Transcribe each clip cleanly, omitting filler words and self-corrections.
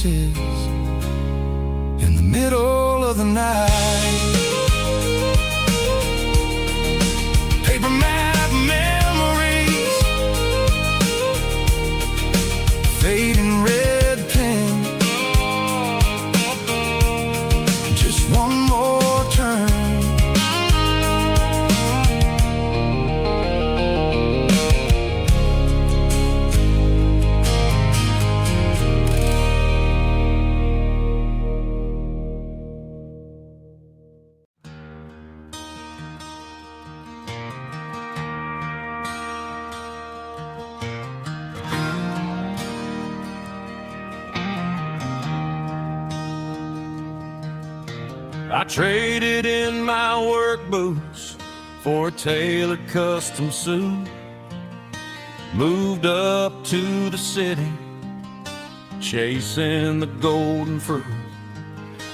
faces in the middle of the night. Paper map memories, fading red pen, just one more turn. I traded in my work boots for a tailored custom suit. Moved up to the city, chasing the golden fruit.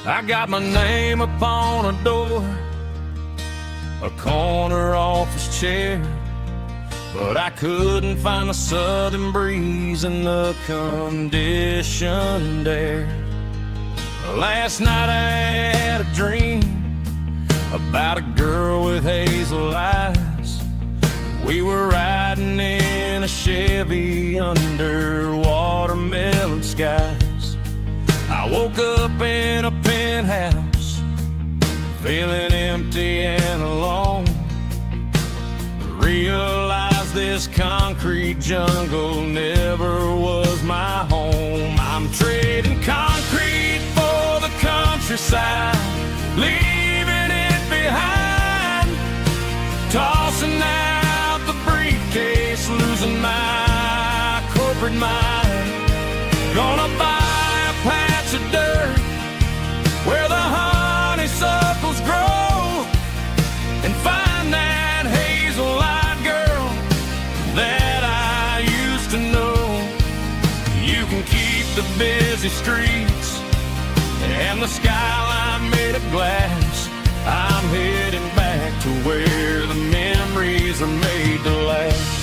I got my name upon a door, a corner office chair, but I couldn't find the southern breeze in the conditioned air. Last night I had a dream about a girl with hazel eyes. We were riding in a Chevy under watermelon skies. I woke up in a penthouse, feeling empty and alone. Realized this concrete jungle never was my home. I'm trading concrete for the countryside, leaving it behind, tossing out the briefcase, losing my corporate mind. Gonna buy a patch of dirt where the honeysuckles grow and find that hazel-eyed girl that I used to know. You can keep the busy streets and the skyline made of glass. I'm heading back to where the memories are made to last.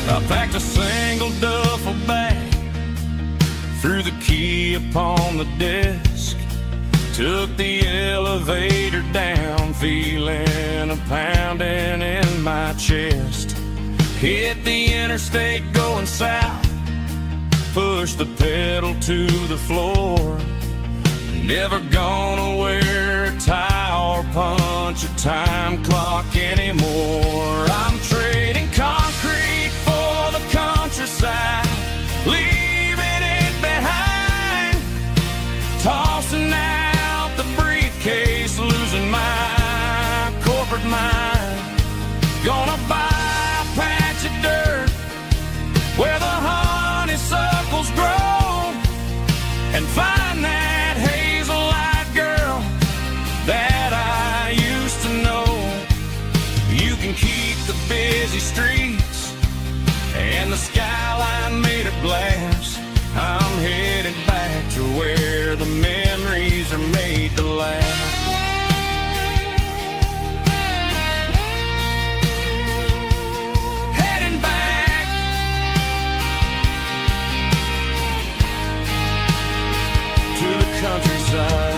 I packed a single duffel bag, threw the key upon the desk, took the elevator down, feeling a pounding in my chest. Hit the interstate going south, pushed the pedal to the floor. Never gonna wear a tie or punch a time clock anymore. I'm trading concrete for the countryside, leaving it behind, tossing out the briefcase, losing my corporate mind. Gonna buy a patch of dirt where the honeysuckles grow and find that hazel-eyed girl that I used to know. You can keep the busy streets and the skyline made of glass. I'm headed back to where the memories are made to last. Heading back to the countryside.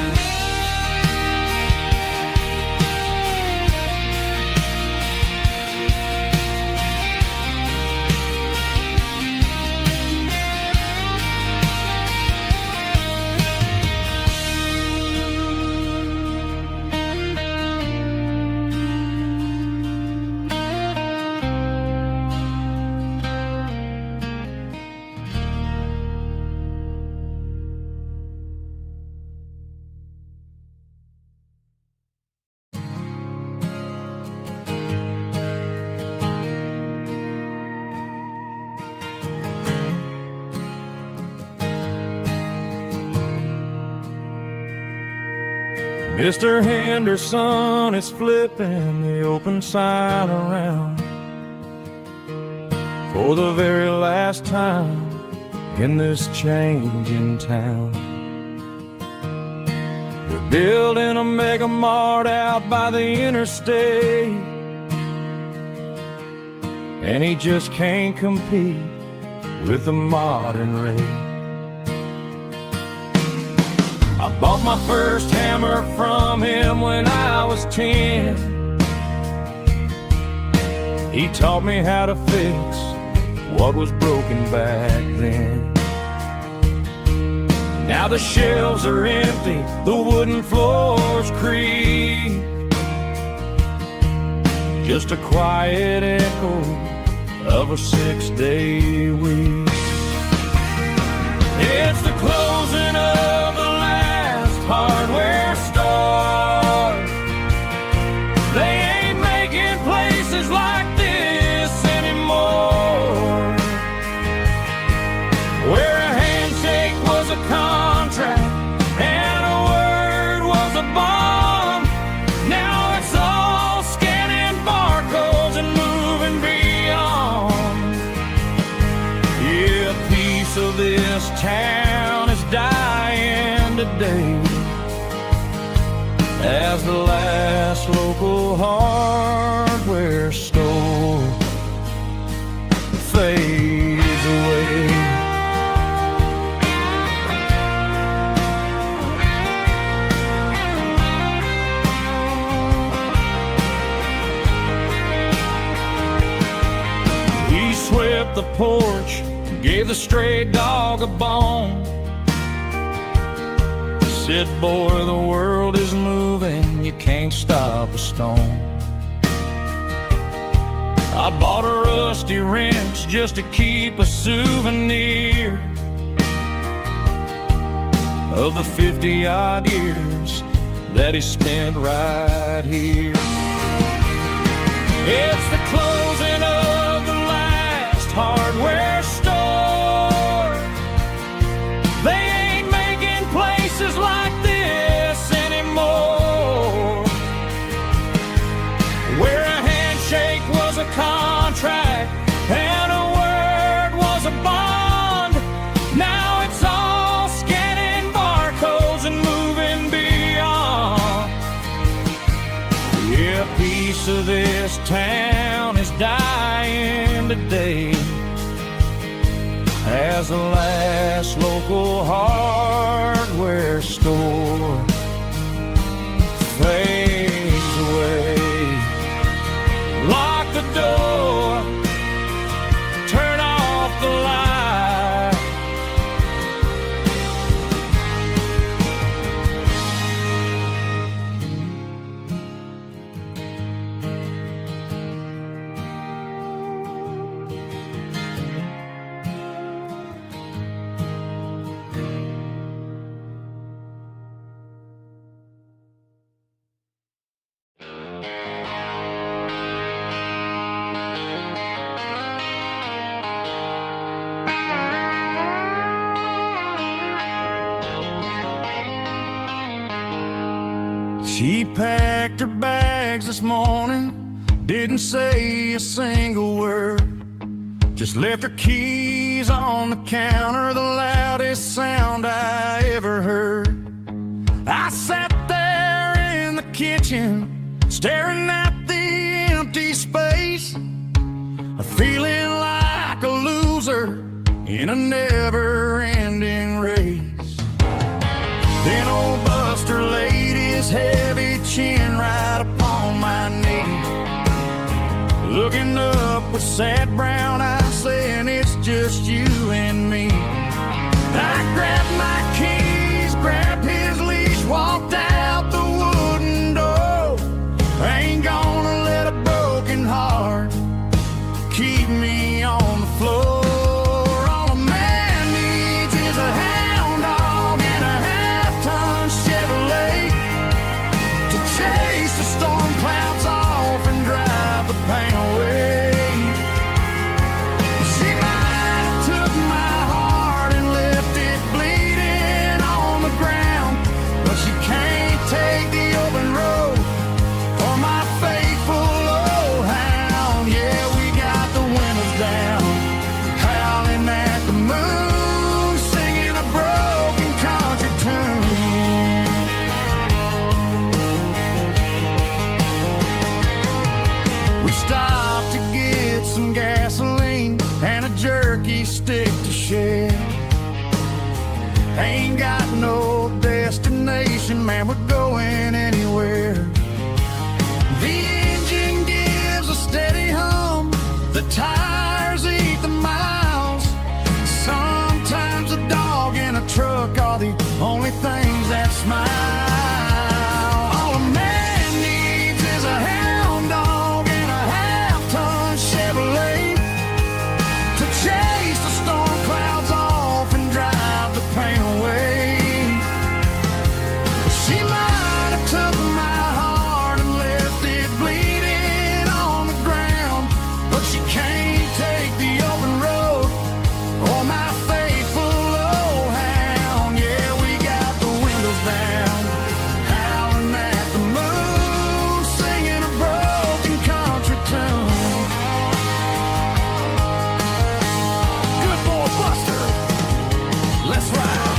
Mr. Henderson is flipping the open sign around for the very last time in this changing town. The building a mega mart out by the interstate, and he just can't compete with the modern rate. I bought my first hammer from him when I was 10. He taught me how to fix what was broken back then. Now the shelves are empty, the wooden floors creak, just a quiet echo of a 6-day week. It's the closing of the last hardware store. They ain't making places like this anymore, where a handshake was a contract and a word was a bond. Now it's all scanning barcodes and moving beyond. Yeah, a piece of this town is dying today as the last local hardware store fades away. He swept the porch, gave the stray dog a bone, said, boy, the world is moving, you can't stop a stone. I bought a rusty wrench just to keep a souvenir of the 50-odd years that he spent right here. It's the closing of the last hardware store. They ain't making places like this anymore, where a handshake was a contract and a word was a bond. Now it's all scanning barcodes and moving beyond. Yeah, a piece of this town is dying today as the last local hardware store fades away. Lock the door, turn off the light. She packed her bags this morning, didn't say a single word, just left her keys on the counter, the loudest sound I ever heard. I sat there in the kitchen, staring at the empty space, feeling like a loser in a never-ending race. Then old Buster laid his heavy chin right upon my knee, looking up with sad brown eyes, saying it's just you and me. I grabbed my keys, grabbed his leash, walked out the wooden door. I ain't gonna let a broken heart keep me on the floor. All a man needs is a hound dog and a half-ton Chevrolet to chase the storm clouds off and drive the pain away. She might have took my heart and left it bleeding. Ain't got no destination, man, we're going anywhere. The engine gives a steady hum, the tires eat the miles. Sometimes a dog in a truck are the only things that smile. All a man needs is a hound dog and a half-ton Chevrolet to chase the storm clouds off and drive the pain away. She might have took my heart and left it bleeding on the ground, but she can't take the open road or my faithful old hound. Yeah, we got the windows down, howling at the moon, singing a broken country tune. Good boy Buster, let's ride.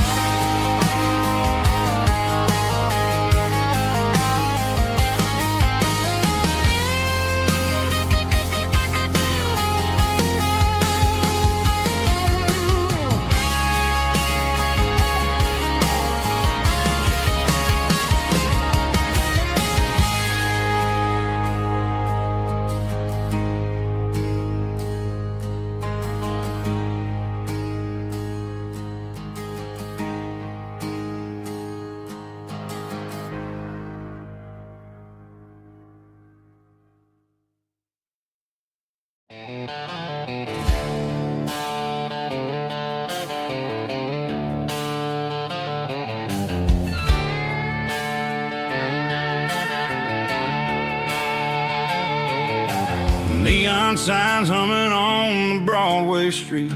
Neon signs humming on the Broadway street,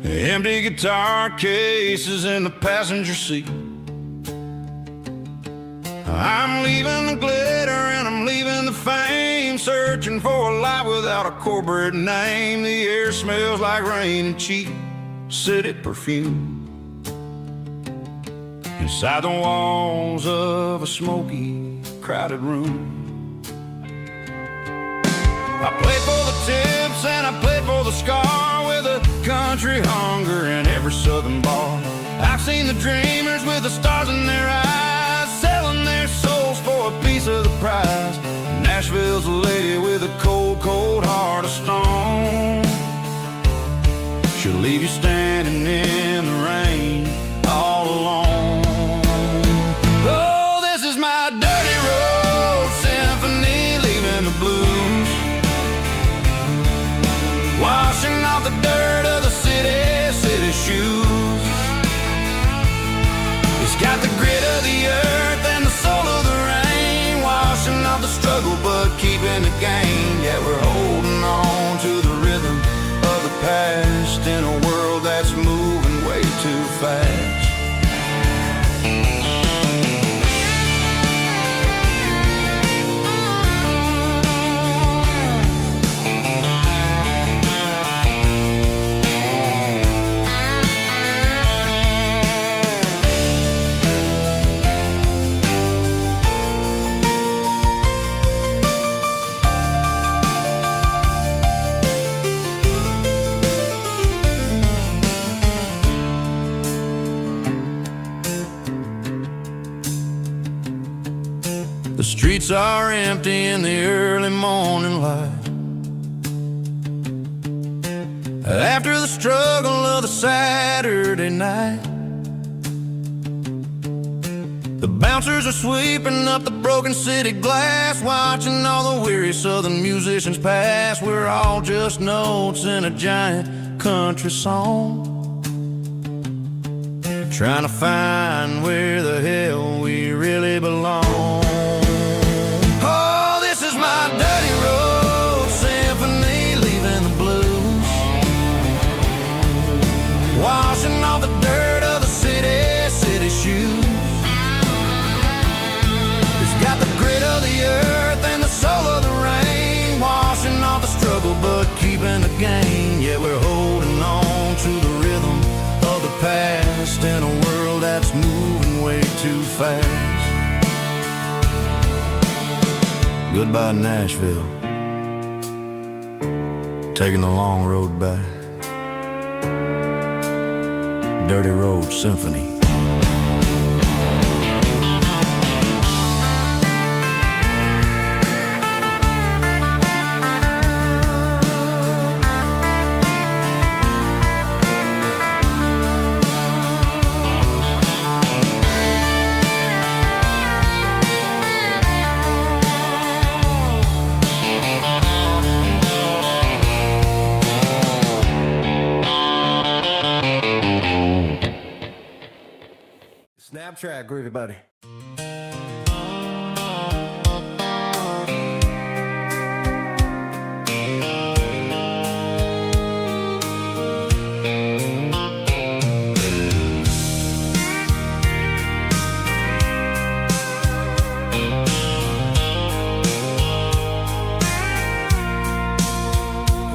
empty guitar cases in the passenger seat. I'm leaving the glitter and I'm leaving the fame, searching for a life without a corporate name. The air smells like rain and cheap city perfume inside the walls of a smoky, crowded room. I played for the tips and I played for the scar, with a country hunger in every southern bar. I've seen the dreamers with the stars in their eyes, selling their souls for a piece of the prize. Nashville's a lady with a cold, cold heart of stone. She'll leave you standing in the rain all alone. Oh, this is my dirty road symphony, leaving the blues, washing off the dirt of the city shoes. It's got the grit of the earth and the soul of the rain, washing off the struggle but keeping the gain. Yeah, we're holding on to the rhythm of the past in a world that's moving way too fast. The streets are empty in the early morning light, after the struggle of the Saturday night. The bouncers are sweeping up the broken city glass, watching all the weary southern musicians pass. We're all just notes in a giant country song, trying to find where the hell we really belong. Dirty road symphony, leaving the blues, washing off the dirt of the city shoes. It's got the grit of the earth and the soul of the rain, washing off the struggle but keeping the gain. Yeah, we're holding on to the rhythm of the past in a world that's moving way too fast. Goodbye, Nashville, taking the long road back. Dirty Road Symphony. Snap track, groovy buddy.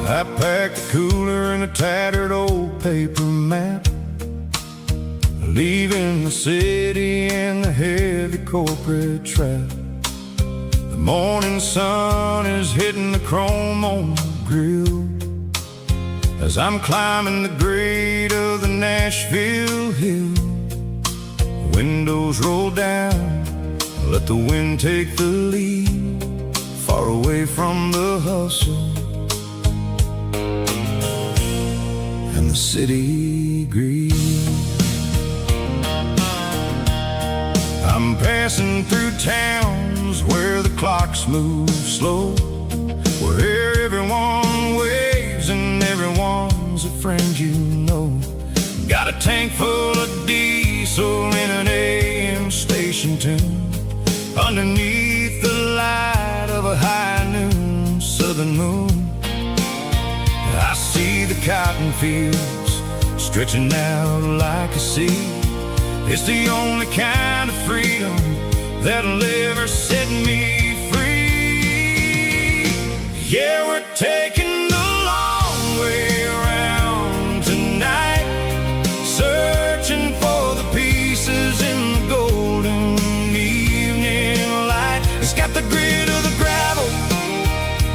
I packed a cooler and a tattered old paper map, leaving the city and the heavy corporate trap. The morning sun is hitting the chrome on the grill as I'm climbing the grade of the Nashville hill. Windows roll down, let the wind take the lead, far away from the hustle and the city greed. I'm passing through towns where the clocks move slow, where everyone waves and everyone's a friend you know. Got a tank full of diesel in an AM station tune, underneath the light of a high noon southern moon. I see the cotton fields stretching out like a sea. It's the only kind of freedom that'll ever set me free. Yeah, we're taking the long way around tonight, searching for the pieces in the golden evening light. It's got the grit of the gravel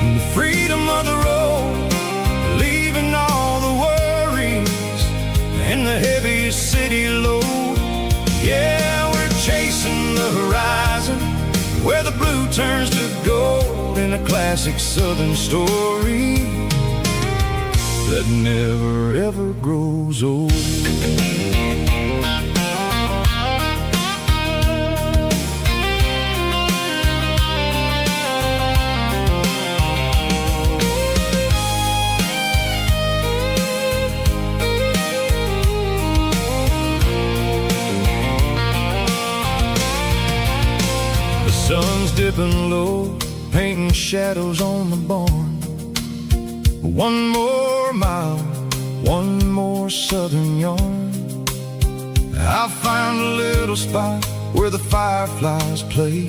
and the freedom of the road, leaving all the worries and the heavy city load. Yeah, we're chasing the horizon, where the blue turns to gold, in a classic southern story that never ever grows old. Sun's dipping low, painting shadows on the barn. One more mile, one more southern yarn. I'll find a little spot where the fireflies play,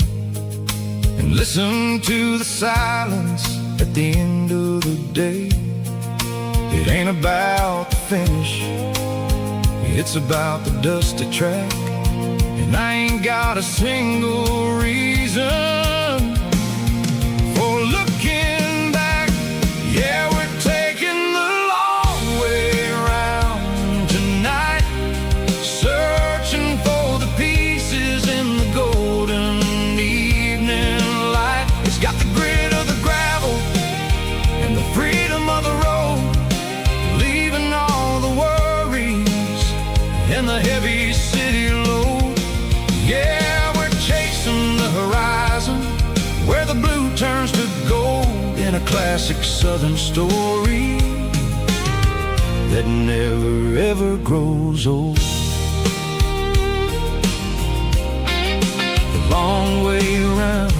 and listen to the silence at the end of the day. It ain't about the finish, it's about the dusty track. And I ain't got a single reason for looking back. Yeah, we're taking the long way around tonight, searching for the pieces in the golden evening light. It's got the grit of the gravel and the freedom of the road, leaving all the worries and the heavy city load. Yeah, we're chasing the horizon, where the blue turns to gold, in a classic southern story that never ever grows old. The long way around,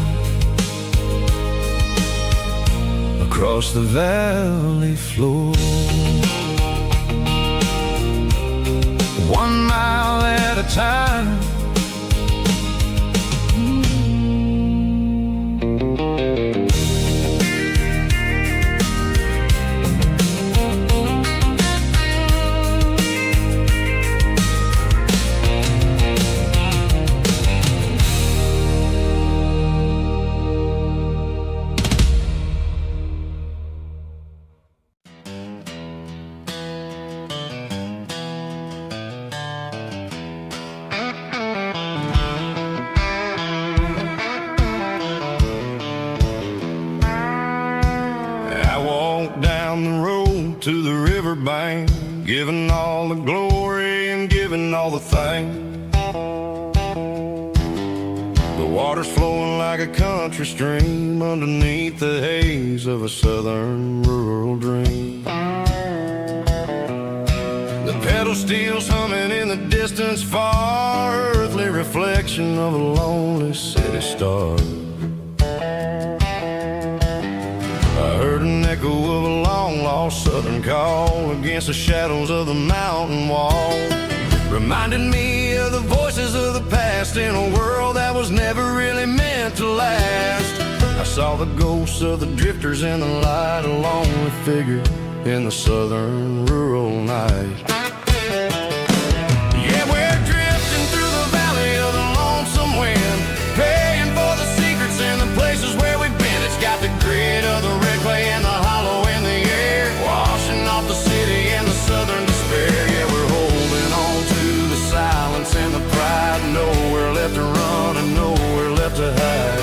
across the valley floor, 1 mile at a time. down the road to the riverbank, giving all the glory and giving all the thanks. The water's flowing like a country stream underneath the haze of a southern rural dream. The pedal steel's humming in the distance far, earthly reflection of a lonely city star. I heard an echo of a long-lost southern call against the shadows of the mountain wall, reminding me of the voices of the past in a world that was never really meant to last. I saw the ghosts of the drifters in the light, a lonely figure in the southern rural night. Yeah, we're drifting through the valley of the lonesome wind, paying for the secrets and the places where we've been. It's got the grit of the red clay and the hollow in the air, washing off the city and the southern despair. Yeah, we're holding on to the silence and the pride, nowhere left to run and nowhere left to hide.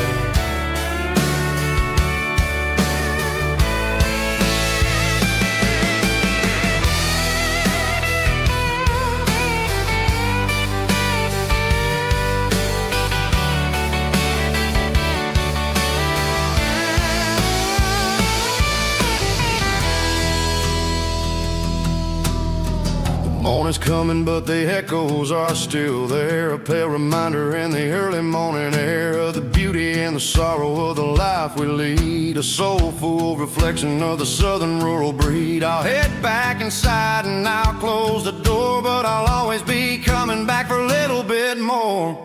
Morning's coming, but the echoes are still there, a pale reminder in the early morning air of the beauty and the sorrow of the life we lead, a soulful reflection of the southern rural breed. I'll head back inside and I'll close the door, but I'll always be coming back for a little bit more.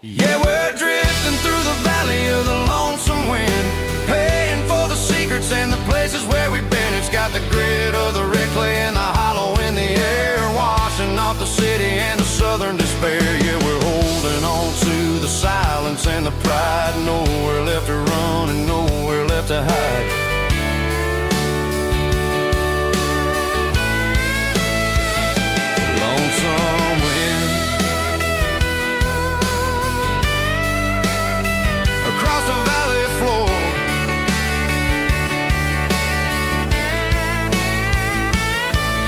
Yeah, we're drifting through the valley of the lonesome wind, paying for the secrets and the places where we've been. It's got the grit of the red clay and the hollow in the air, washing off the city and the southern despair. Yeah, we're holding on to the silence and the pride, nowhere left to run and nowhere left to hide. Lonesome wind across the valley floor,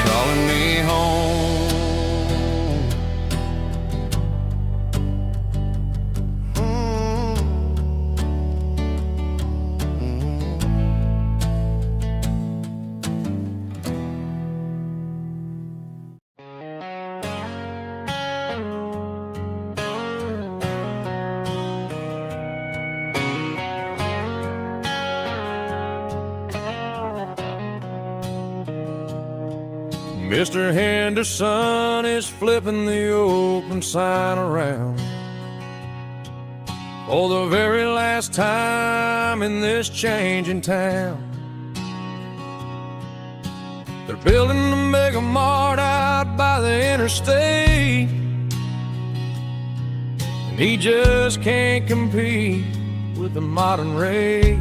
calling me home. Mr. Henderson is flipping the open sign around for the very last time in this changing town. They're building a mega mart out by the interstate, and he just can't compete with the modern rate.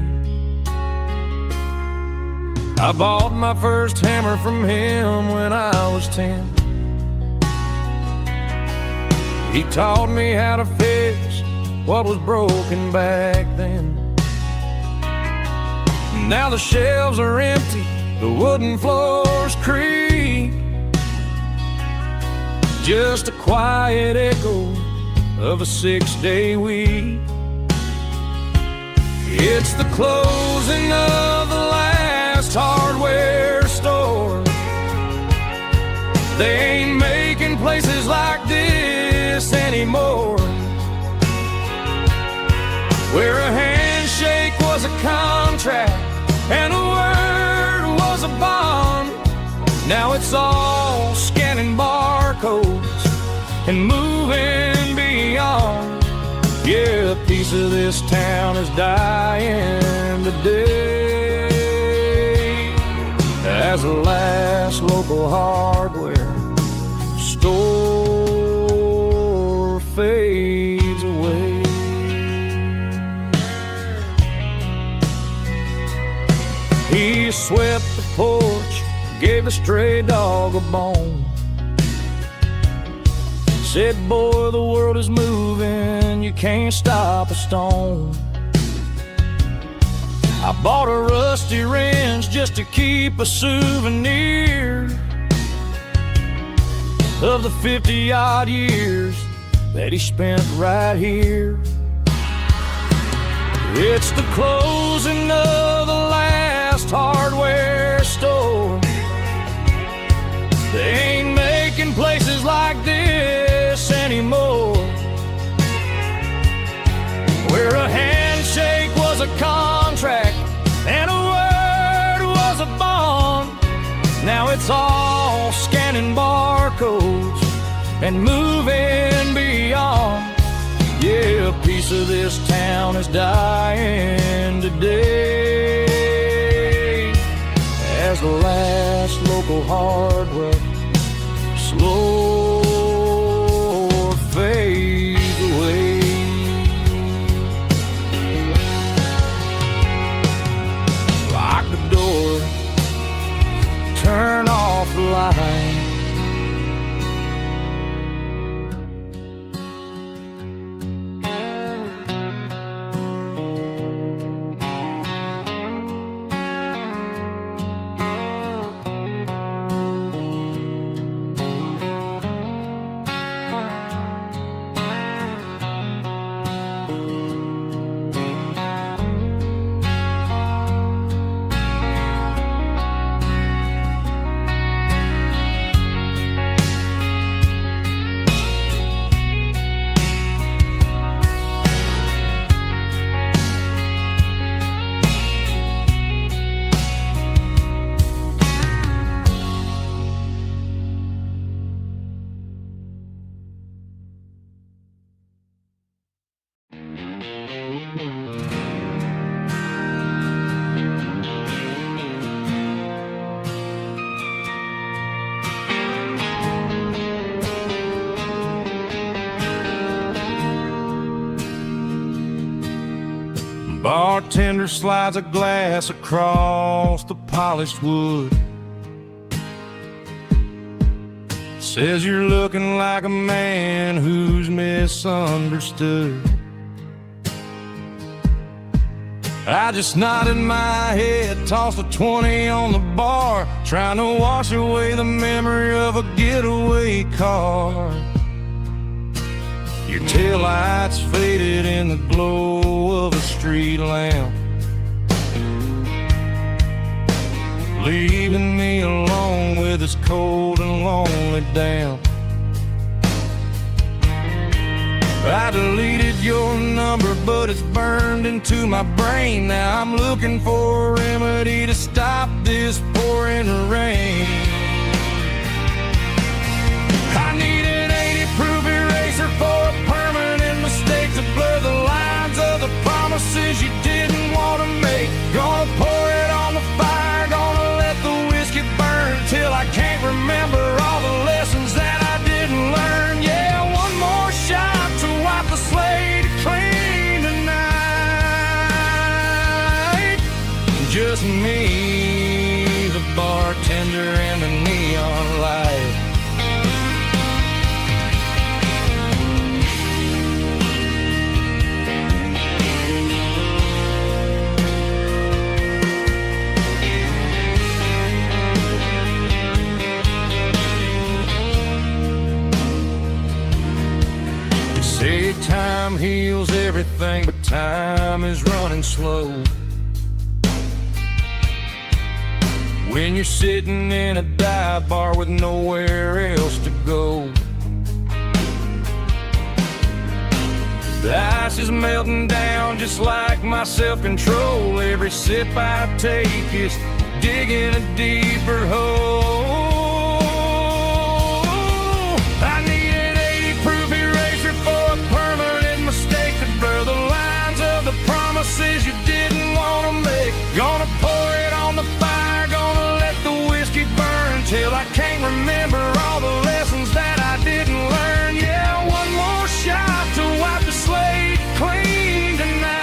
I bought my first hammer from him when I was 10. He taught me how to fix what was broken back then. Now the shelves are empty, the wooden floors creak, just a quiet echo of a 6-day week. It's the closing of the last hardware store. They ain't making places like this anymore, where a handshake was a contract and a word was a bond. Now it's all scanning barcodes and moving beyond. Yeah, a piece of this town is dying today as the last local hardware store fades away. He swept the porch, gave a stray dog a bone, said, boy, the world is moving, you can't stop a stone. I bought a rusty wrench just to keep a souvenir of the 50-odd years that he spent right here. It's the closing of the last hardware store. They ain't making places like this anymore, where a handshake was a contract and a word was a bond. Now it's all scanning barcodes and moving beyond. Yeah, a piece of this town is dying today as the last local hardware slow fades away. Lock the door, turn off the light. Bartender slides a glass across the polished wood. Says you're looking like a man who's misunderstood. I just nodded my head, tossed a 20 on the bar, trying to wash away the memory of a getaway car. Your taillights faded in the glow of a street lamp, leaving me alone with this cold and lonely damp. I deleted your number, but it's burned into my brain. Now I'm looking for a remedy to stop this pouring rain. I need an 80-proof eraser for a permanent mistake to blur the lines of the promises you didn't want to make. Gonna pour it on the fire, gonna let the whiskey burn till I can't remember all the lessons that I didn't learn. Yeah, one more shot to wipe the slate clean tonight. Just me, the bartender, and the neon light. Say time heals everything, but time is running slow. When you're sitting in a dive bar with nowhere else to go, the ice is melting down just like my self-control. Every sip I take is digging a deeper hole. I need an 80-proof eraser for a permanent mistake to blur the lines of the promises you didn't want to make. Gonna pour it on the fire, gonna let the whiskey burn till I can't remember all the lessons that I didn't learn. Yeah, one more shot to wipe the slate clean tonight.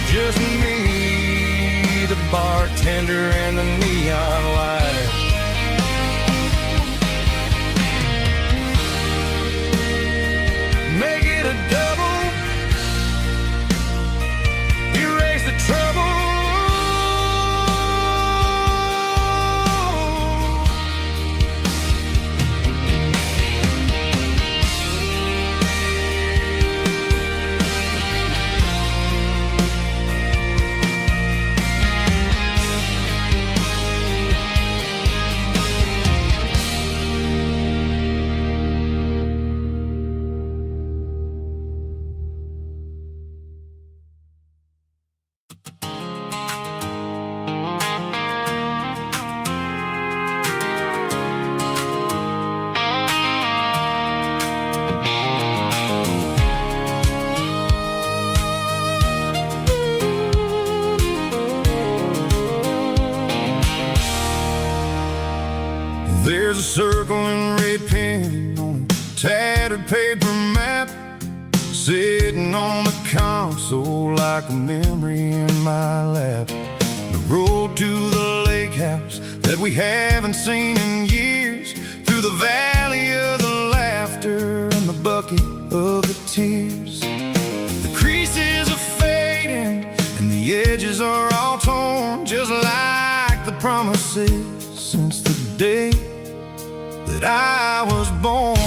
Just me, the bartender, and the neon light. Make it a double, There's a circle and red pen on a tattered paper map, sitting on the console like a memory in my lap. The road to the lake house that we haven't seen in years, through the valley of the laughter and the bucket of the tears. The creases are fading and the edges are all torn, just like the promises since the day that I was born.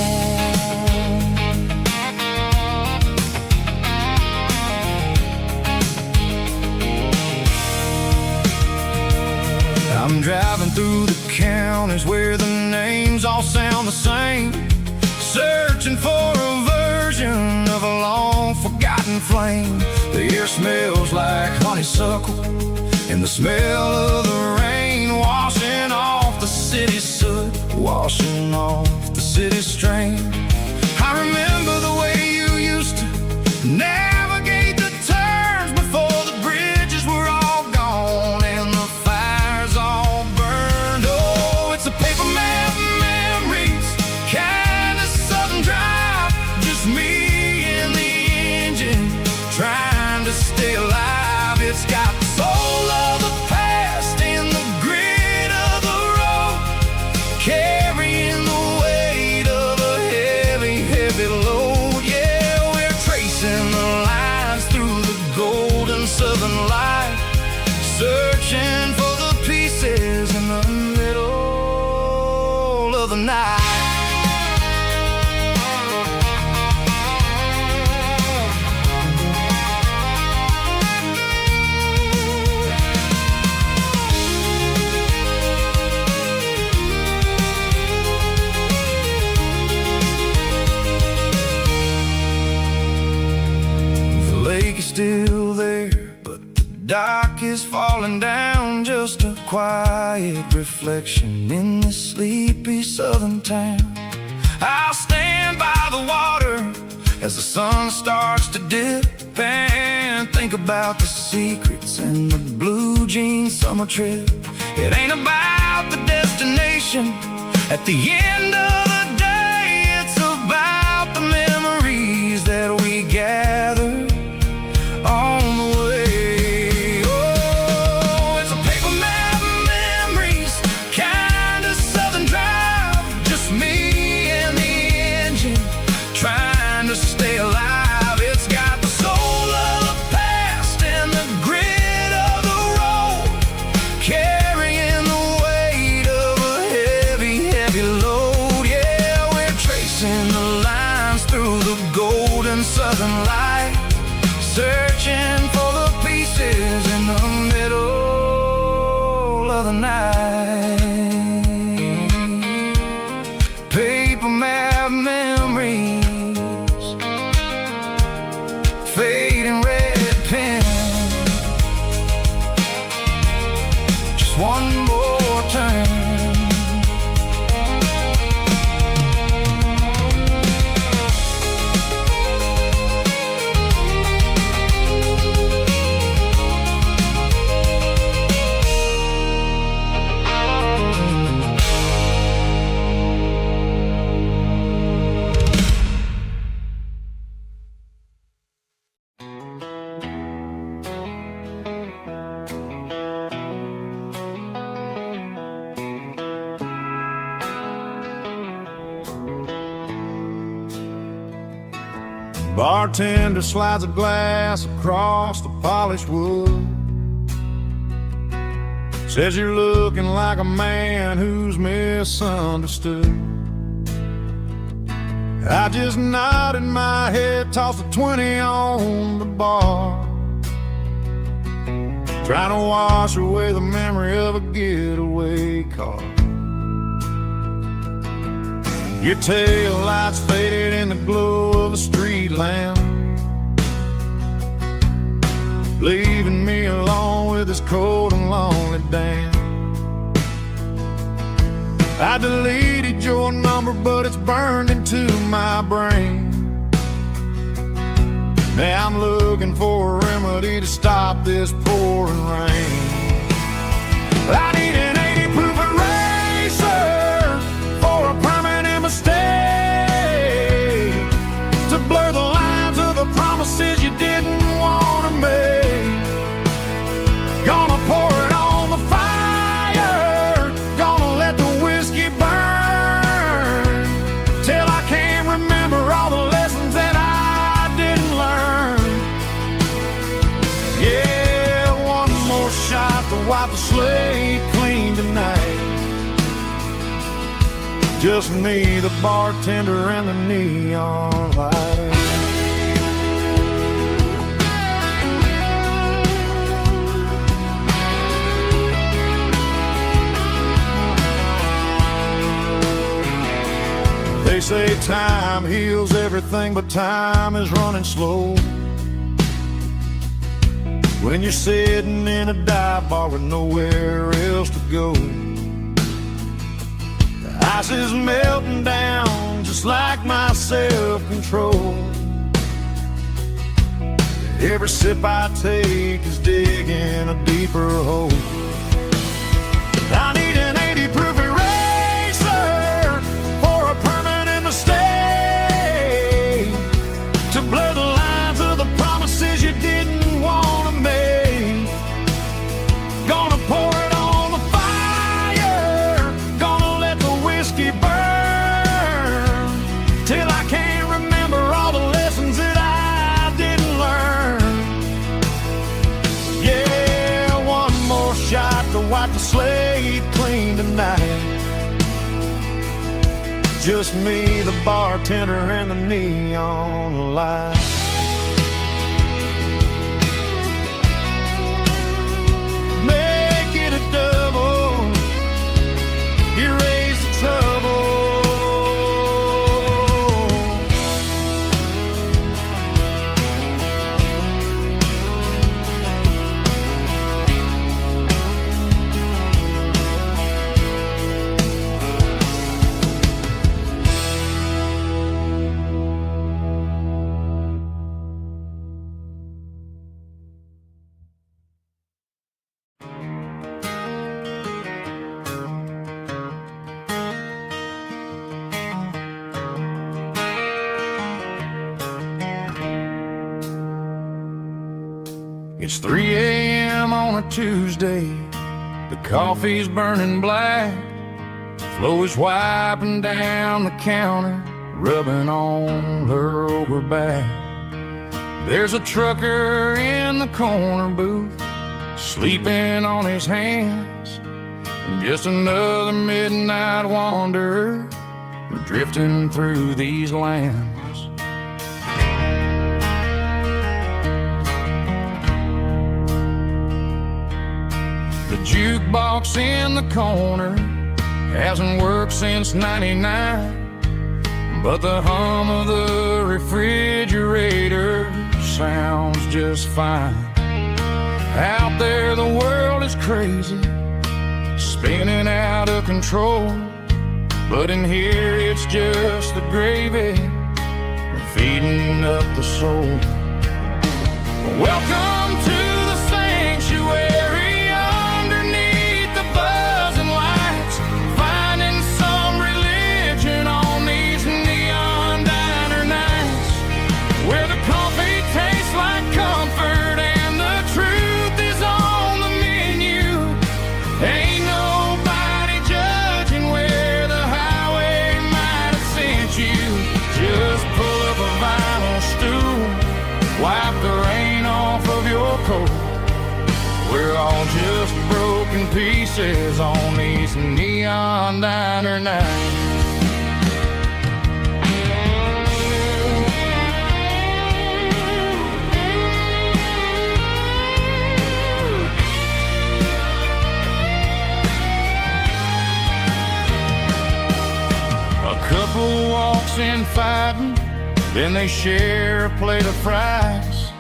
I'm driving through the counties where the names all sound the same, searching for a version of a long-forgotten flame. The air smells like honeysuckle, and the smell of the rain washing off the city's soot, washing off the city's strain. I remember the way you used to navigate the turns before the bridges were all gone and the fires all burned. Oh, it's a paper map memories, kind of southern drive, just me and the engine trying to stay alive. It's got the soul of the past and the grit of the road, carrying the weight of a heavy, heavy load. Yeah, we're tracing the lines through the golden southern light, searching for the pieces in the middle of the night. Still there, but the dock is falling down, just a quiet reflection in this sleepy southern town. I'll stand by the water as the sun starts to dip and think about the secrets and the blue jean summer trip. It ain't about the destination at the end of the day, it's about the memories that we gather on the way. Oh, it's a paper map memories, kind of southern drive, just me and the engine trying to stay alive. It's got the soul of the past and the grit of the road, carrying the weight of a heavy, heavy load. Yeah, we're tracing the lines through the golden southern light, searching for the pieces in the middle of the night. Paper map memories, fading red pen, just one more turn. Bartender slides a glass across the polished wood, says you're looking like a man who's misunderstood. I just nodded my head, tossed a 20 on the bar, trying to wash away the memory of a getaway car. Your tail lights faded in the glow of a street lamp, leaving me alone with this cold and lonely damn. I deleted your number, but it's burned into my brain. Now I'm looking for a remedy to stop this pouring rain. I need an 80 proof eraser for slate clean tonight. Just me, the bartender, and the neon light. They say time heals everything, but time is running slow. When you're sitting in a dive bar with nowhere else to go, the ice is melting down just like my self-control. Every sip I take is digging a deeper hole. I need an 80 proof eraser for a permanent mistake, to blur the lines of the promises you didn't want to make. Gonna pour it on the fire, gonna let the whiskey burn, till I can't remember all the lessons that I didn't learn. Yeah, one more shot to wipe the slate clean tonight. Just me, the bartender, and the neon light. Make it a double, erase the trouble. It's 3 a.m. on a Tuesday. The coffee's burning black. Flo is wiping down the counter, rubbing on her over back. There's a trucker in the corner booth, sleeping on his hands. And just another midnight wanderer, drifting through these lands. The jukebox in the corner hasn't worked since '99, but the hum of the refrigerator sounds just fine. Out there the world is crazy, spinning out of control, but in here it's just the gravy feeding up the soul. Welcome to the sanctuary, underneath the buzzing lights, finding some religion on these neon diner nights, where the coffee tastes like comfort and the truth is on the menu. Ain't nobody judging where the highway might have sent you. Just pull up a vinyl stool, wipe the rain off of your coat. We're all just broken pieces on these neon diner nights. A couple walks in fighting, then they share a plate of fries.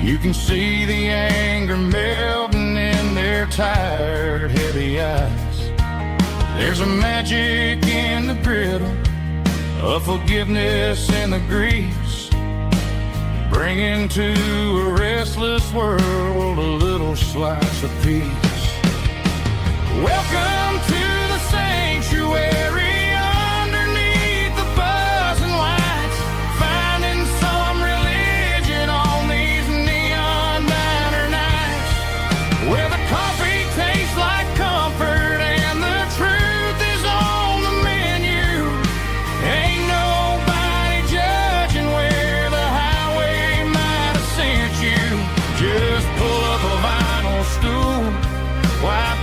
You can see the anger melting in their tired, heavy eyes. There's a magic in the griddle, a forgiveness in the grease, bringing to a restless world a little slice of peace. Welcome to the sanctuary, underneath the buzzing lights, finding some religion on these neon diner nights, where the coffee tastes like comfort and the truth is on the menu. Ain't nobody judging where the highway might have sent you. Just pull up a vinyl stool, wipe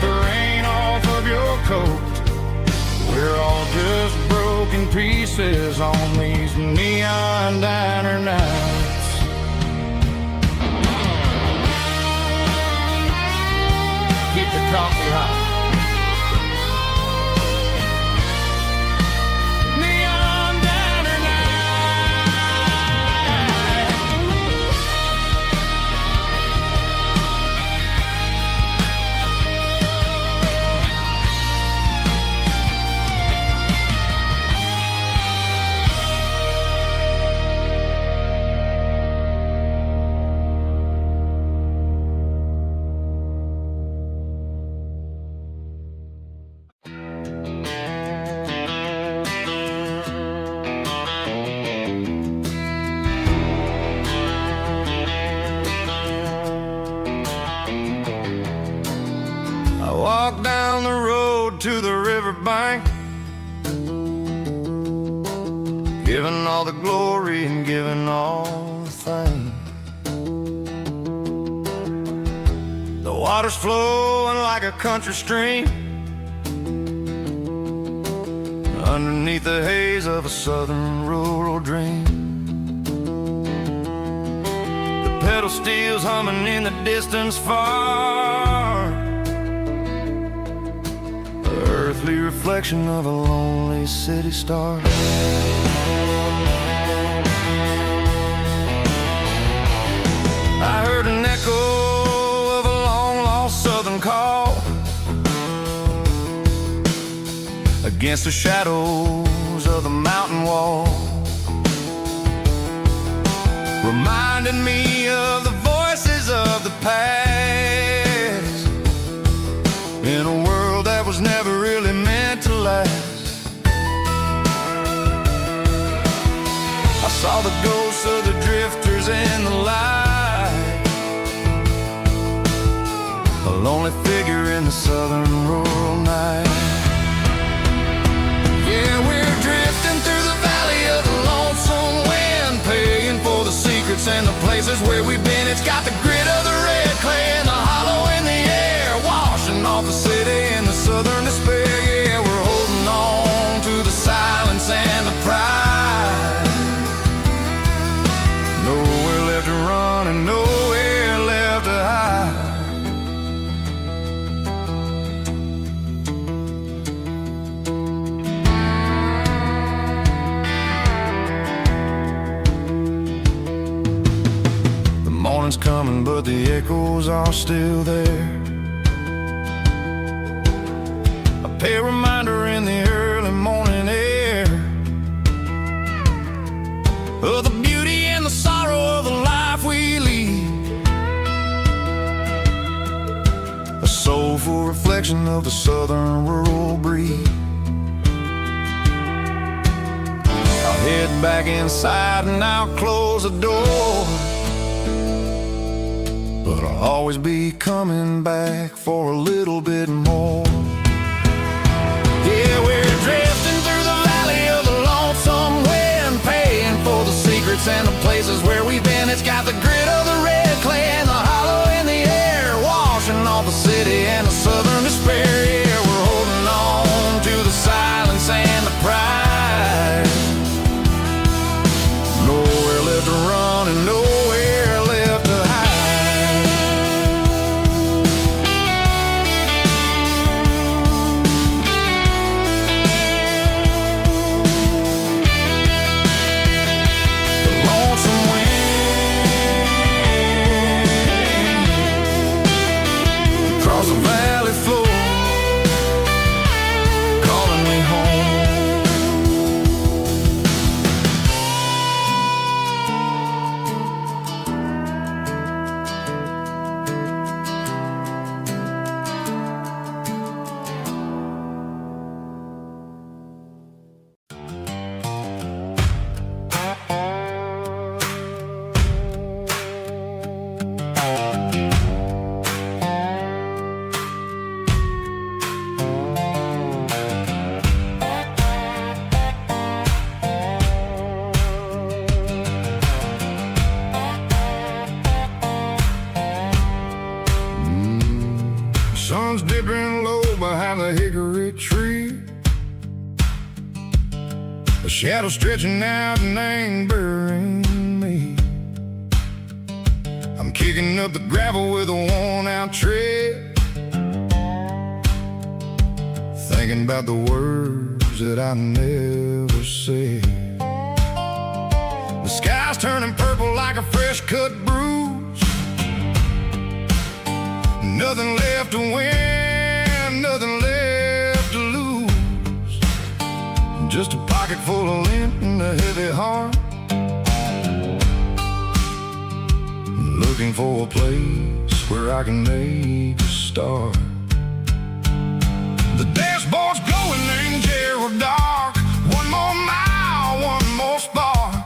pieces on these neon diner nights. Keep the coffee hot. Neon diner night. I walk down the road to the riverbank, giving all the glory and giving all the thanks. The water's flowing like a country stream underneath the haze of a southern rural dream. The pedal steel's humming in the distance far, earthly reflection of a lonely city star. I heard an echo of a long-lost southern call against the shadows of the mountain wall, reminding me of the voices of the past in a world that was never really meant to last. I saw the ghosts of the drifters in the light, a lonely figure in the southern rural night. Yeah, we're drifting through the valley of the lonesome wind, paying for the secrets and the places where we've been. It's got the grit of the red clay and the hollow in the air, washing off the city and the southern despair. Yeah, we're holding on to the silence and the pride. Nowhere left to run and nowhere left to hide. The morning's coming, but the echoes are still there. A pale reminder in the early morning air of the beauty and the sorrow of the life we lead, a soulful reflection of the southern rural breed. I'll head back inside and I'll close the door, but I'll always be coming back for a little bit more. Yeah, we're drifting through the valley of the lonesome wind, paying for the secrets and the places where we've been. It's got the grit of the red clay and the hollow in the air, washing off the city and the southern despair. Yeah, we're holding on to the silence and the pride. Nowhere left to run and nowhere left to hide. The valley floor, calling me home. Sun's dipping low behind the hickory tree. The shadow stretching out and angering me. I'm kicking up the gravel with a worn-out tread, thinking about the words that I never said. The sky's turning purple like a fresh-cut bruise. Nothing left to win, nothing left to lose. Just a pocket full of lint and a heavy heart, looking for a place where I can make a start. The dashboard's glowing in Gerald dark. One more mile, one more spark.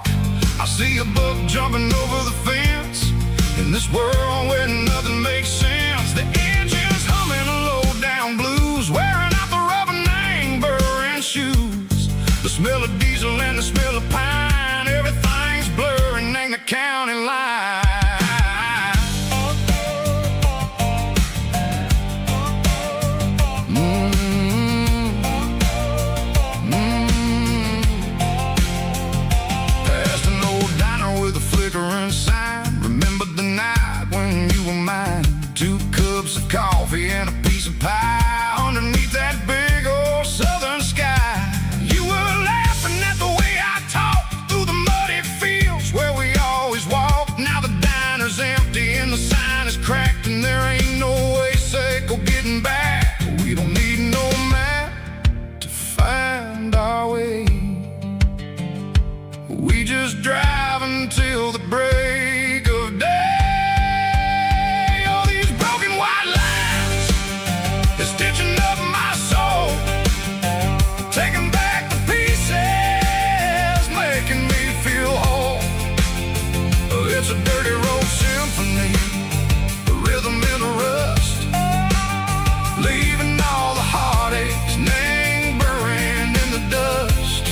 I see a buck jumping over the fence in this world where nothing makes sense. The engine's humming a low-down blues, wearing out the rubber-name burring shoes. The smell of diesel and the smell of pine, everything's blurring in the county line. Coffee and a piece of pie underneath that big old southern sky. You were laughing at the way I talked through the muddy fields where we always walked. Now the diner's empty and the sign is cracked, and there ain't no way safe or getting back. We don't need no map to find our way. We just drive until the break of day. It's a dirty road symphony, a rhythm in a rust, leaving all the heartaches, name burning in the dust.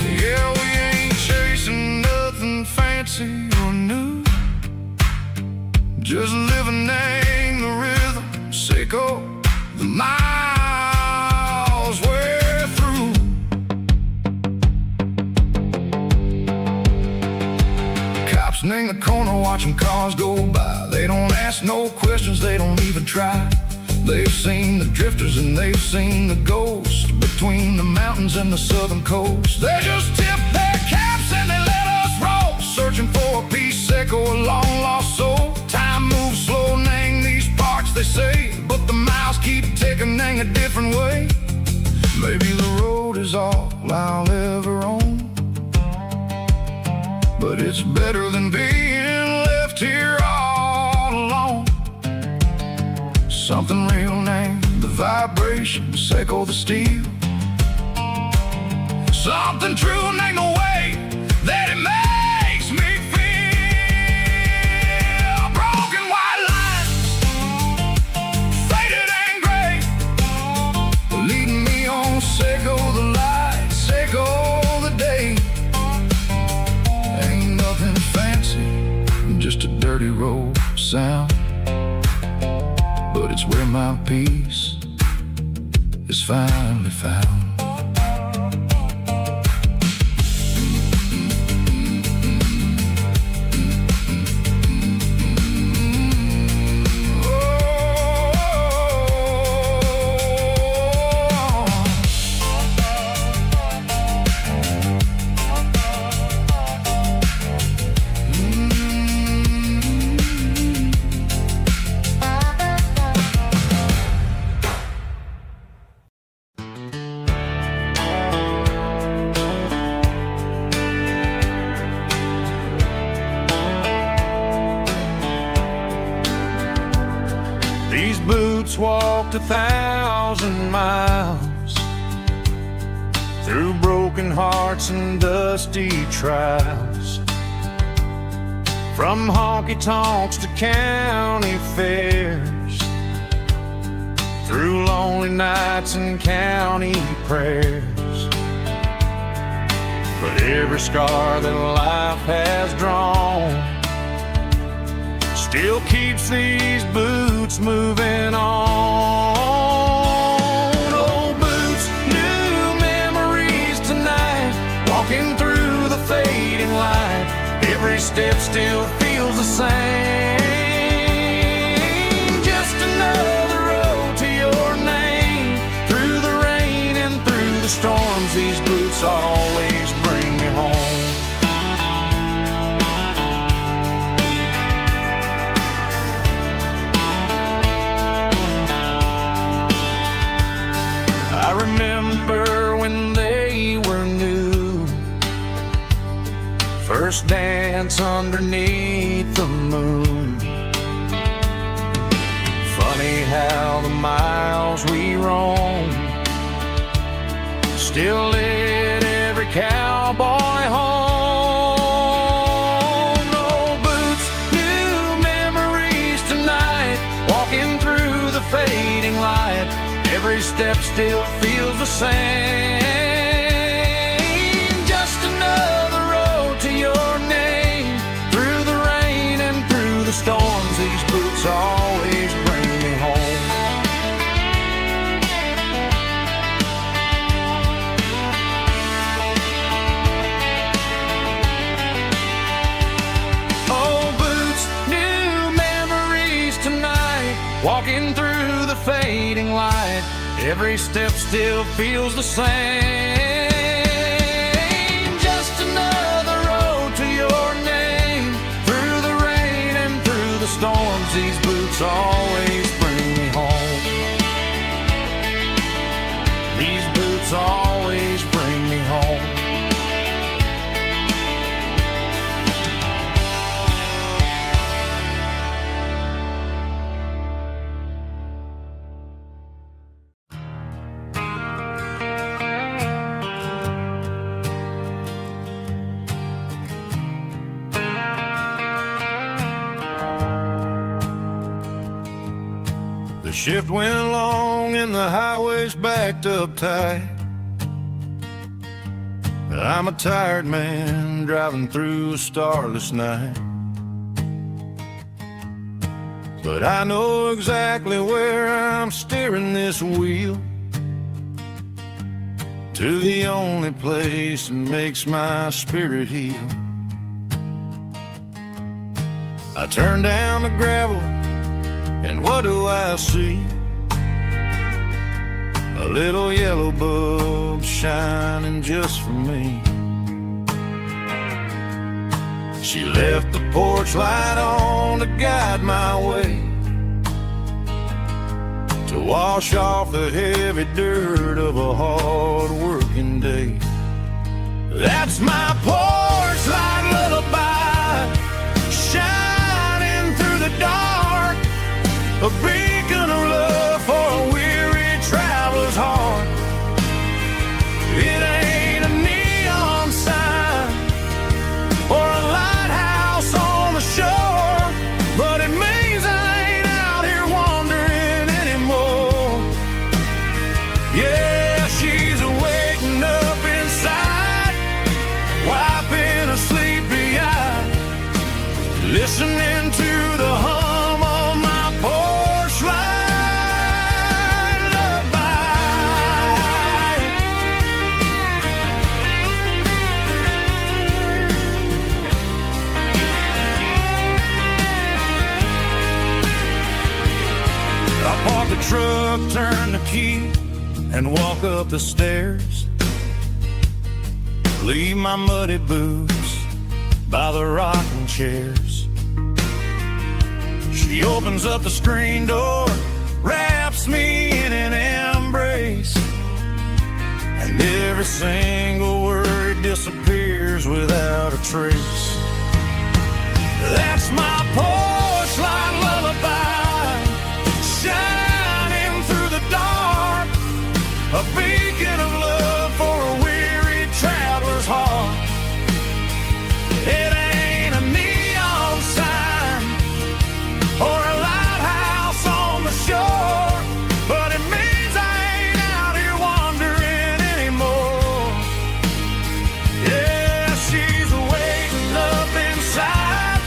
Yeah, we ain't chasing nothing fancy or new, just living in the rhythm, sicko, the miles we're through. In the corner watching cars go by, they don't ask no questions, they don't even try. They've seen the drifters and they've seen the ghosts between the mountains and the southern coast. They just tip their caps and they let us roll, searching for a piece echo, a long lost soul. Time moves slow in these parts, they say, but the miles keep ticking in a different way. Maybe the road is all I'll ever own, but it's better than being left here all alone. Something real named the vibrations echo the steel. Something true named the way that it makes me feel. Broken white lines, faded and gray, leading me on, Seco the light, Seco the day. Just a dirty road sound, but it's where my peace is finally found. These boots walked 1,000 miles through broken hearts and dusty trials, from honky-tonks to county fairs, through lonely nights and county prayers. But every scar that life has drawn still keeps these boots moving on. Old boots, new memories tonight. still feels the same. Just another road to your name. Through the rain and through the storms, these boots always bring me home. I remember when they were new, first dance underneath the moon. Funny how the miles we roam still lit every cowboy home. Old boots, new memories tonight, walking through the fading light. Every step still feels the same. Just another road to your name. Through the rain and through the storms, these boots always bring me home. Old boots, new memories tonight, walking through the fading light. Every step still feels the same. Just another road to your name. Through the rain and through the storms, these boots always bring me home. These boots always bring me home. The shift went long and the highway's backed up tight. I'm a tired man driving through a starless night. But I know exactly where I'm steering this wheel, to the only place that makes my spirit heal. I turn down the gravel, and what do I see? A little yellow bulb shining just for me. She left the porch light on to guide my way, to wash off the heavy dirt of a hard working day. That's my porch light lullaby, shining through the dark, a beacon of love for a weary traveler's heart. It ain't a neon sign or a lighthouse on the shore, but it means I ain't out here wandering anymore. Yeah, she's waking up inside, wiping a sleepy eye, listening to the hum of my porch light lullaby. I park the truck, turn the key, and walk up the stairs. Leave my muddy boots by the rocking chairs. She opens up the screen door, wraps me in an embrace, and every single word disappears without a trace. That's my porch light lullaby, shining through the dark, a beacon of love for a weary traveler's heart. It ain't a neon sign or a lighthouse on the shore, but it means I ain't out here wandering anymore. Yeah, she's waking up inside,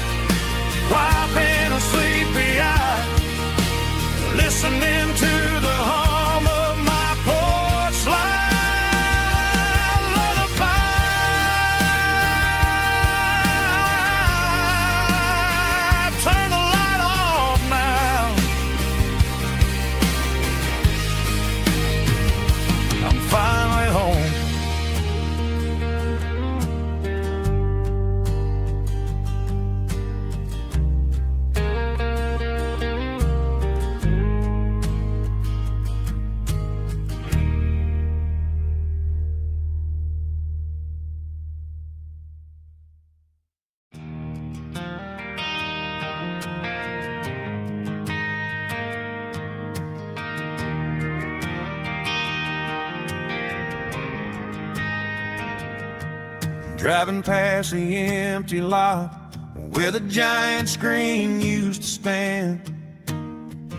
driving past the empty lot where the giant screen used to stand.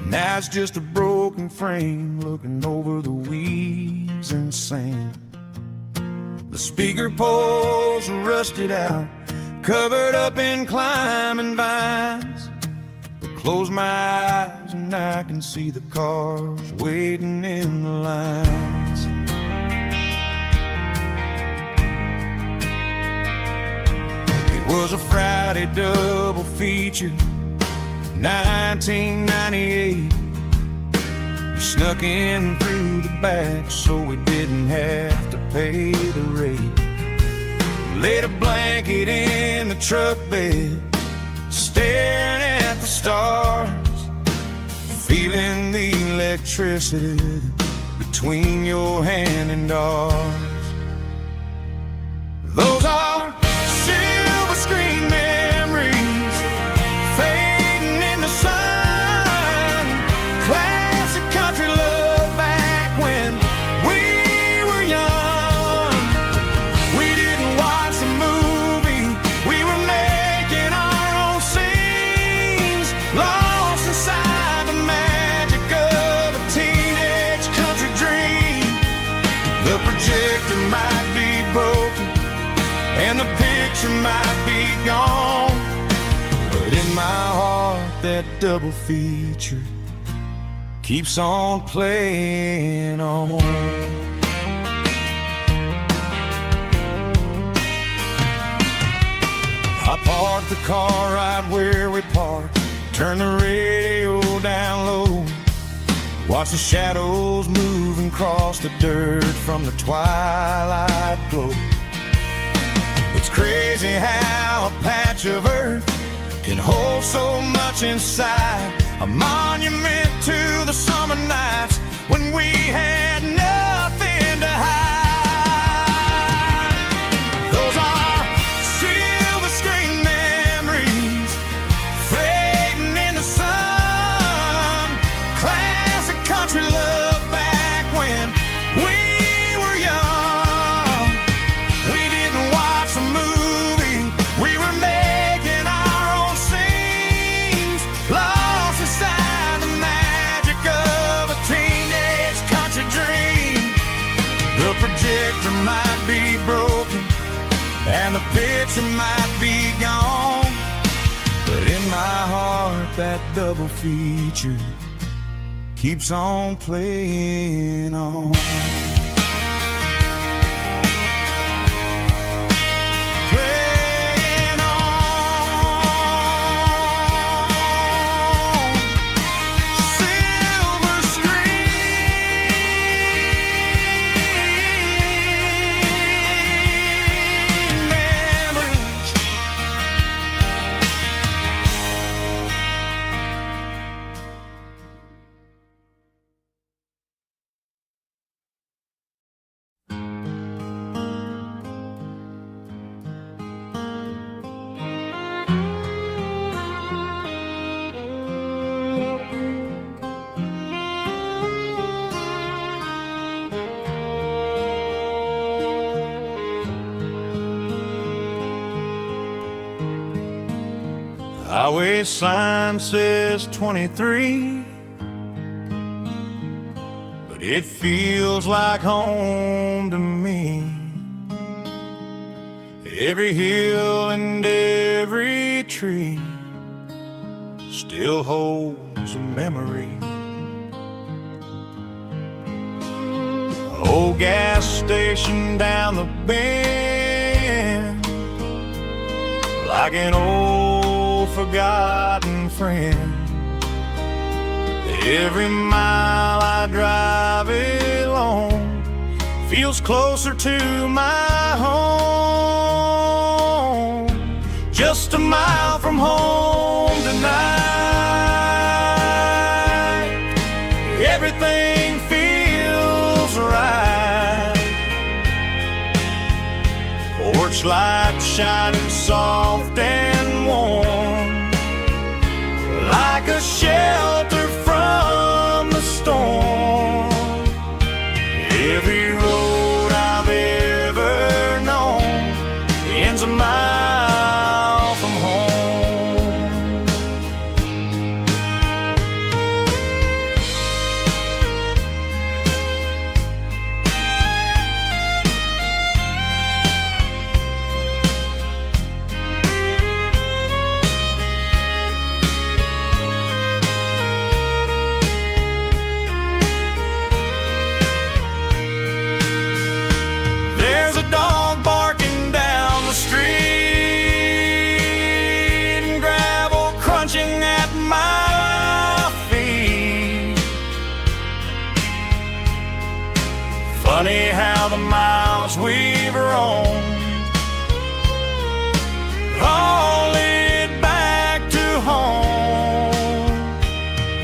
Now it's just a broken frame looking over the weeds and sand. The speaker poles are rusted out, covered up in climbing vines. But close my eyes and I can see the cars waiting in the lines. It was a Friday double feature, 1998. We snuck in through the back so we didn't have to pay the rate. Laid a blanket in the truck bed, staring at the stars, feeling the electricity between your hand and ours. Those are silver screen memories fading in the sun. Classic country love back when we were young. We didn't watch a movie, we were making our own scenes, lost inside the magic of a teenage country dream. The projector might be broken and the picture might be gone, but in my heart that double feature keeps on playing on. I parked the car right where we parked, turned the radio down low, watch the shadows moving across the dirt from the twilight glow. It's crazy how a patch of earth can hold so much inside, a monument to the summer nights when we had nothing to hide. Those are silver screen memories fading in the sun. Classic country love back when we were young. We didn't watch a movie, we were making our own scenes, lost inside the magic of a teenage country dream. The projector might be broken and the picture might be gone, but in my heart that double feature keeps on playing on. Playing on. Silver screen memories. Highway sign says 23, but it feels like home to me. Every hill and every tree still holds a memory. Old gas station down the bend, like an old forgotten friend. Every mile I drive it along feels closer to my home. Just a mile from home tonight, everything feels right. Porch light shining soft and warm, like a shelter from the storm. Every road I've ever known Funny how the miles we've roamed all lead back to home.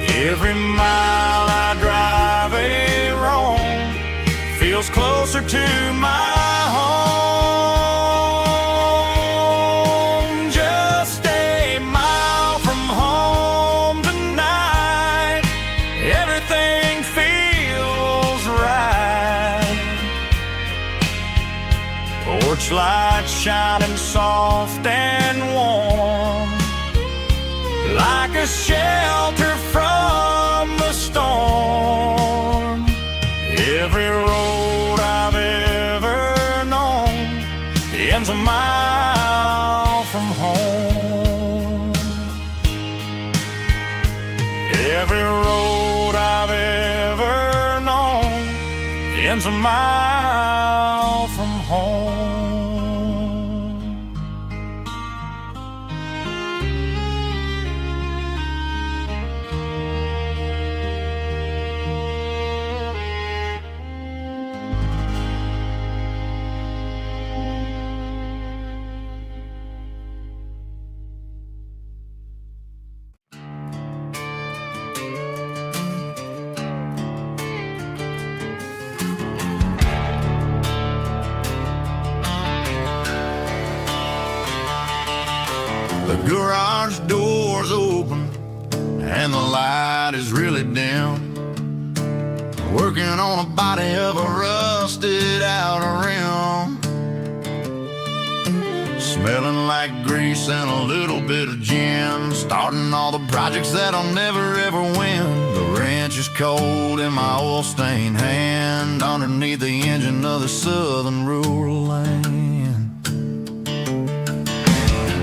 Every mile I drive a roam feels closer to my home. Just a mile from home tonight, everything feels right. Porch light shining soft and warm, like a shelter from the storm. Every road I've ever known ends a mile from home. Every road I've ever known ends a mile from home. The garage door's open and the light is really dim. Working on a body of a rusted out rim, smelling like grease and a little bit of gin. Starting all the projects that I'll never ever win. The wrench is cold in my oil-stained hand, underneath the engine of the southern rural land.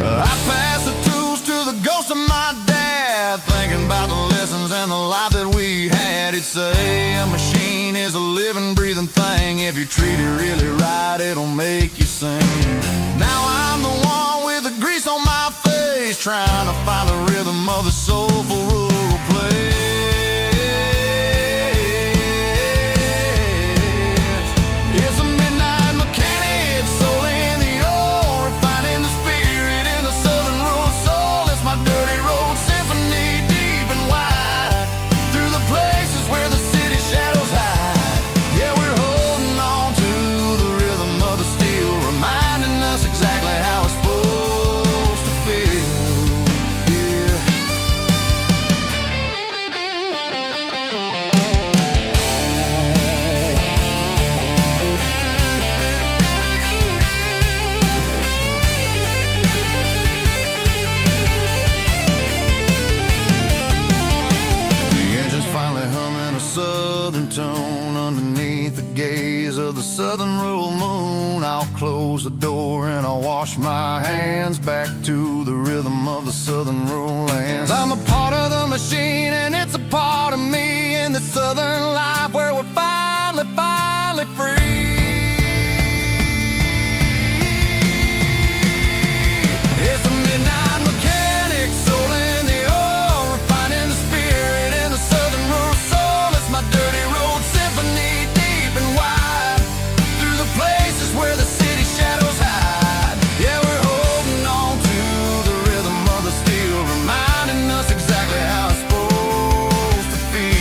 I pass the tools to the ghost of my dad, thinking about the lessons and the life that we had. He'd say a machine is a living, breathing thing. If you treat it really right, it'll make you sing. Now I'm the one with the grease on my face, trying to find the rhythm of the soulful rural place. It's a midnight mechanic, soul in the ore, refining the spirit in the southern rural soul. It's my dirty road symphony, deep and wide, through the places where the city shadows hide. Yeah, we're holding on to the rhythm of the steel, reminding us exactly how it's supposed to feel. Yeah. The engine's finally humming a southern tone underneath the gaze of the southern rural moon. I'll close the door and I'll wash my hands back to the rhythm of the southern rural lands. I'm a part of the machine and it's a part of me in the southern life where we're finally free. It's a midnight mechanic, soul in the ore, refining the spirit in the southern rural soul. It's my dirty road symphony, deep and wide, through the places where the city shadows hide. Yeah, we're holding on to the rhythm of the steel, reminding us exactly how it's supposed to feel.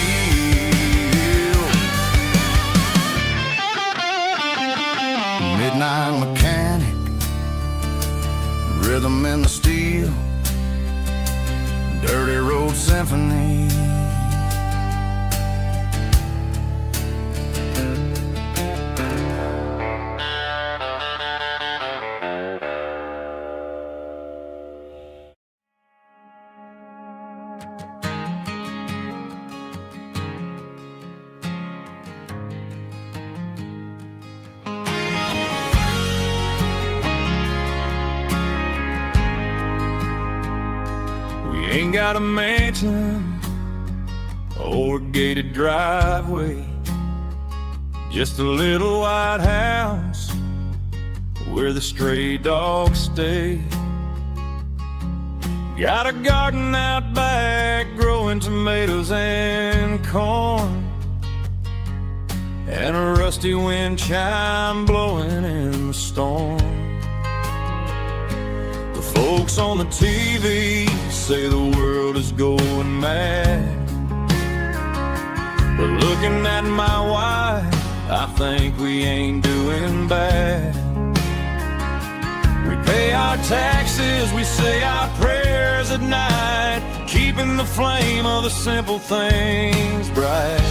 Midnight mechanic, rhythm in the steel, dirty road symphony. Ain't got a mansion or a gated driveway, just a little white house where the stray dogs stay. Got a garden out back growing tomatoes and corn, and a rusty wind chime blowing in the storm. The folks on the TV say the world is going mad, but looking at my wife, I think we ain't doing bad. We pay our taxes, we say our prayers at night, keeping the flame of the simple things bright.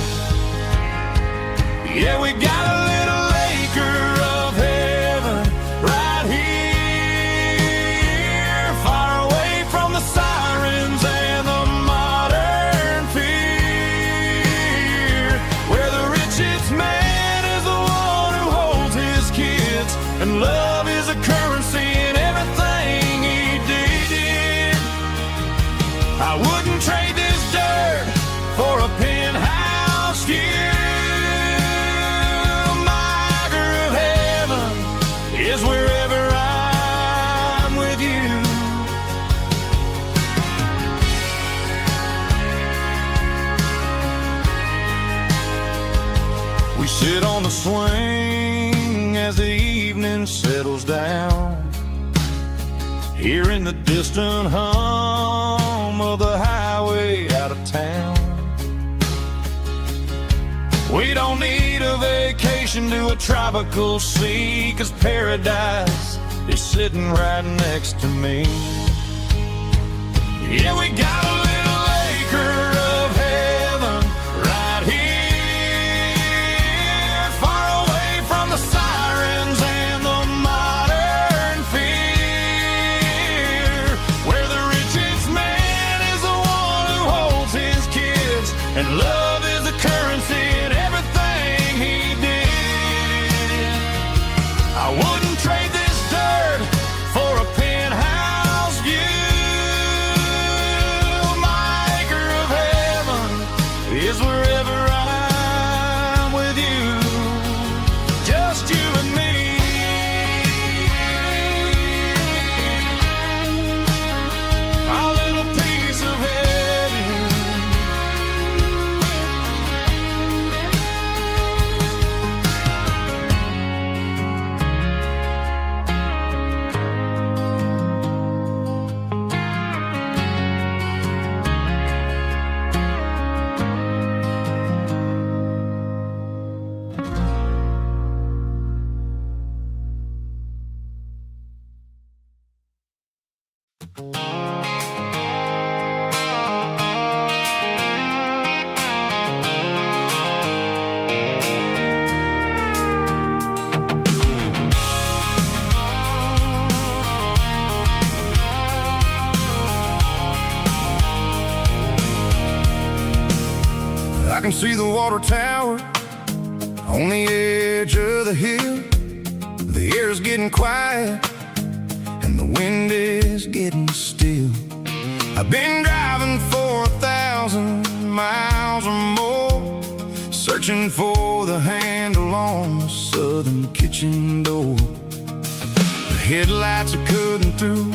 Yeah, we got a little acre of heaven right here, far away from the sirens and the modern fear, where the richest man is the one who holds his kids, and love is a currency in everything he did. I wouldn't trade this dirt for a penthouse view. Is wherever I'm with you. We sit on the swing as the evening settles down, hearing the distant hum of the highway out of town. We don't need a vacation to a tropical sea, 'cause paradise is sitting right next to me. Yeah, we got a little acre of heaven right here, far away from the sirens and the modern fear, where the richest man is the one who holds his kids, and love is the currency in everything he did. I wouldn't trade this dirt for a penthouse view. My acre of heaven is wherever I'm with you, just you and me. Our little piece of heaven. I can see the water tower on the edge of the hill. The air is getting quiet and the wind is getting still. I've been driving for 1,000 miles or more, searching for the handle on the southern kitchen door. The headlights are cutting through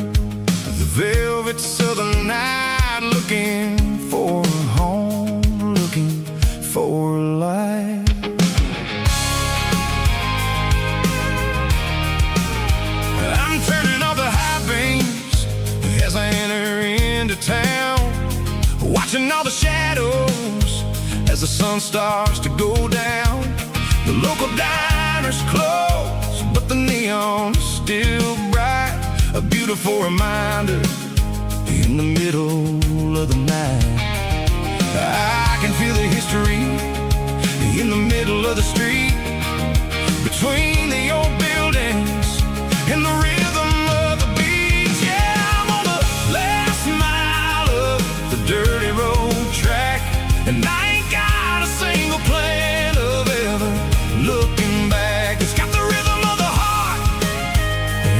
the velvet southern night, looking for a home, looking for life. I'm turning off the high beams as I enter into town, watching all the shadows as the sun starts to go down. The local diner's closed, but the neon is still bright, a beautiful reminder in the middle of the night. I can feel the history in the middle of the street, between the old buildings and the rhythm of the beats. Yeah, I'm on the last mile of the dirty road track, and I ain't got a single plan of ever looking back. It's got the rhythm of the heart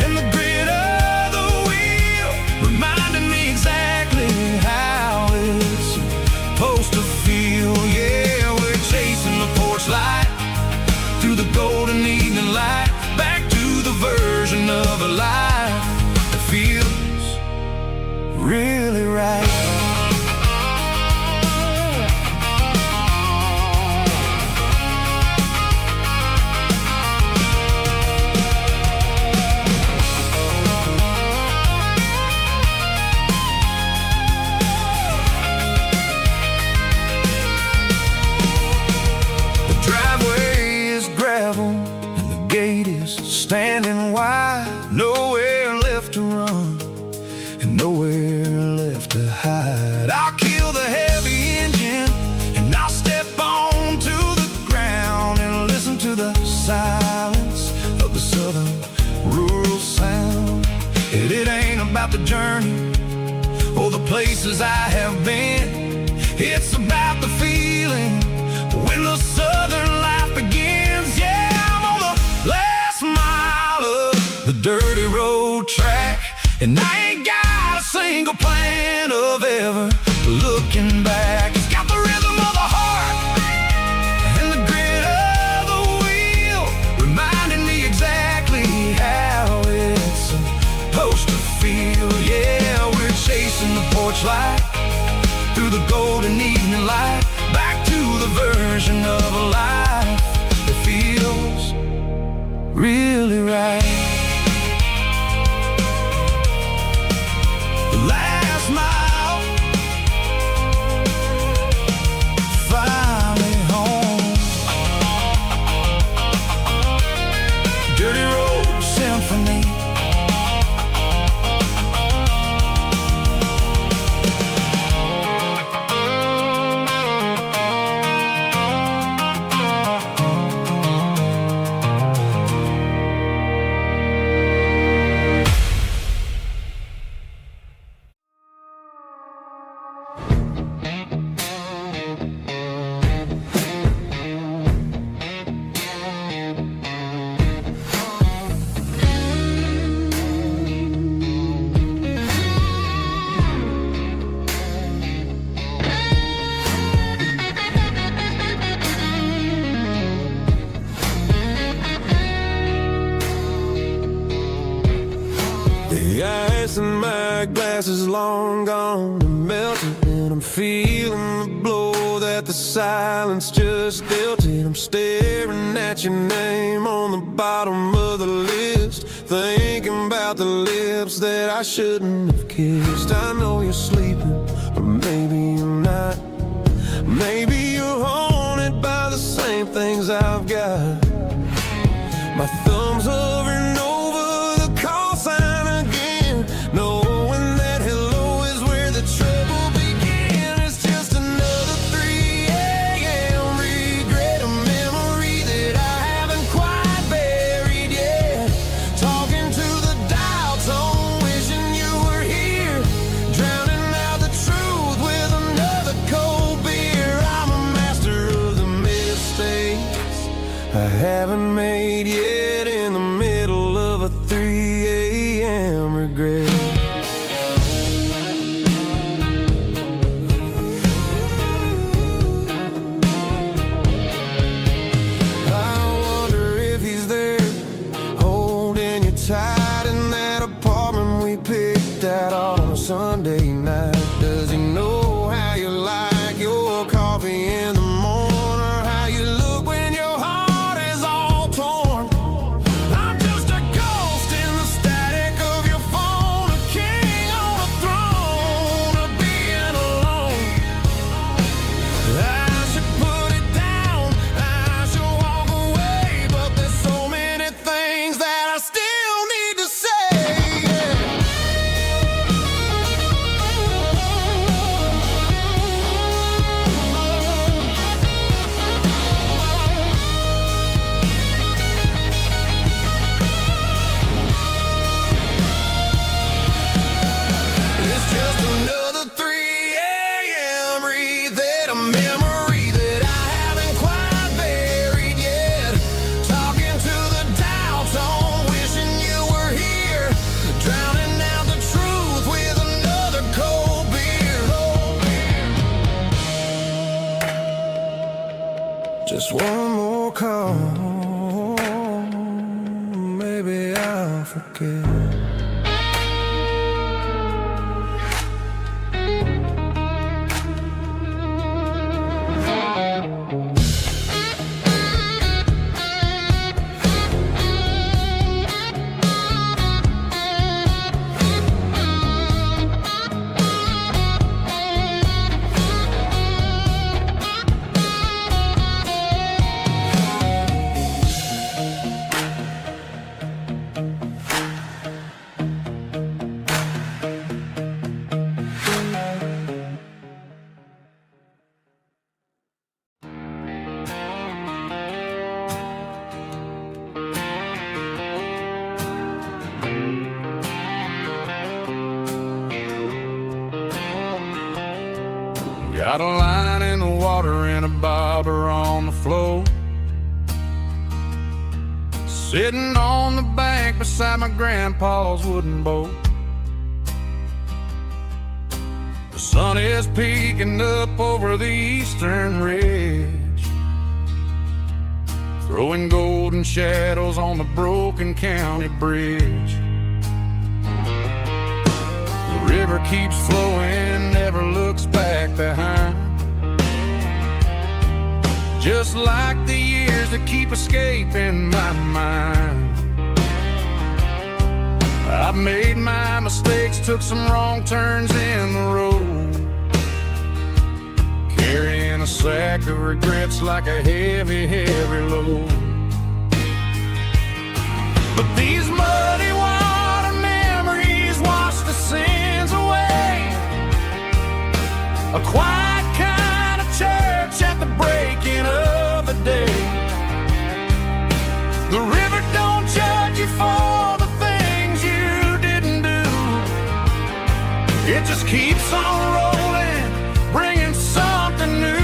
and the grit of the wheel, reminding me exactly how it's supposed to feel. Yeah, we're chasing the porch light through the golden evening light, back to the version of a life that feels really right. standing wide, nowhere left to run and nowhere left to hide. I'll kill the heavy engine and I'll step onto the ground and listen to the silence of the southern rural sound. It ain't about the journey or the places I have been. It's about the feeling when the southern life begins. Yeah, I'm on the last mile of the dirty road track, and I ain't got a single plan of ever looking back. It's got the rhythm of the heart and the grit of the wheel, reminding me exactly how it's supposed to feel. Yeah, we're chasing the porch light through the golden evening light, back to the version of a life that feels really right. The last mile, finally home. Dirty Road Symphony. The ice in my glass is long gone and melted, and I'm feeling the blow that the silence just dealt it. I'm staring at your name on the bottom of the list, thinking about the lips that I shouldn't have kissed. I know you're sleeping, but maybe you're not. Maybe you're haunted by the same things I've got. My thumb's hovering over the call sign again, knowing that hello is where the trouble began. It's just another 3 a.m. regret, a memory that I haven't quite buried yet. Talking to the dial tone, wishing you were here, drowning out the truth with another cold beer. I'm a master of the mistakes I haven't made yet, in the middle of a 3 a.m. regret. I wonder if he's there, holding you tight in that apartment we picked out on a Sunday night. Does he know how you like your coffee in the morning, or how you look when your heart is all torn? I'm just a ghost in the static of your phone, a king on a throne of being alone. I should put it down, I should walk away, but there's so many things that I still need to say. It's just another 3 a.m. reset, a memory that I haven't quite buried yet. Talking to the dial tone, wishing you were here, drowning out the truth with another cold beer. Just one more call, maybe I'll forget. Got a line in the water and a bobber on the floor. Sitting on the bank beside my grandpa's wooden boat. The sun is peeking up over the eastern ridge, throwing golden shadows on the broken county bridge. The river keeps flowing, never looks back behind, just like the years that keep escaping my mind. I've made my mistakes, took some wrong turns in the road, carrying a sack of regrets like a heavy, heavy load. But these muddy water memories wash the sins away. A quiet kind of church at the breaking of the day. The river don't judge you for the things you didn't do. It just keeps on rolling, bringing something new.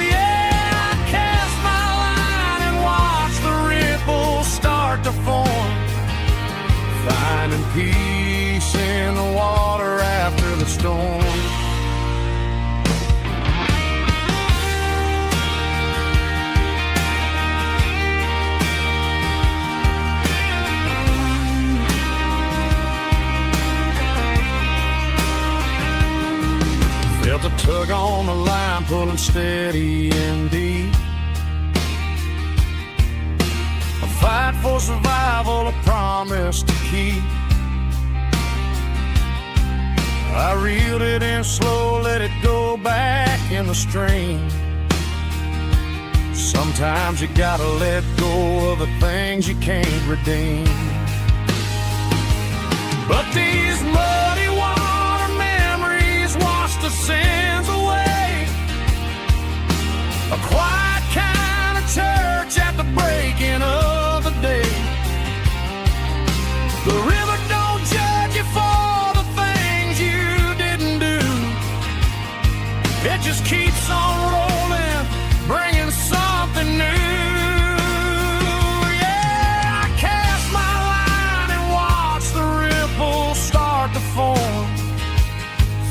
Yeah, I cast my line and watch the ripples start to form, finding peace in the water after the storm. Felt a tug on the line, pulling steady and deep. A fight for survival, a promise to keep. I reeled it in slow, let it go back in the stream. Sometimes you gotta let go of the things you can't redeem. But these muddy water memories wash the sins away. A quiet kind of church at the breaking of the day. The river don't judge you for the things you didn't do. It just keeps on rolling, bringing something new. Yeah, I cast my line and watch the ripples start to form,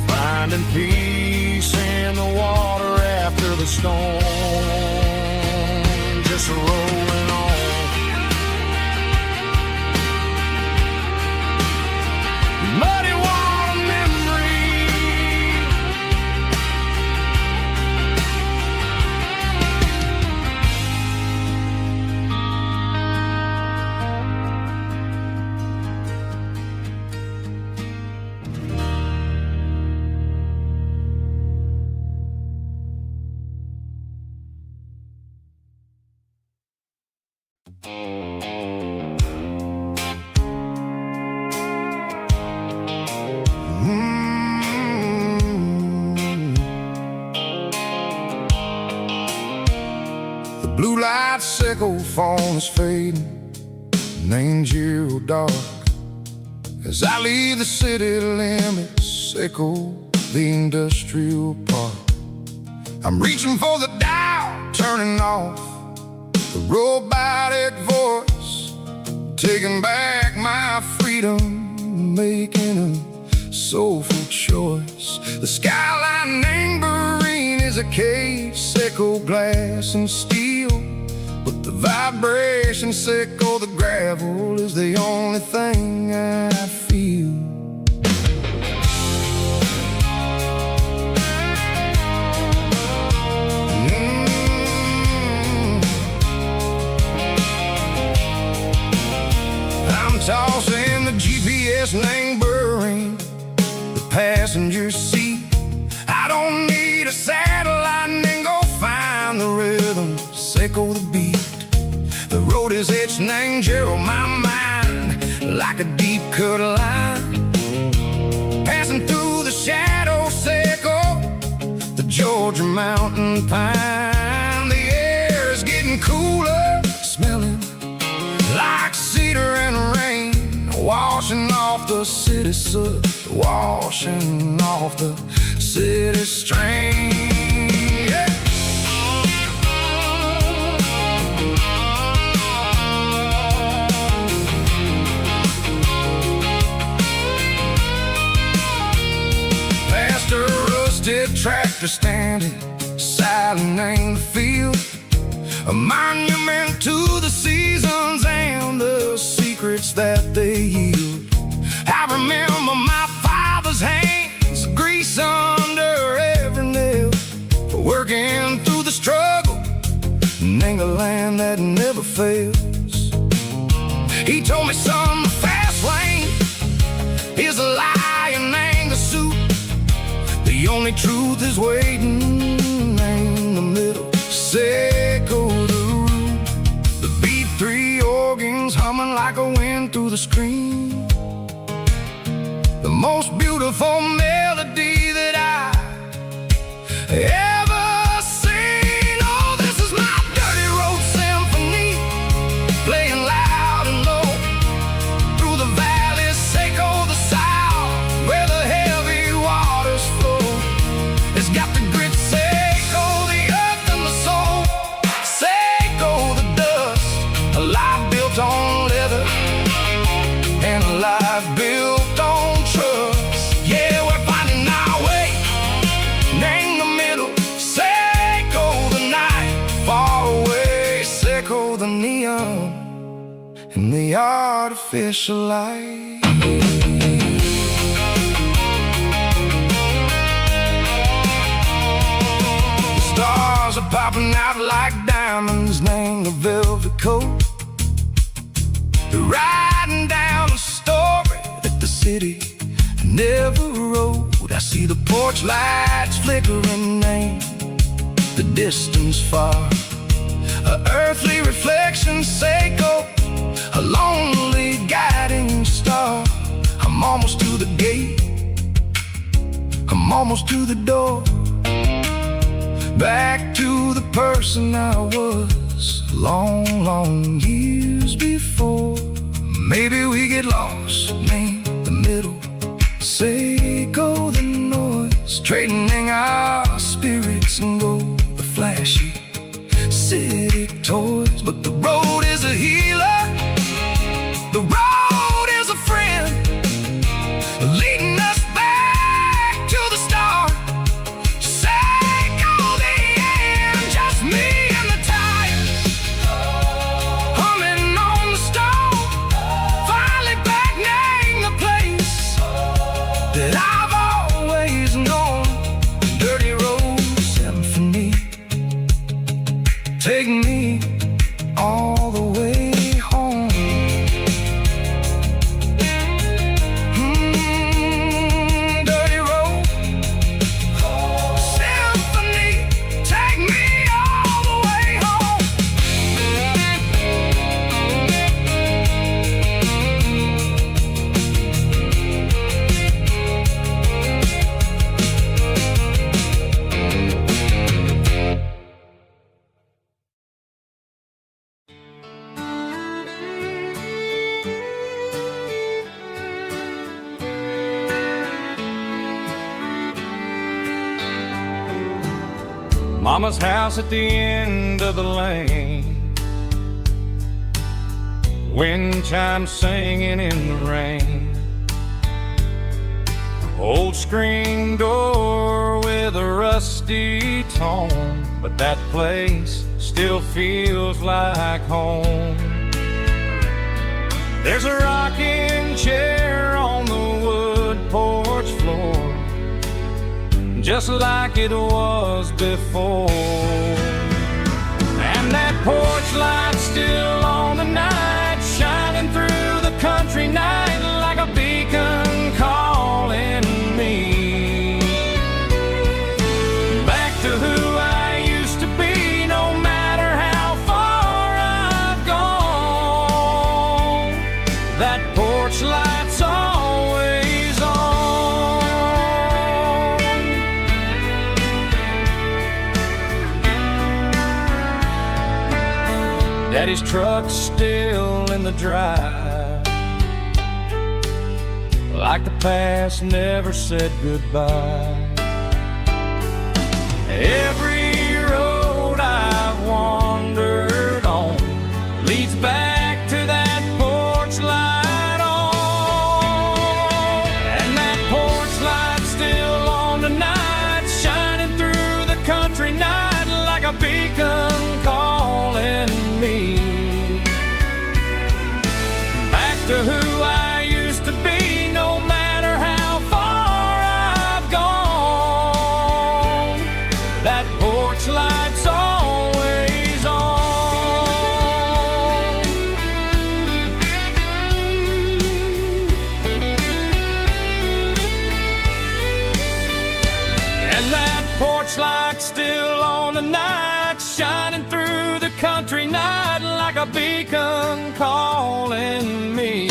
finding peace in the water after the storm. Just rolling on. Muddy water memory. The blue light sickle phone is fading, named you dark. As I leave the city limits, sickle the industrial park. I'm reaching for the dial, turning off the robotic voice, taking back my freedom, making a soulful choice. The skyline named Marine is a cage, sickle glass and steel, but the vibration sickle, the gravel is the only thing I feel. I'm tossing the GPS named Burring, the passenger seat. I don't need a satellite and go find the rhythm, sickle the beat. The road is etched named Gerald, my mind, like a deep cut line. Passing through the shadow sickle, the Georgia mountain pine. The air is getting cooler, smelling like cedar and rain, washing off the city soot, washing off the city strain. Yeah. Past a rusted tractor standing silent in the field, a monument to the seasons and the secrets that they yield. I remember my father's hands, grease under every nail, working through the struggle, and the land that never fails. He told me, son, the fast lane is a lion and the suit. The only truth is waiting in the middle. Seco the root, the B3 organs humming like a wind through the screen. The most beautiful melody that I ever seen. Oh, this is my dirty road symphony, playing loud and low through the valleys, Seco the south, where the heavy waters flow. It's got the grit, Seco the earth and the soul, Seco the dust, a life built on leather and a life built on trust. Yeah, we're finding our way in the middle. Seco the night, far away. Seco the neon and the artificial light. The stars are popping out like diamonds, named the velvet coat. They're riding down a story that the city never wrote. I see the porch lights flickering in the distance far, a earthly reflection, Seco, a lonely guiding star. I'm almost to the gate, I'm almost to the door, back to the person I was long, long years before. Maybe we get lost in the middle, Seco the noise, trading our spirits and go the flashy city toys. But the road is a healer, the road is a friend, leading us back to the start. Seco the end, just me and the tires, humming on the stove, finally back name the place that I've always known. Dirty road symphony, take me all the way home. Dirty road symphony, take me all the way home. Mama's house at the end of the lane, wind chimes singing in the rain. Old screen door with a rusty tone, but that place still feels like home. There's a rocking chair on the wood porch floor, just like it was before. And that porch light still on the night, shining through the country night like a beacon calling me back to who I used to be. No matter how far I've gone, that porch light's always on. Daddy's truck's still in the drive, like the past never said goodbye. Every road I've wandered on leads back to that porch light on. And that porch light's still on tonight, shining through the country night like a beacon calling me back to who I used to be, no matter how far I've gone. That porch light's always on. And that porch light's still on tonight, shining through the country night like a beacon calling me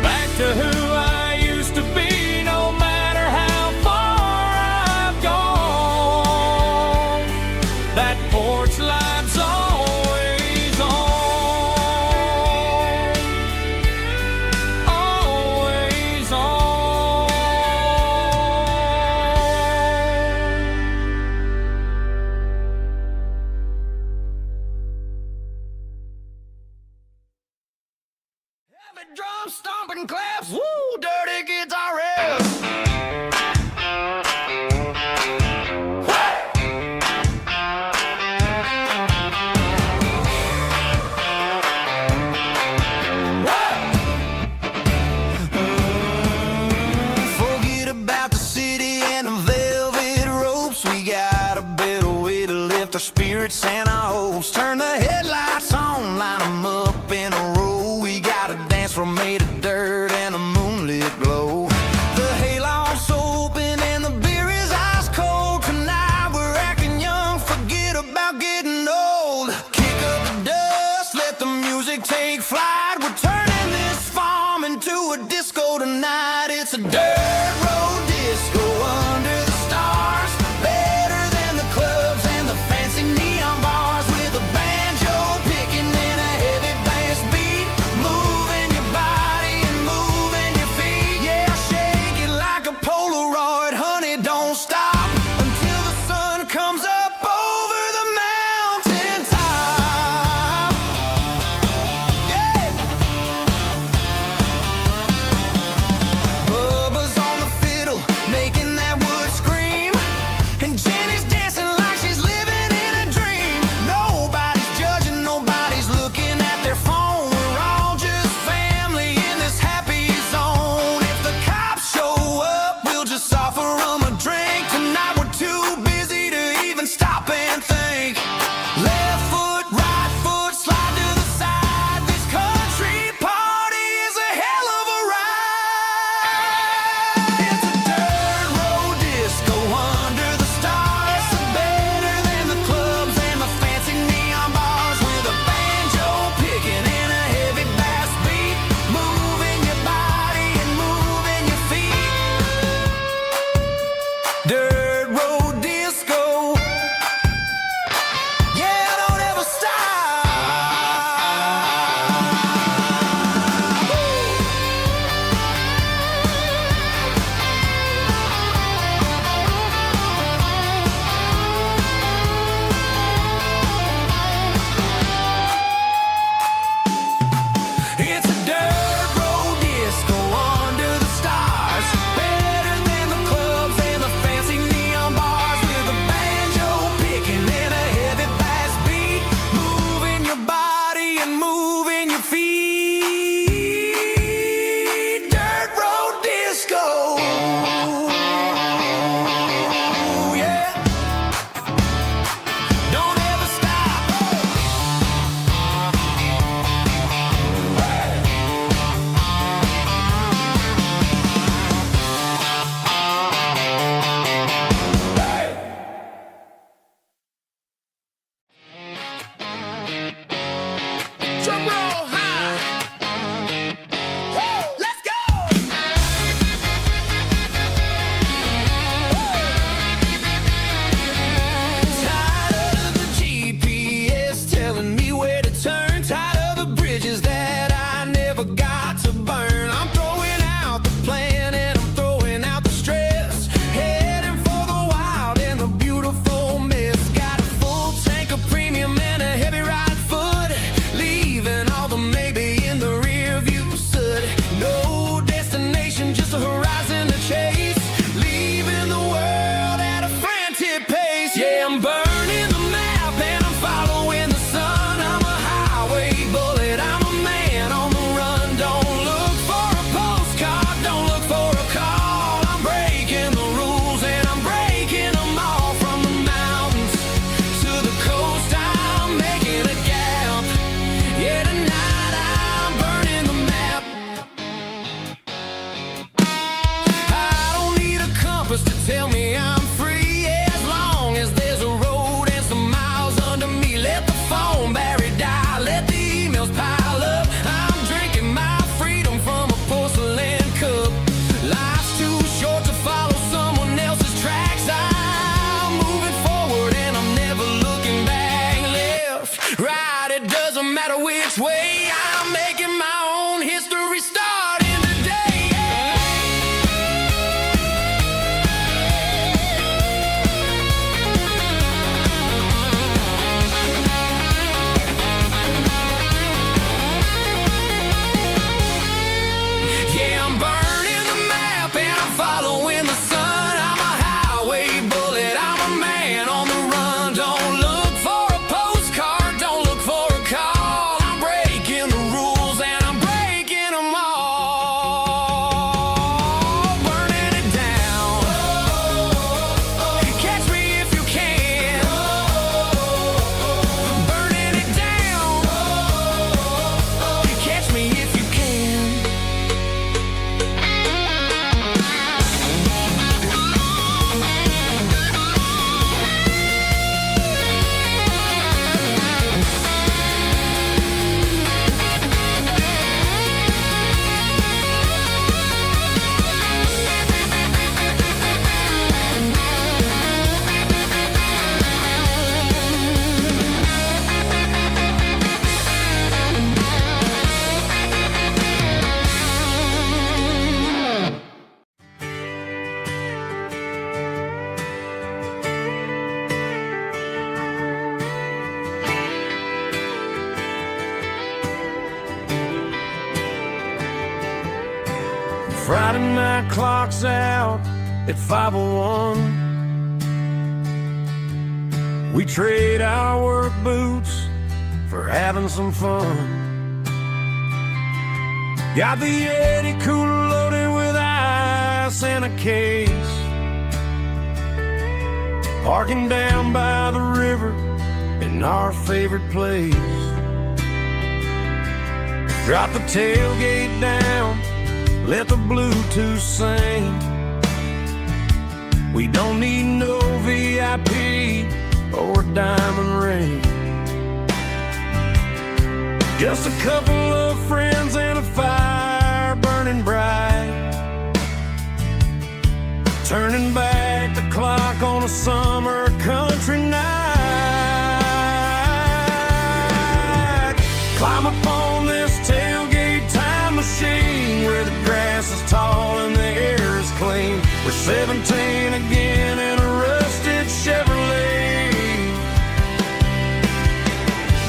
back to who I used to be, no matter how far I've gone. That porch light's always on, always on. Heavy drum stomping claps, woo, dirty guitar riffs. Forget about the city and the velvet ropes. We got a better way to lift our spirits and our hopes. Turn the headlights on, line them up in a row. We got a dance floor made of dirt and a moonlit glow. The hayloft's open and the beer is ice cold. Tonight we're acting young, forget about getting old. Kick up the dust, let the music take flight. We're turning this farm into a disco tonight. It's a dirt road disco under the stars. Better than the clubs and the fancy neon bars. With a banjo picking and a heavy bass beat. Moving your body and moving your feet. Yeah, shake it like a Polaroid, honey, don't stop until the sun comes up over the mountain top. Yeah. Bubba's on the fiddle, making that wood scream. And Jenny's dancing like she's living in a dream. Nobody's judging, nobody's looking at their phone. We're all just family in this happy zone. If the cops show up, we'll just offer them a drink. Tonight we're too busy to even stop and think. Left foot, right foot, slide to the side. This country party is a hell of a ride. It's a dirt road disco under the stars. Better than the clubs and the fancy neon bars. With a banjo picking and a heavy bass beat. Moving your body and moving your feet. Dirt road disco. Yeah, don't ever stop. It's a dirt road disco under the stars. Better than the clubs and the fancy neon bars. With a banjo picking and a heavy bass beat. Moving your body and moving your feet. Dirt road disco. Yeah. Don't ever stop. Drum roll high. Woo, let's go. Tired of the GPS telling me where to turn. Tired of the bridges that I never got to burn. I'm throwing out the plan and I'm throwing out the stress. Heading for the Friday night clock's out at 5:01. We trade our work boots for having some fun. Got the Yeti cooler loaded with ice and a case. Parking down by the river in our favorite place. Drop the tailgate down, let the Bluetooth sing. We don't need no VIP or a diamond ring. Just a couple of friends and a fire burning bright. Turning back the clock on a summer country night. Climb up on this tailgate time machine where the grass is tall and the air is clean. We're 17 again in a rusted Chevrolet.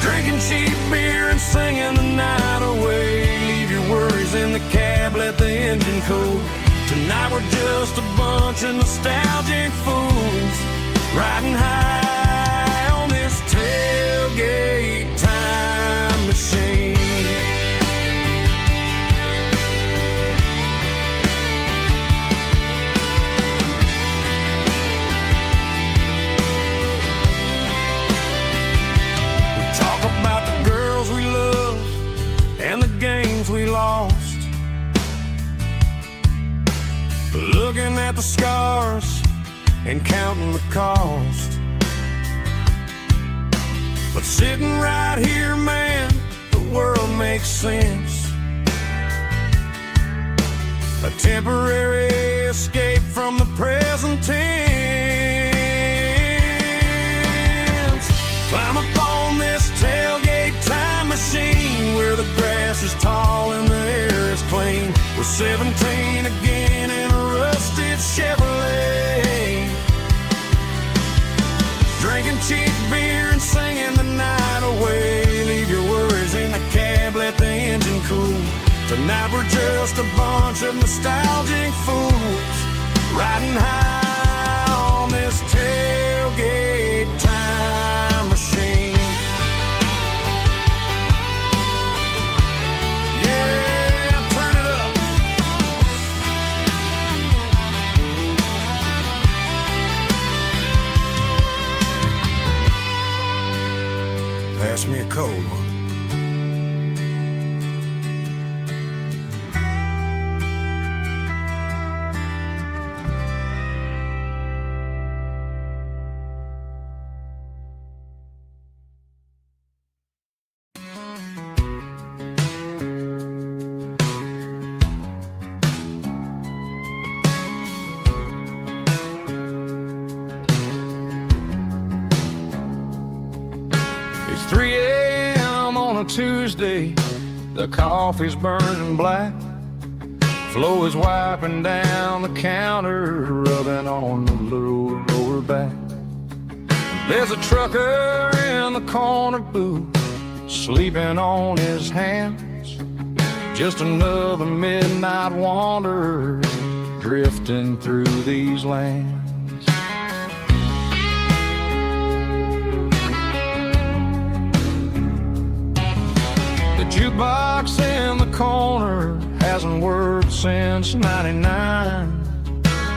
Drinking cheap beer and singing the night away. Leave your worries in the cab, let the engine cool. Tonight we're just a bunch of nostalgic fools riding high on this tailgate time machine. We talk about the girls we love and the games we lost. Looking at the scars and counting the cost. But sitting right here, man, the world makes sense. A temporary escape from the present tense. Climb up on this tailgate time machine where the grass is tall and the air is clean. We're 17 again in a rusted Chevrolet. Drinking cheap beer and singing the night away. Leave your worries in the cab, let the engine cool. Tonight we're just a bunch of nostalgic fools riding high on this tailgate time machine. Pass me a cold one. It's 3 a.m. on a Tuesday. The coffee's burning black. Flo is wiping down the counter, rubbing on the lower back. There's a trucker in the corner booth, sleeping on his hands. Just another midnight wanderer drifting through these lands. The jukebox in the corner hasn't worked since '99,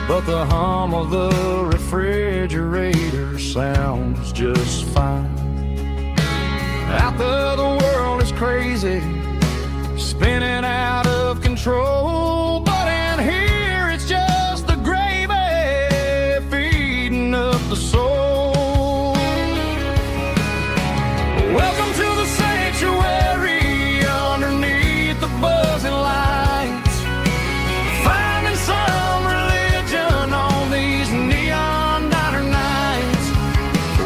but the hum of the refrigerator sounds just fine. Out there the world is crazy, spinning out of control, but in here it's just the gravy feeding up the soul. Welcome to the sanctuary underneath the buzzing lights, finding some religion on these neon diner nights.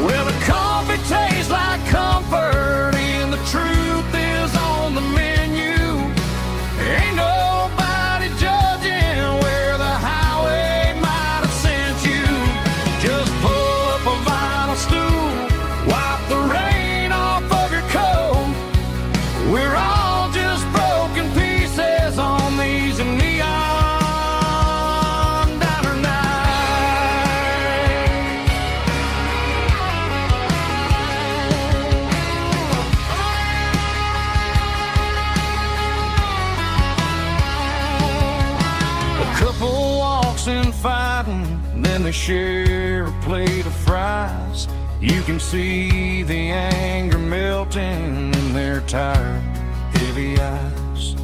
Well, the coffee tastes like comfort and the truth is on the menu. Ain't nobody judging where the highway might have sent you. Just pull up a vinyl stool, wipe the rain off of your then they share a plate of fries. You can see the anger melting in their tired, heavy eyes.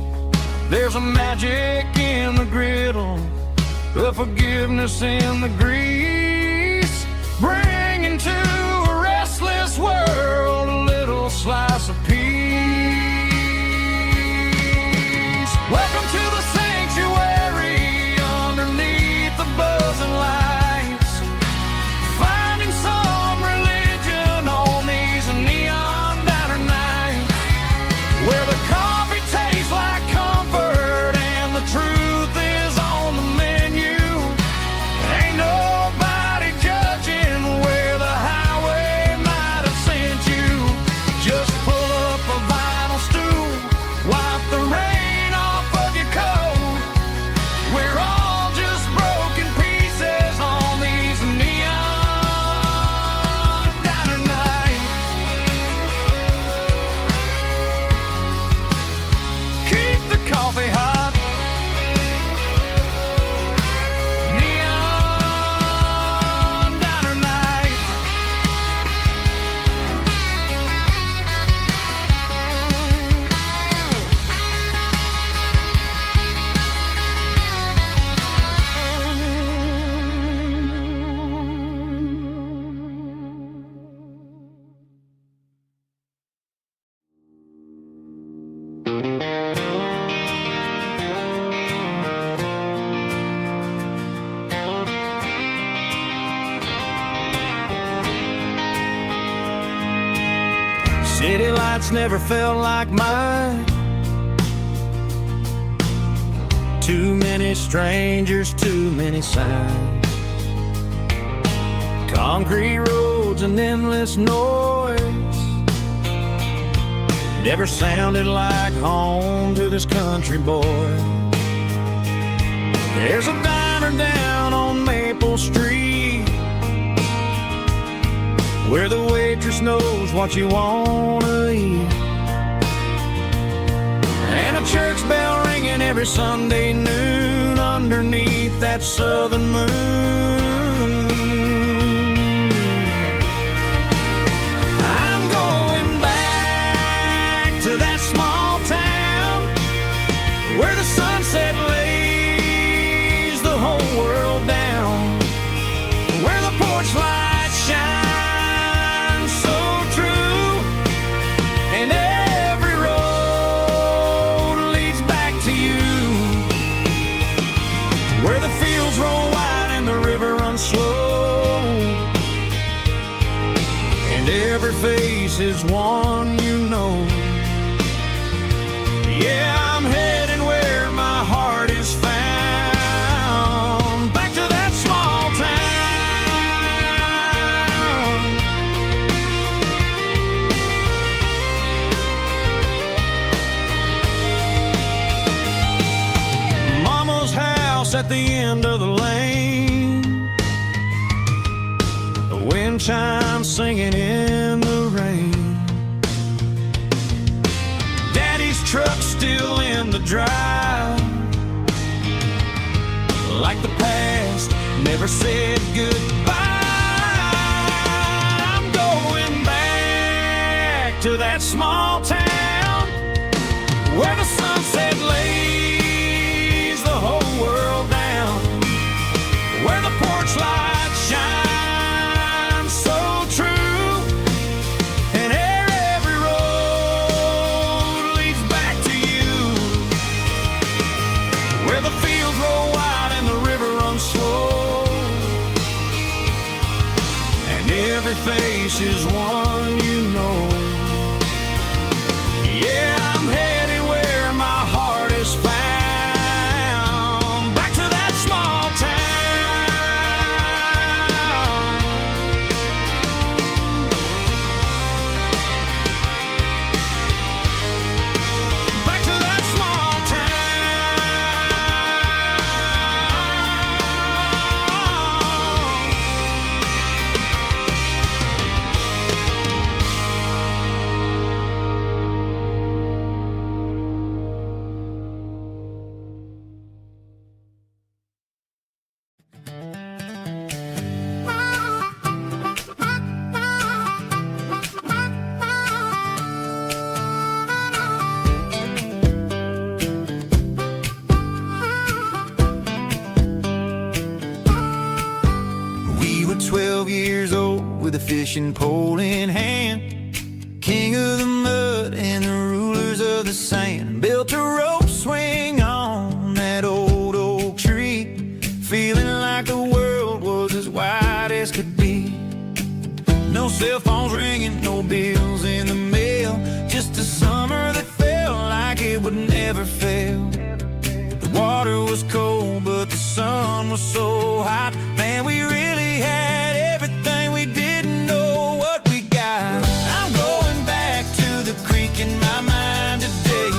There's a magic in the griddle, a forgiveness in the grease, bringing to a restless world a little slice of peace. Welcome to the sanctuary underneath the buzzing lights, finding some religion on these neon diner nights, where the coffee tastes like comfort and the truth is on the menu. Ain't nobody judging where the highway might have sent you. Just pull up a vinyl stool, wipe the rain off of your coat. We're all just broken pieces on these neon diner nights. Keep the coffee hot. Neon diner nights. City lights never felt like mine. Too many strangers, too many signs. Concrete roads and endless noise never sounded like home to this country boy. There's a diner down on Maple Street where the waitress knows what you wanna eat, and a church bell ringing every Sunday noon underneath that southern moon. I'm going back to that small town where the sunset lays the whole world down, where the porch lights shine and every road leads back to you, where the fields roll wide and the river runs slow, and every face is one you know. Yeah, I'm heading where my heart is found, back to that small town. At the end of the lane, the wind chimes singing in the rain, Daddy's truck still in the drive, like the past never said goodbye. I'm going back to that small town where the sunset lays the whole world down, where the porch lights shine so true, and every road leads back to you, where the fields roll wide and the river runs slow, and every face is one you know. Yeah, I'm headed where my heart fishing pole in hand. King of the mud and the rulers of the sand. Built a rope swing on that old oak tree, feeling like the world was as wide as could be. No cell phones ringing, no bills in the mail, just a summer that felt like it would never fail. The water was cold, but the sun was so hot. Man, we really had everything, we didn't know what we got. I'm going back to the creek in my mind today,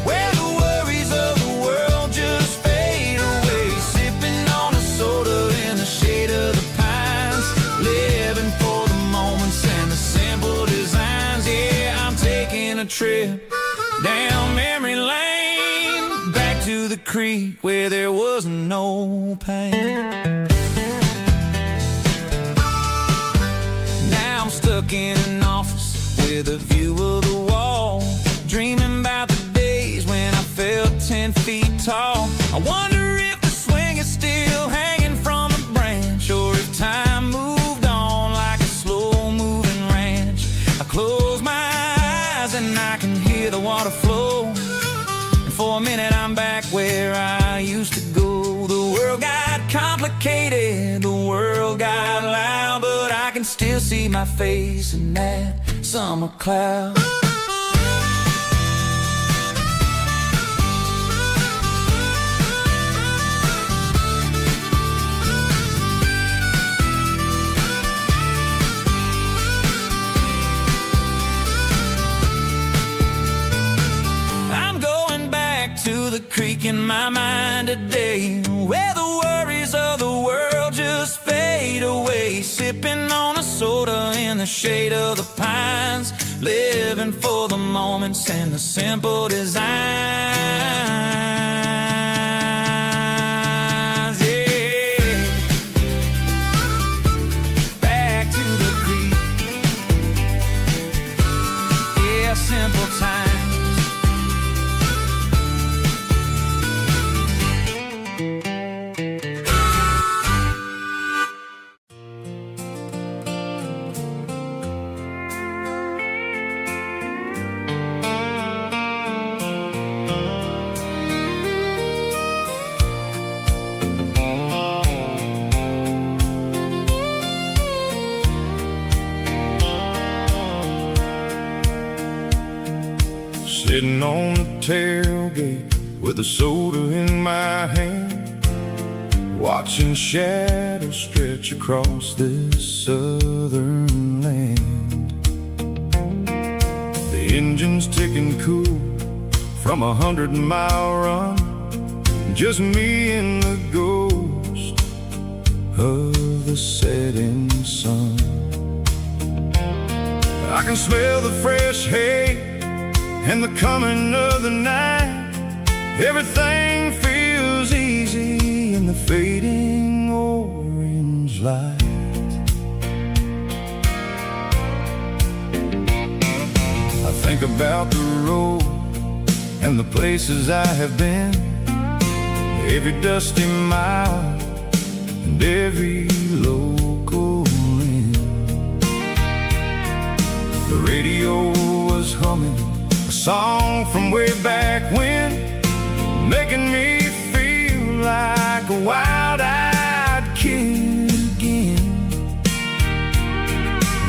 where the worries of the world just fade away. Sipping on a soda in the shade of the pines, living for the moments and the simple designs. Yeah, I'm taking a trip down memory lane, back to the creek where there was no pain. Now I'm stuck in an office with a view of the wall, dreaming about the days when I felt 10 feet tall. I wonder if the swing is still hanging from a branch, or if time moved on like a slow-moving ranch. I close my eyes and I can hear the water flow, and for a minute I'm back where I used to go. The world got complicated, the world got loud, but I can still see my face in that summer cloud. I'm going back to the creek in my mind today, where the worries of the world just fade away. Sipping on a soda in the shade of the pines, living for the moments and the simple designs. Yeah, back to the creek. Yeah, simple times. Sitting on the tailgate with a soda in my hand, watching shadows stretch across this southern land. The engine's ticking cool from 100-mile run, just me and the ghost of the setting sun. I can smell the fresh hay and the coming of the night. Everything feels easy in the fading orange light. I think about the road and the places I have been, every dusty mile and every local inn. The radio was humming a song from way back when, making me feel like a wild-eyed kid again.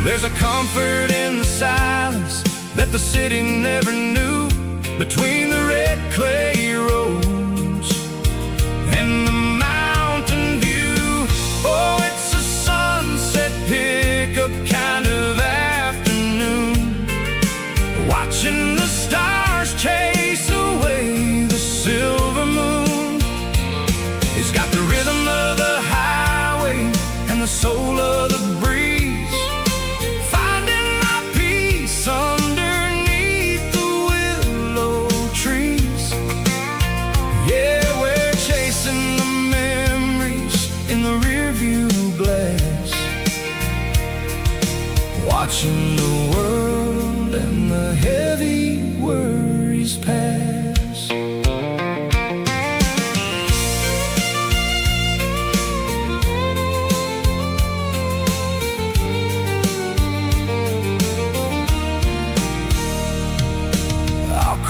There's a comfort in the silence that the city never knew, between the red clay roads and the mountain view. Oh, it's a sunset pickup kind of afternoon, watching the stars chase away the silver moon. It's got the rhythm of the highway and the soul of the breeze, finding my peace underneath the willow trees.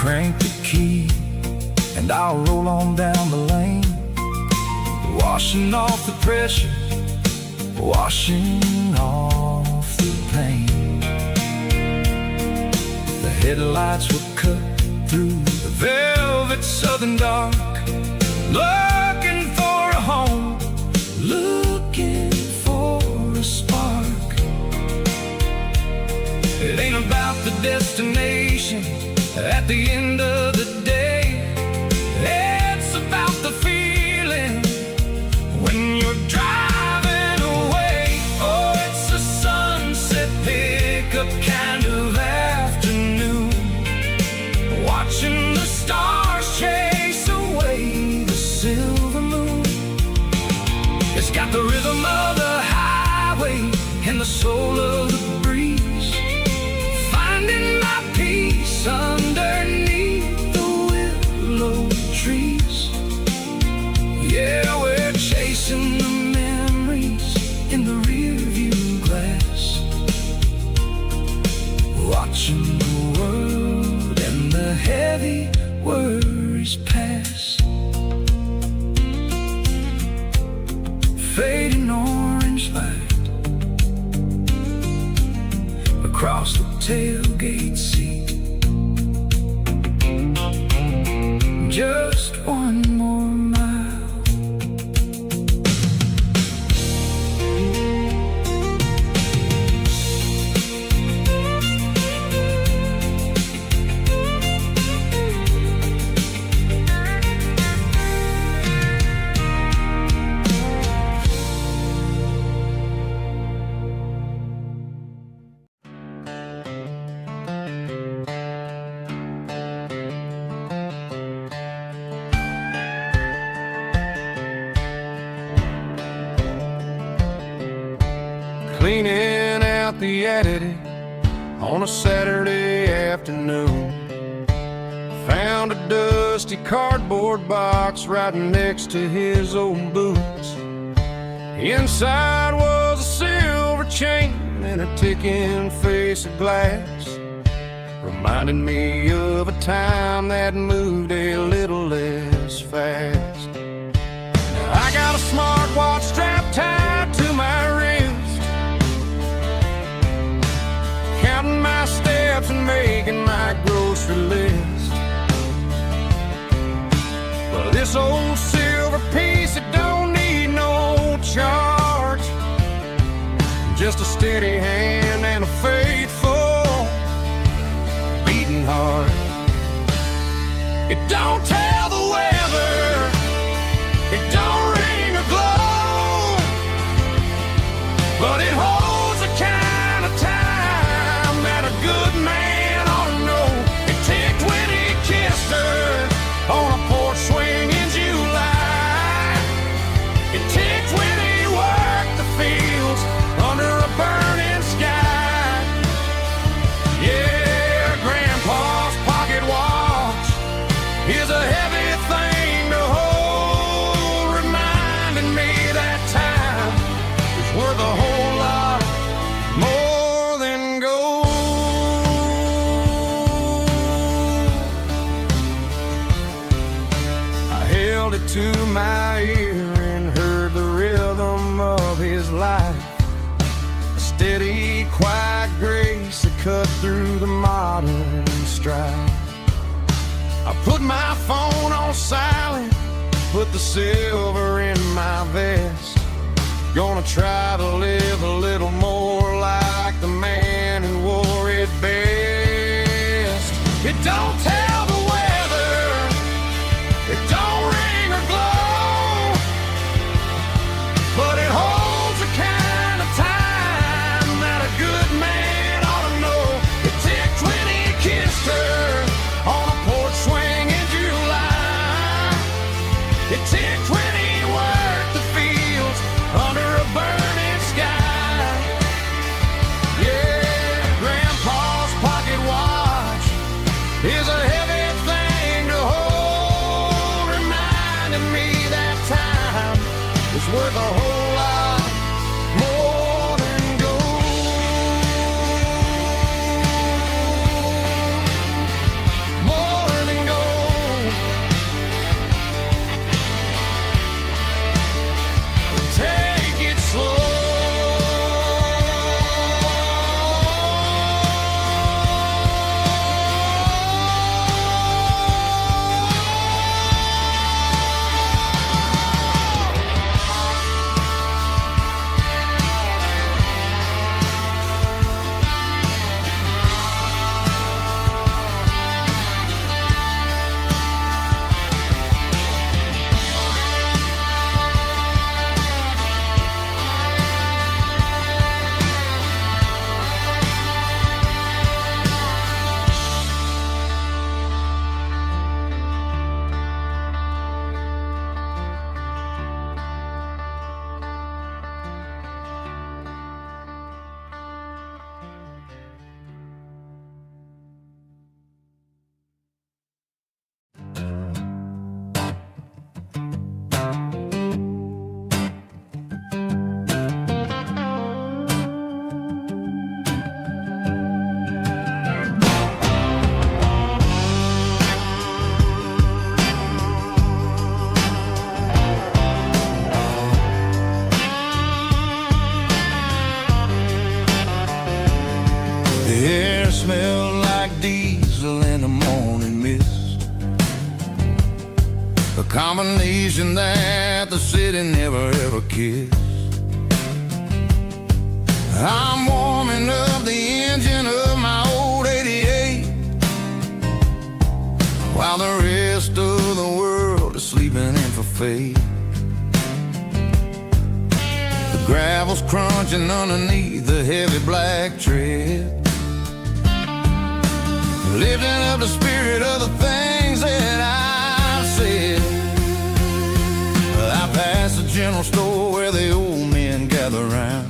crank the key and I'll roll on down the lane, washing off the pressure, washing off the pain. The headlights will cut through the velvet southern dark, looking for a home, looking for a spark. It ain't about the destination at the end of the day, it's about the feeling when you're driving away. Oh, it's a sunset pickup kind of afternoon, watching the stars chase away the silver moon. It's got the rhythm of the highway and the soul of the breeze, finding my peace underneath the willow trees. Yeah, we're chasing the memories in the rearview glass, watching the world and the heavy worries pass. Fading orange light across the tailgate seat. Just one more mile. Cleaning out the attic on a Saturday afternoon, found a dusty cardboard box right next to his old boots. Inside was a silver chain and a ticking face of glass, reminding me of a time that moved a little less fast. Now I got a smartwatch strapped tied to my wrist, counting my steps and making my grocery list. But this old silver piece, it don't need no charge, just a steady hand and a faithful beating heart. It don't tell the weather, it don't ring or glow, but it holds a kind of time that a good man ought to know. It ticked when he kissed her on a porch swing in July. It ticked when he worked the fields under a burning sky. Yeah, Grandpa's pocket watch is a heavy thing to hold, reminding me that time is worth a whole lot more than gold. I held it to my ear and heard the rhythm of his life, a steady, quiet grace that cut through the modern strife. I put my phone on silent, put the silver in my vest, gonna try to live a little more like the man who wore it best. It don't tell the weather, it don't ring or glow, but it holds a kind of time that a good man ought to know. It ticked when he kissed her on a porch swing in July. It ticked when he worked the fields under a burning sky. Yeah, Grandpa's pocket watch is a combination that the city never ever kissed. I'm warming up the engine of my old 88 while the rest of the world is sleeping in for fate. The gravel's crunching underneath the heavy black tread, lifting up the spirit of the things that I've said. I passed the general store where the old men gather round,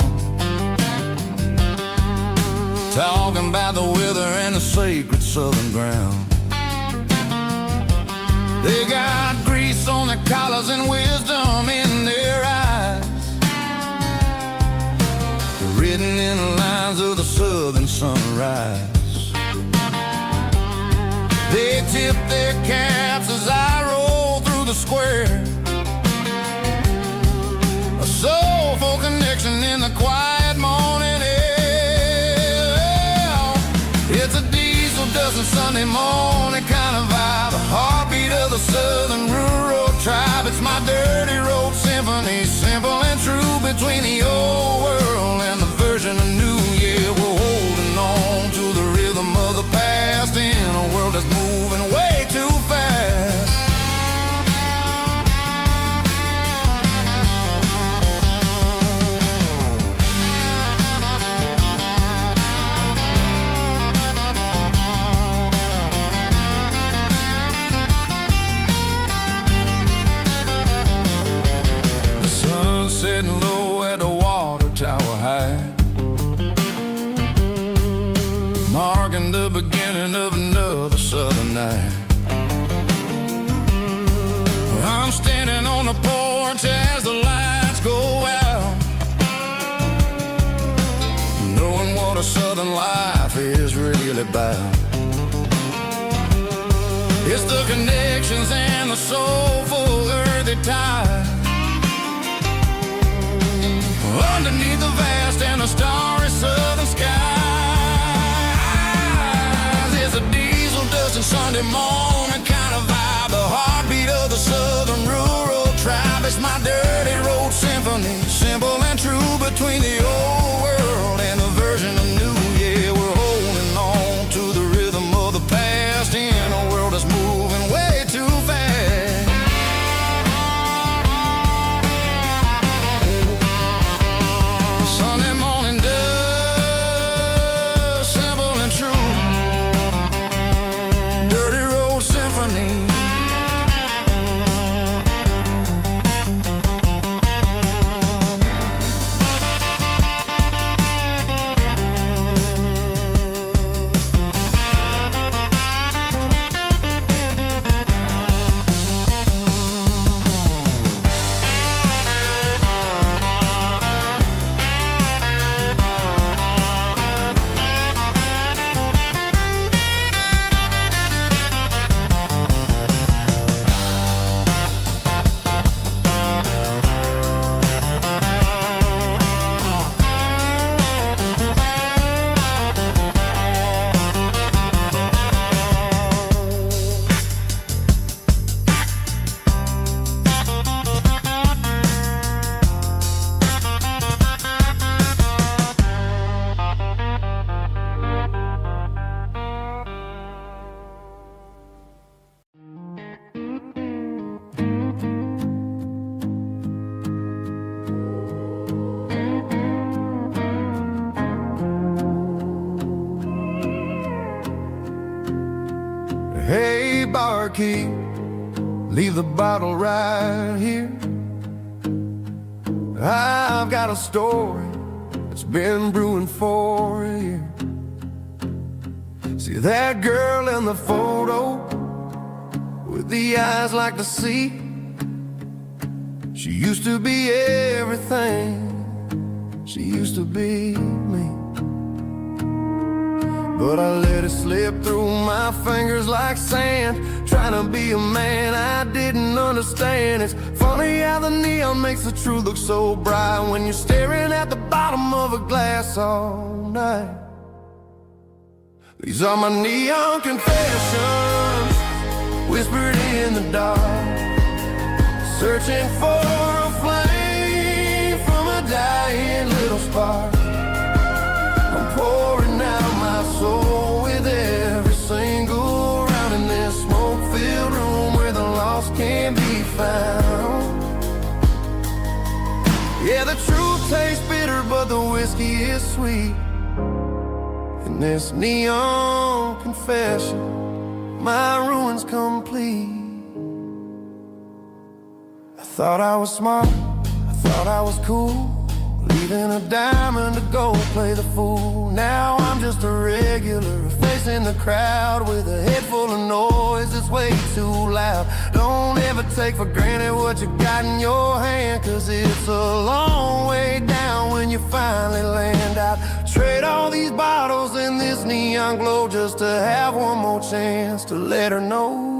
talking about the weather and the sacred southern ground. They got grease on their collars and wisdom in their eyes, written in the lines of the southern sunrise. They tip their caps as I roll through the square, a soulful connection in the quiet morning air. It's a diesel dusting Sunday morning kind of vibe, a heartbeat of the southern rural tribe. It's my dirty road symphony, simple and true, between the old world and the version of new. Yeah, we're holding on to the rhythm of the past in a world that's moving way too fast. The sun's setting low at the water tower high, marking the beginning of another southern night. I'm standing on the porch as the lights go out, knowing what a southern life is really about. It's the connections and the soulful earthy tide, underneath the vast and the starry southern skies. It's a diesel dusting Sunday morning kind of vibe, the heartbeat of the southern rural tribe. It's my dirty road symphony, simple and true, between the old world and the version of new. Yeah, we're holding on to the rhythm of the past in a world that's moving way too fast. Sunday morning dust, simple and true, dirty road symphony. Hey, barkeep, leave the bottle right here. I've got a story that's been brewing for a year. See that girl in the photo with the eyes like the sea? She used to be everything, she used to be me. But I let it slip through my fingers like sand, trying to be a man I didn't understand. It's funny how the neon makes the truth look so bright when you're staring at the bottom of a glass all night. These are my neon confessions, whispered in the dark. searching for a flame from a dying little spark. I'm pouring out my soul with every single round in this smoke-filled room where the lost can be found. Yeah, the truth tastes bitter, but the whiskey is sweet. In this neon confession, my ruin's complete. I thought I was smart, I thought I was cool, leaving a diamond to go play the fool. Now I'm just a regular, facing the crowd with a head full of noise that's way too loud. Don't ever take for granted what you got in your hand, cause it's a long way down when you finally land out. Trade all these bottles and this neon glow just to have one more chance to let her know.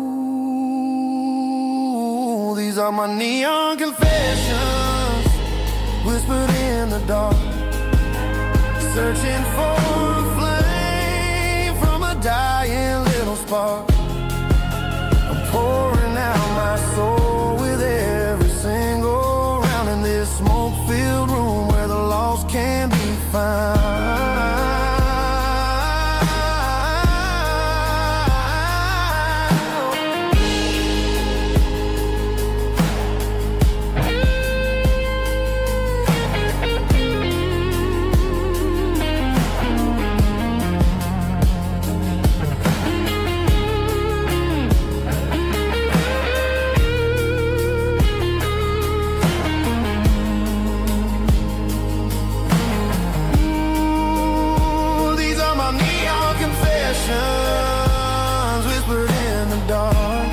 These are my neon confessions, whispered in the dark, searching for a flame from a dying little spark. I'm pouring out my soul with every single round in this smoke-filled room where the lost can be found. Whispered in the dark,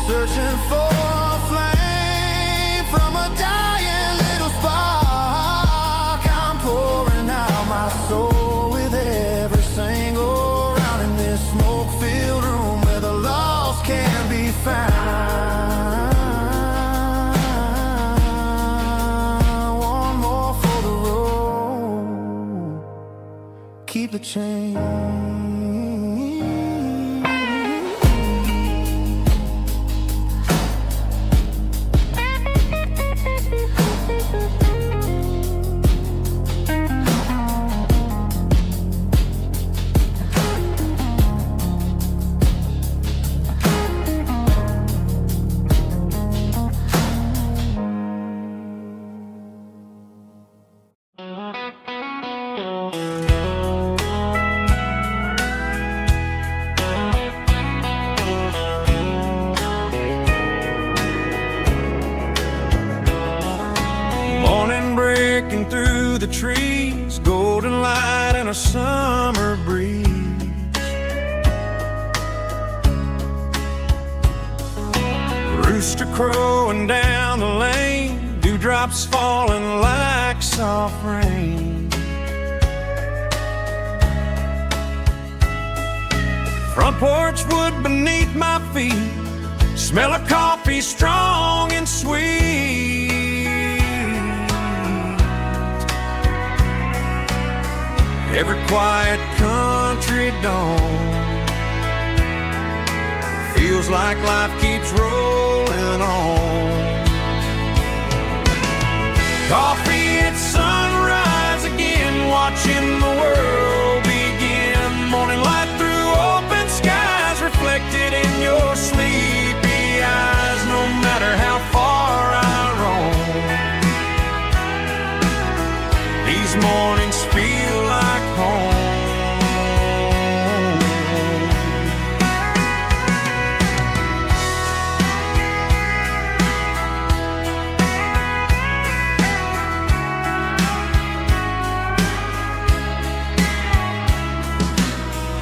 searching for a flame from a dying little spark. I'm pouring out my soul with every single round in this smoke-filled room where the lost can be found. One more for the road, keep the change. Through the trees, golden light and a summer breeze. Rooster crowing down the lane, dewdrops falling like soft rain. Front porch wood beneath my feet, smell of coffee strong and sweet. Every quiet country dawn feels like life keeps rolling on. Coffee at sunrise again, watching the world begin. Morning light through open skies, reflected in your sleepy eyes. No matter how far I roam, these mornings feel like home.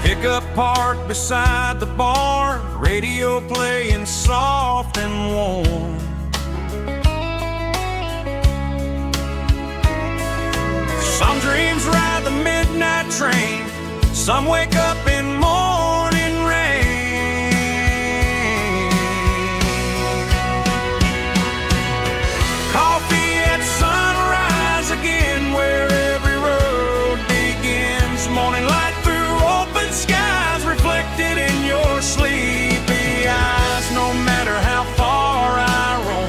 Pickup parked beside the barn, radio playing soft and warm. Some dreams ride the midnight train, some wake up in morning rain. Coffee at sunrise again, where every road begins. Morning light through open skies, reflected in your sleepy eyes. No matter how far I roam,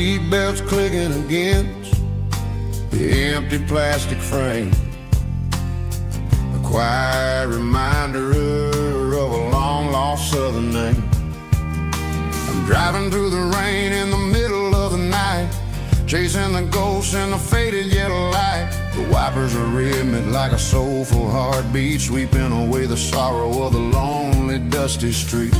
seatbelts clicking against the empty plastic frame. A quiet reminder of a long-lost southern name. I'm driving through the rain in the middle of the night, chasing the ghosts in the faded yellow light. The wipers are rhythmic like a soulful heartbeat, sweeping away the sorrow of the lonely, dusty street.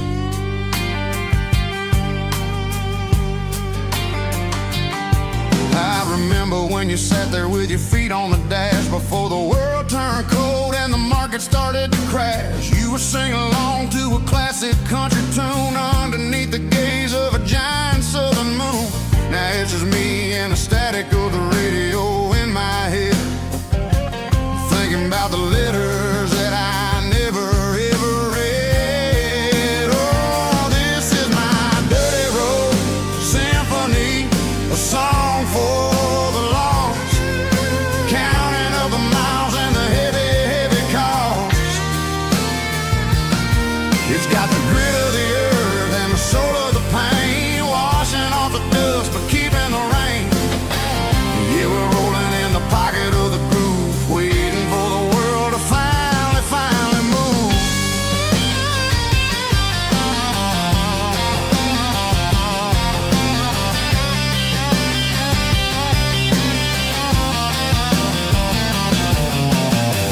I remember when you sat there with your feet on the dash before the world turned cold and the market started to crash. You were singing along to a classic country tune underneath the gaze of a giant southern moon. Now it's just me and the static of the radio in my head, thinking about the letters that I never ever read. Oh, this is my dirty road symphony, a song for the lost, counting up the miles and the heavy, heavy cost. It's got the grit of the earth and the soul of the pain, washing off the dust but keeping the rain. Yeah, we're rolling in the pocket of the groove, waiting for the world to finally move.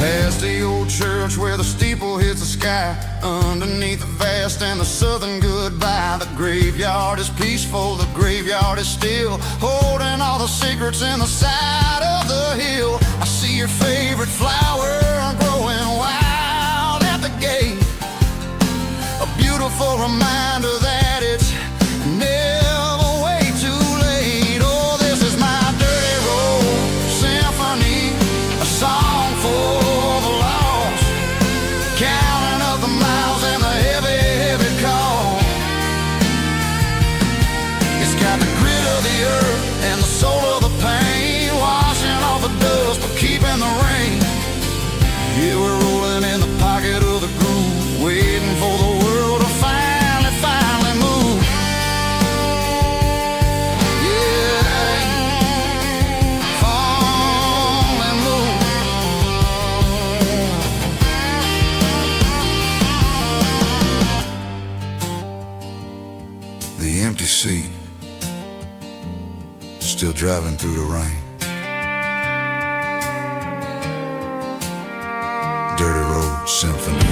Past the old church where the steeple hits the sky, underneath the vast and the southern goodbye. The graveyard is peaceful, the graveyard is still, holding all the secrets in the side of the hill. I see your favorite flower growing wild at the gate, a beautiful reminder that it's never way too late. Oh, this is my dirty road symphony, a song for the lost, counting up the miles and the heavy, heavy call. It's got the grit of the earth and the soul of the pain, washing off the dust but keeping the rain. Yeah, we're rolling in the pocket of the groove, waiting for the world to finally move. Yeah, finally move. The empty seat, still driving through the rain. Dirty Road Symphony.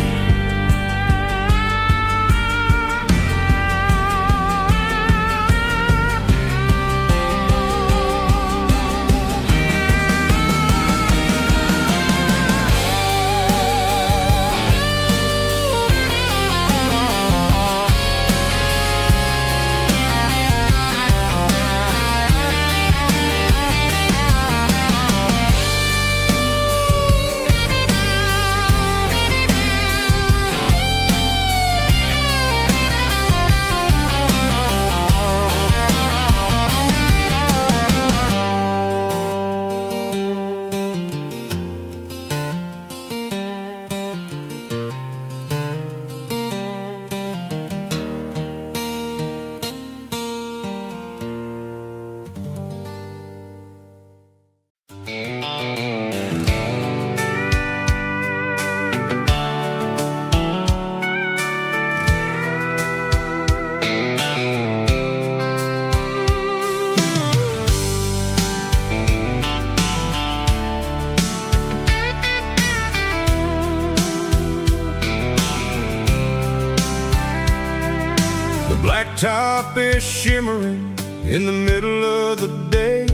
Blacktop is shimmering in the middle of the day.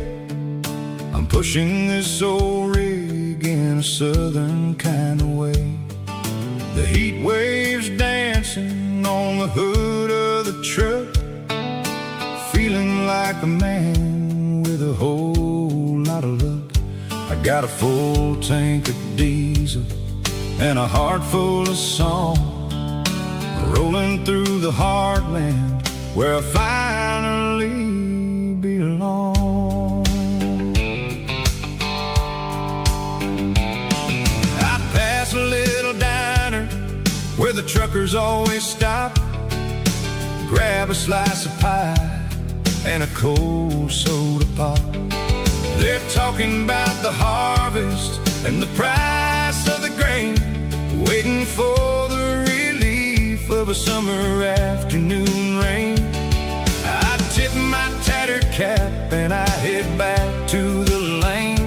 I'm pushing this old rig in a southern kind of way. The heat waves dancing on the hood of the truck, feeling like a man with a whole lot of luck. I got a full tank of diesel and a heart full of song, rolling through the heartland where I finally belong. I pass a little diner where the truckers always stop, grab a slice of pie and a cold soda pop. They're talking about the harvest and the price of the grain, waiting for the relief of a summer afternoon rain. I tip my tattered cap and I head back to the lane,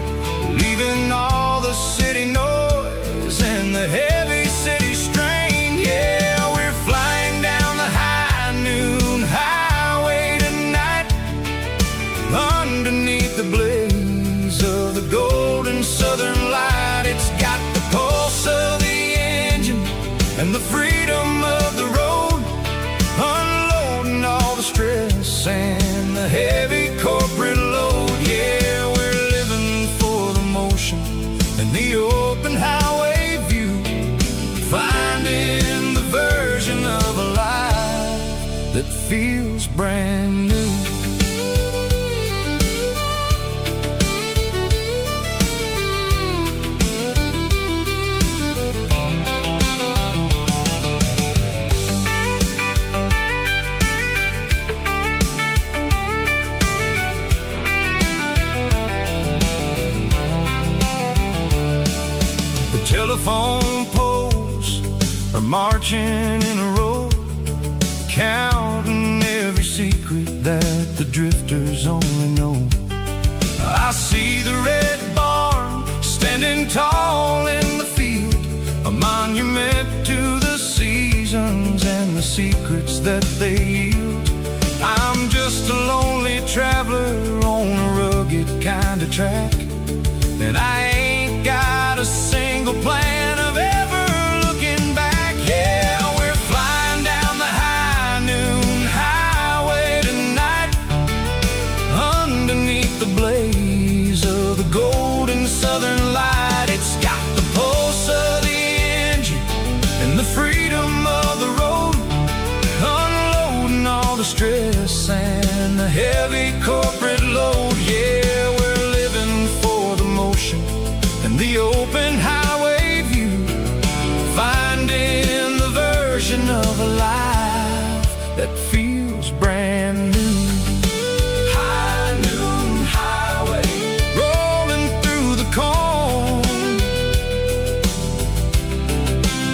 leaving all the city noise and the heavy city strain. Yeah, we're flying down the high noon highway tonight, underneath the blaze of the golden southern light. It's got the pulse of the engine and the freedom of the road, unloading all the stress and the heavy corporate load. Yeah, we're living for the motion and the open highway view, finding the version of a life that feels brand new. Telephone poles are marching in a row, counting every secret that the drifters only know. I see the red barn standing tall in the field, a monument to the seasons and the secrets that they yield. I'm just a lonely traveler on a rugged kind of track, and I ain't got a single plan of ever looking back. Yeah, we're flying down the high noon highway tonight, underneath the blaze of the golden southern light. It's got the pulse of the engine and the freedom of the road, unloading all the stress and the heavy corporate load. Yeah, we're living for the motion and the open highway view, finding the version of a life that feels brand new. High noon highway, rolling through the corn,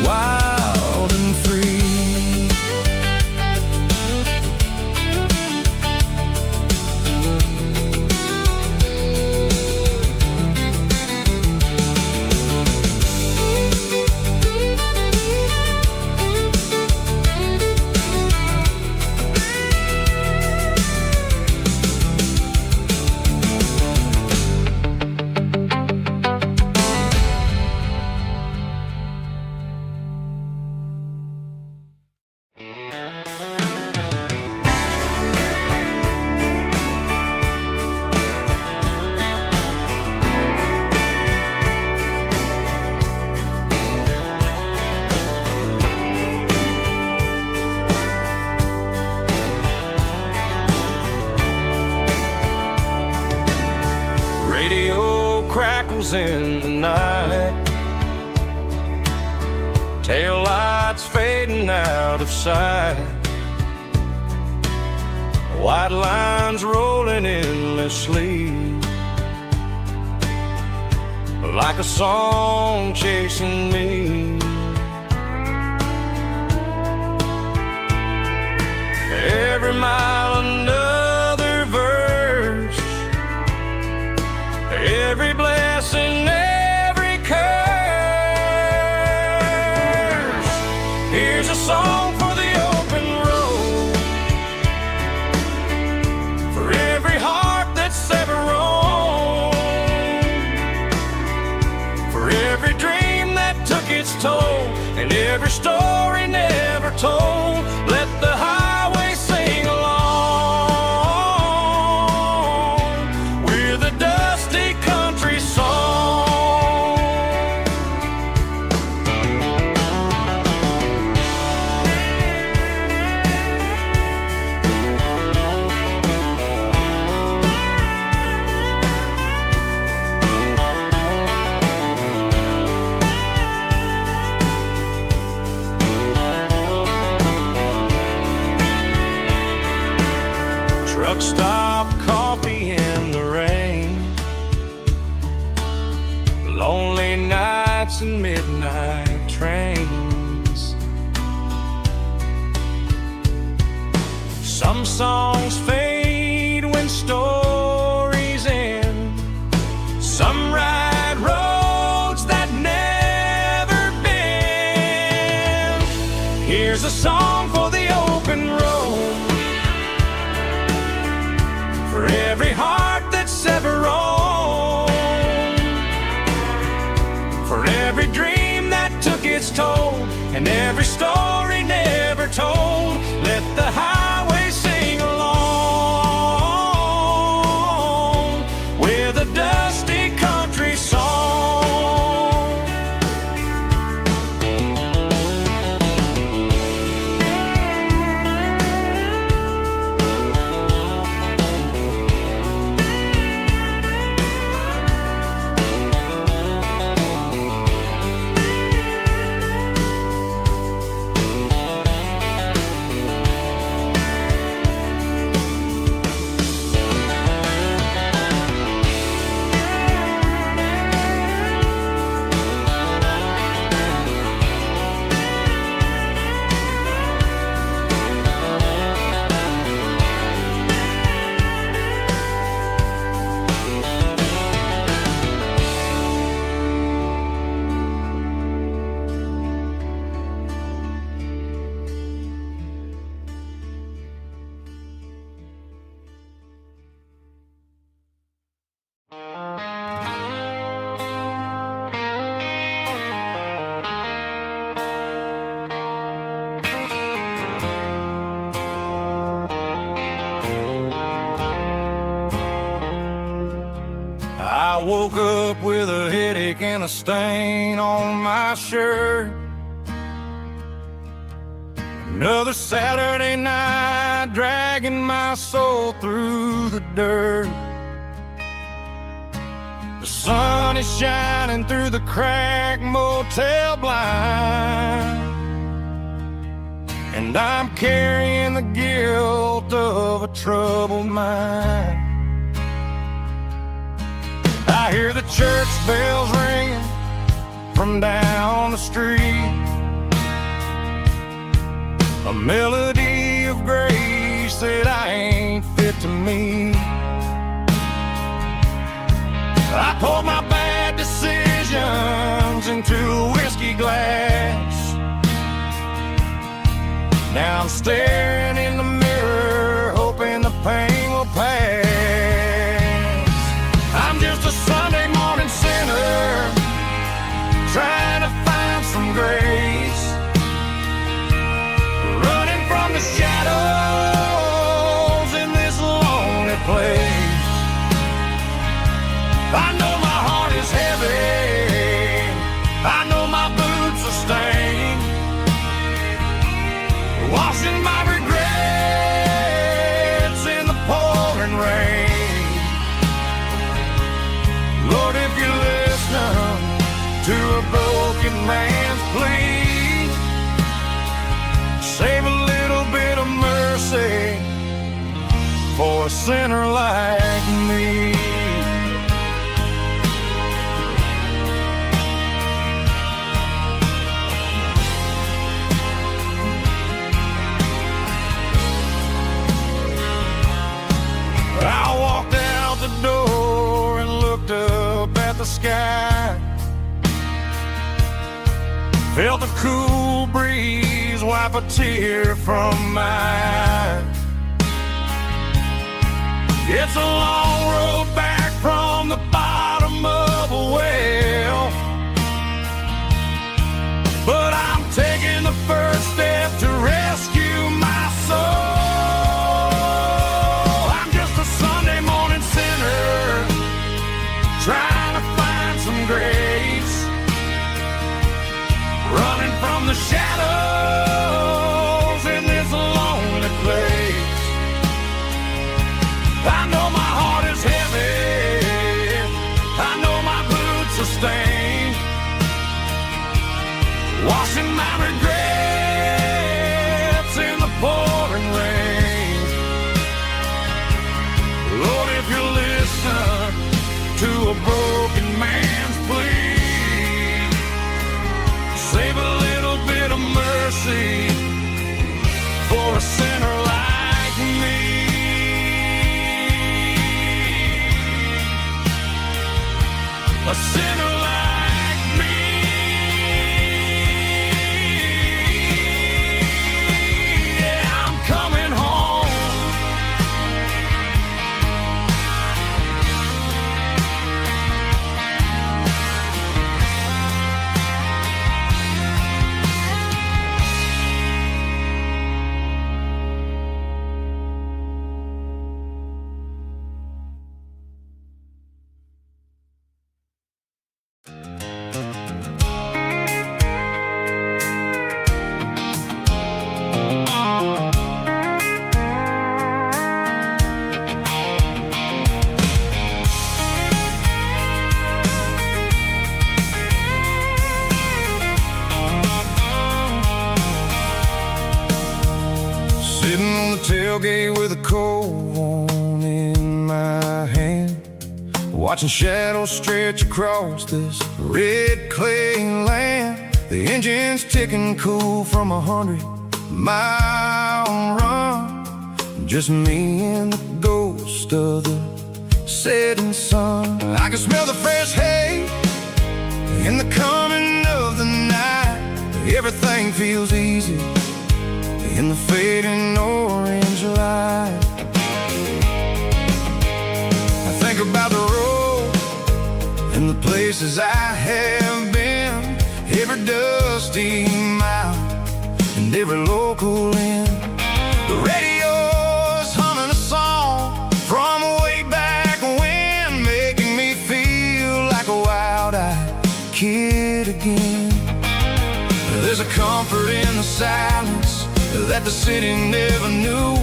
wild and free. Crackles in the night, tail lights fading out of sight, white lines rolling endlessly, like a song chasing me. Every mile another verse, every blessing, every curse. Here's a song for the open road, for every heart that's ever roamed, for every dream that took its toll, and every story never told. Let the highway sing along with a dusty country song. Here's a song for the open road, for every heart that's ever roamed, for every dream that took its toll, and every story never told. Let the highway sing along with a dusty country song. I woke up with a headache and a stain on my shirt. Another Saturday night dragging my soul through the dirt. The sun is shining through the cracked motel blind, and I'm carrying the guilt of a troubled mind. I hear the church bells ringing from down the street, a melody of grace that I ain't fit to meet. I poured my bad decisions into a whiskey glass. Now I'm staring in the mirror, hoping the pain will pass. I'm just a Sunday morning sinner, trying to find some grace, running from the shadows in this lonely place. I know my heart is heavy, I know my boots are stained, washing my regrets in the pouring rain. Lord, if you're listening to a broken man's plea, save a little bit of mercy for a sinner like me. I walked out the door and looked up at the sky, felt the cool breeze wipe a tear from my eye. It's a long road back from the bottom of a well, but I'm taking the first step to rescue my soul. Trying to find some grace, running from the shadows in this lonely place. I know my heart is heavy, I know my boots are stained, washing my regrets in the pouring rain. Lord, if you listen to a broken man's plea, save a little bit of mercy for a sinner like me. A sinner like me. tailgate with a cold one in my hand, watching shadows stretch across this red clay land. The engine's ticking cool from 100-mile run. Just me and the ghost of the setting sun. I can smell the fresh hay and the coming of the night. Everything feels easy in the fading orange light. I think about the road and the places I have been, every dusty mile and every local inn. The radio's humming a song from way back when, making me feel like a wild-eyed kid again. There's a comfort in the silence that the city never knew,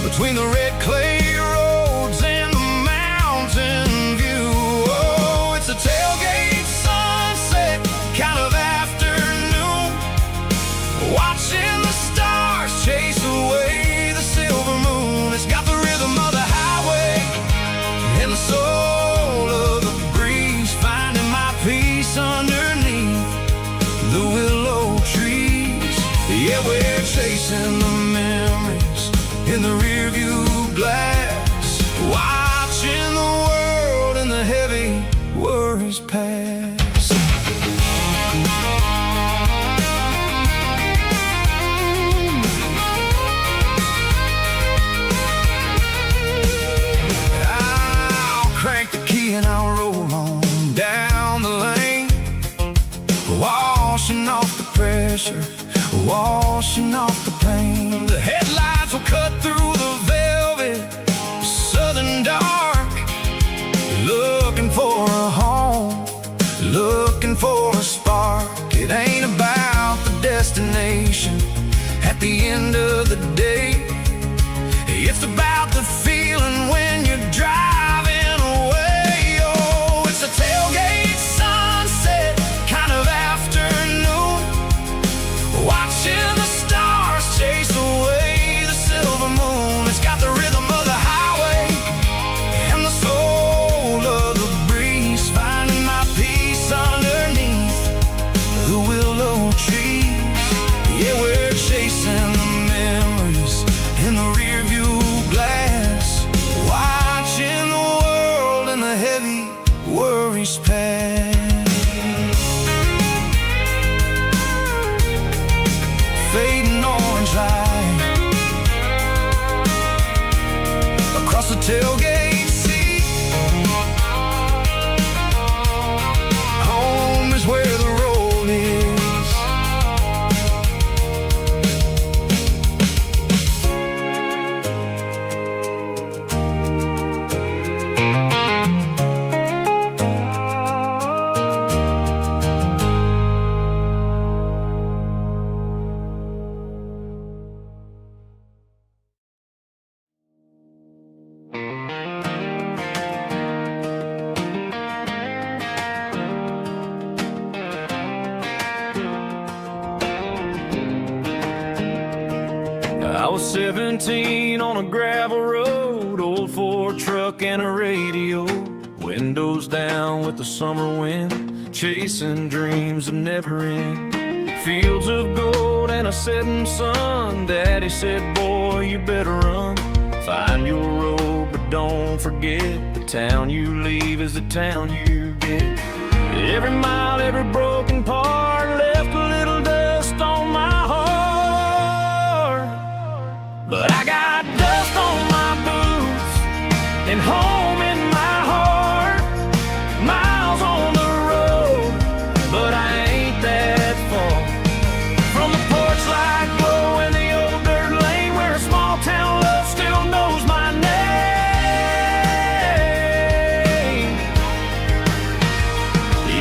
between the red clay roads and the mountain view. Oh, it's a tailgate sunset kind of afternoon, watching the stars chase away the silver moon. It's got the rhythm of the highway and the soul of the breeze, finding my peace underneath the willow trees. Yeah, we're chasing the memories in the rearview glass, watching the world and the heavy worries pass. I'll crank the key and I'll roll on down the lane, washing off the pressure, washing off the pain. The headlights will cut through the velvet southern dark, looking for a home, looking for a spark. It ain't about the destination at the end of the day, it's about the feeling when you're driving away. Oh, it's a tailgate sunset kind of afternoon, watching the stars chase away the silver moon. It's got the rhythm of the highway and the soul of the breeze, finding my peace underneath the willow trees. Yeah, we're chasing the memories in the rearview glass, watching the world and the heavy worries pass. Fading orange light across the tailgate seat. Home is where the road is. I was 17 on a gravel road, old Ford truck and a radio, windows down with the summer wind, chasing dreams that never end. Fields of gold and a setting sun. Daddy said, boy, you better run, find your road, but don't forget, the town you leave is the town you get. Every mile, every broken part left a little dust on my heart, but I got dust on my boots and home in my heart. Miles on the road, but I ain't that far from the porch light glow and the old dirt lane where a small town love still knows my name.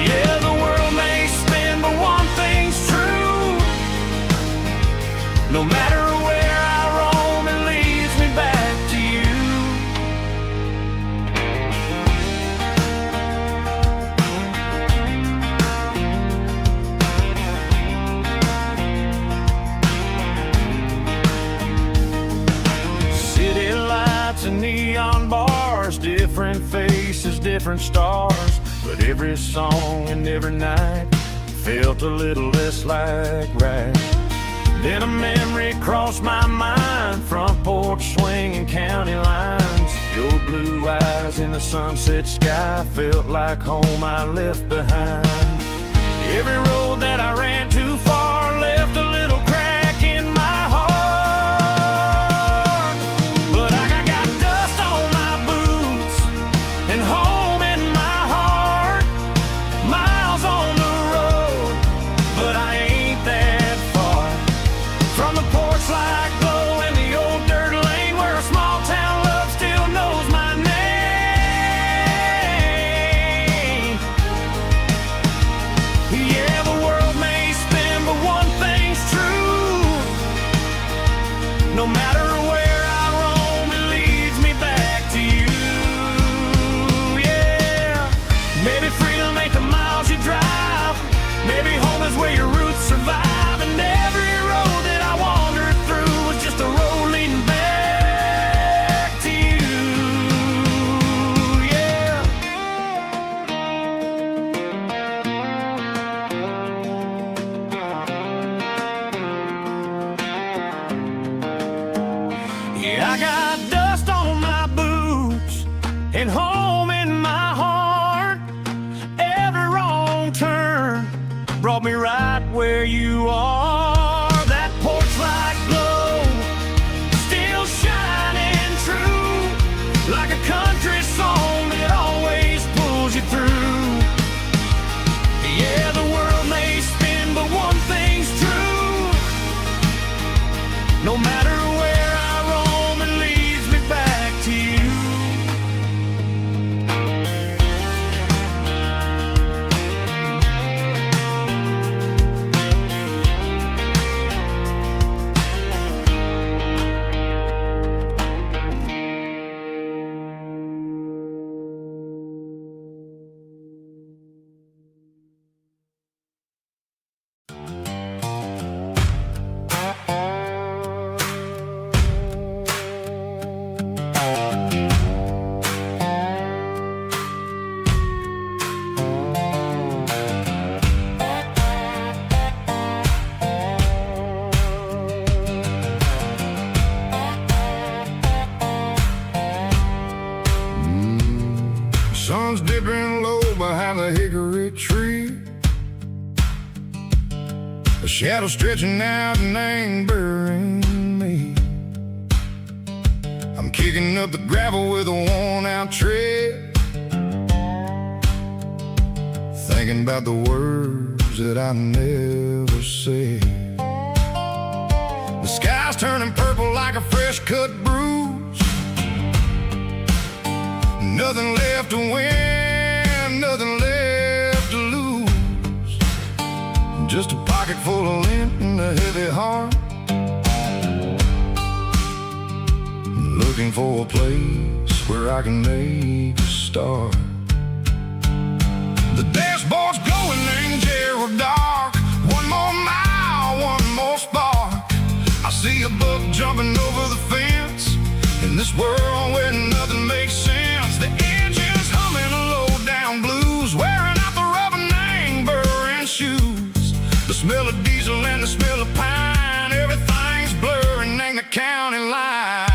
Yeah, the world may spin, but one thing's true: no matter where I roam, it leads different stars, but every song and every night felt a little less like right. Then a memory crossed my mind, front porch swinging county lines. Your blue eyes in the sunset sky felt like home I left behind. Every road that I ran too far left a little crack in my heart. But I got dust on my boots and home in my heart. Miles on the road, but I ain't that far from the porch light glow and the old dirt lane where a small town love still knows my name. Yeah, the world may spin, but one thing's true. No matter where I roam, it leads me back to you. Yeah, maybe freedom ain't the miles you drive. Maybe home is where your roots survive. And every road that I wandered through was just a road leading back to you. Yeah. Yeah, I got dust on my boots and home in my heart. Every wrong turn brought me right where you are. That porch light glow still shining true, like a country song that always pulls you through. Yeah, the world may spin, but one thing's true. No matter where I roam, it leads me back to you. Sun's dipping low behind the hickory tree. A shadow stretching out and ain't burying me. I'm kicking up the gravel with a worn-out tread, thinking about the words that I never said. The sky's turning purple like a fresh-cut bruise. Nothing left to win, nothing left to lose. Just a pocket full of lint and a heavy heart, looking for a place where I can make a start. The dashboard's glowing, ain't Gerald dark. One more mile, one more spark. I see a buck jumping over the fence in this world where nothing makes sense. The engine's humming a low-down blues, wearing out the rubber name, burring shoes. The smell of diesel and the smell of pine, everything's blurring, ain't the county line.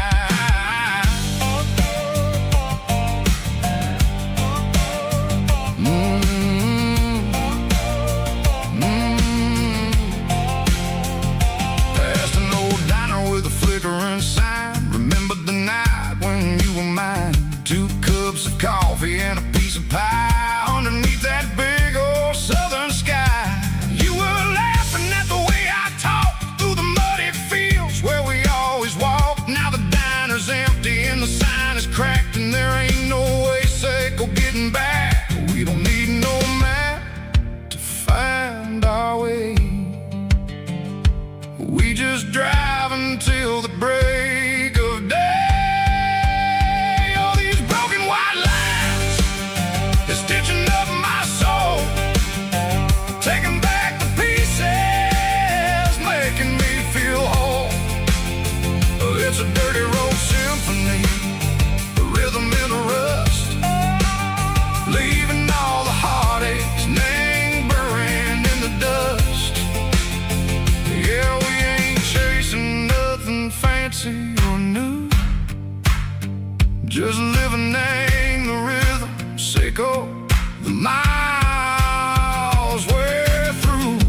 Past an old diner with a flickering sign. Remember the night when you were mine. 2 cups of coffee and a piece of pie underneath that big old southern sky. You were laughing at the way I talked through the muddy fields where we always walked. Now the diner's empty and the sign is cracked, and there ain't no way safe or getting back. We don't need no map to find our way. We just drive until the break of day. It's Mexico, the miles we're through.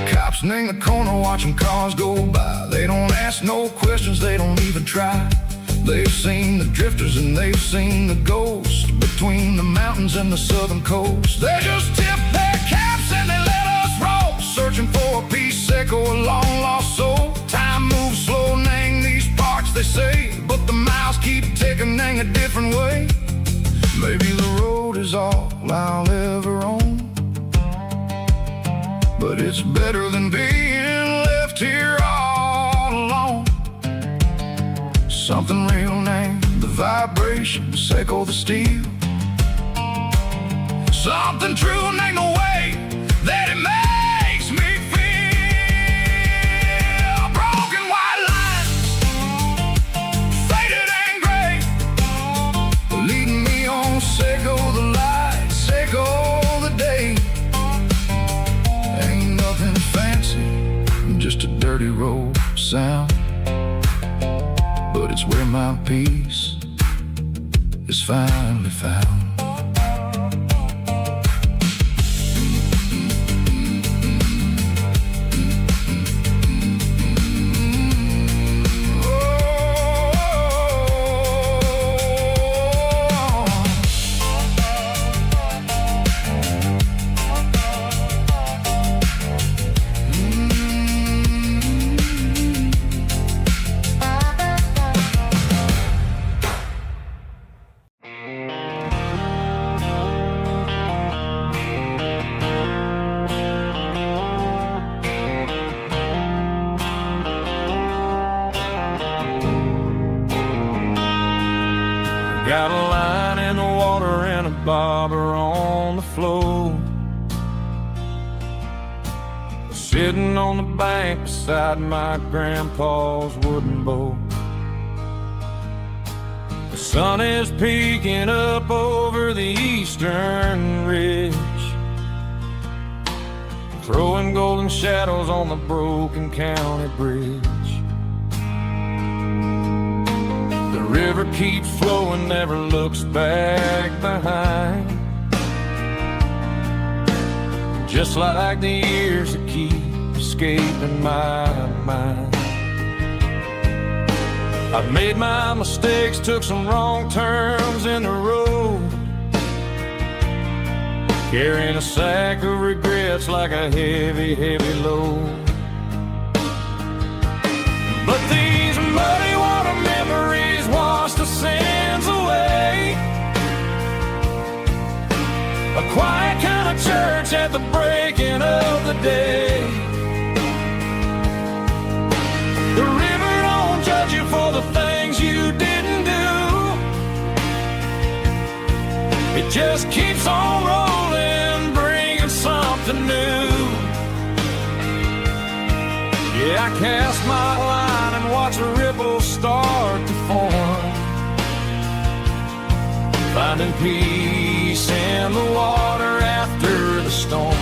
Cops in the corner watching cars go by. They don't ask no questions, they don't even try. They've seen the drifters and they've seen the ghosts between the mountains and the southern coast. They just tip their caps and they let us roll, searching for a piece seco, a long lost soul. Time moves slow, nang these parts they say, but the miles keep ticking, nang a different way. Maybe the road is all I'll ever own, but it's better than being left here all alone. Something real named the vibration, seco the steel. Something true named the way that it makes me feel. Broken white lines, faded and gray, leading me on, seco the light, seco the day. Ain't nothing fancy, just a dirty road sound, but it's where my peace is finally found. Got a line in the water and a bobber on the floor, sitting on the bank beside my grandpa's wooden boat. The sun is peeking up over the eastern ridge, throwing golden shadows on the broken county bridge. The river keeps flowing, never looks back behind, just like the years that keep escaping my mind. I've made my mistakes, took some wrong turns in the road, carrying a sack of regrets like a heavy, heavy load. But these muddy water memories wash the sins away. A quiet kind of church at the breaking of the day. The river don't judge you for the things you didn't do. It just keeps on rolling, bringing something new. Yeah, I cast my line and watch a ripple start to form, finding peace in the water after the storm.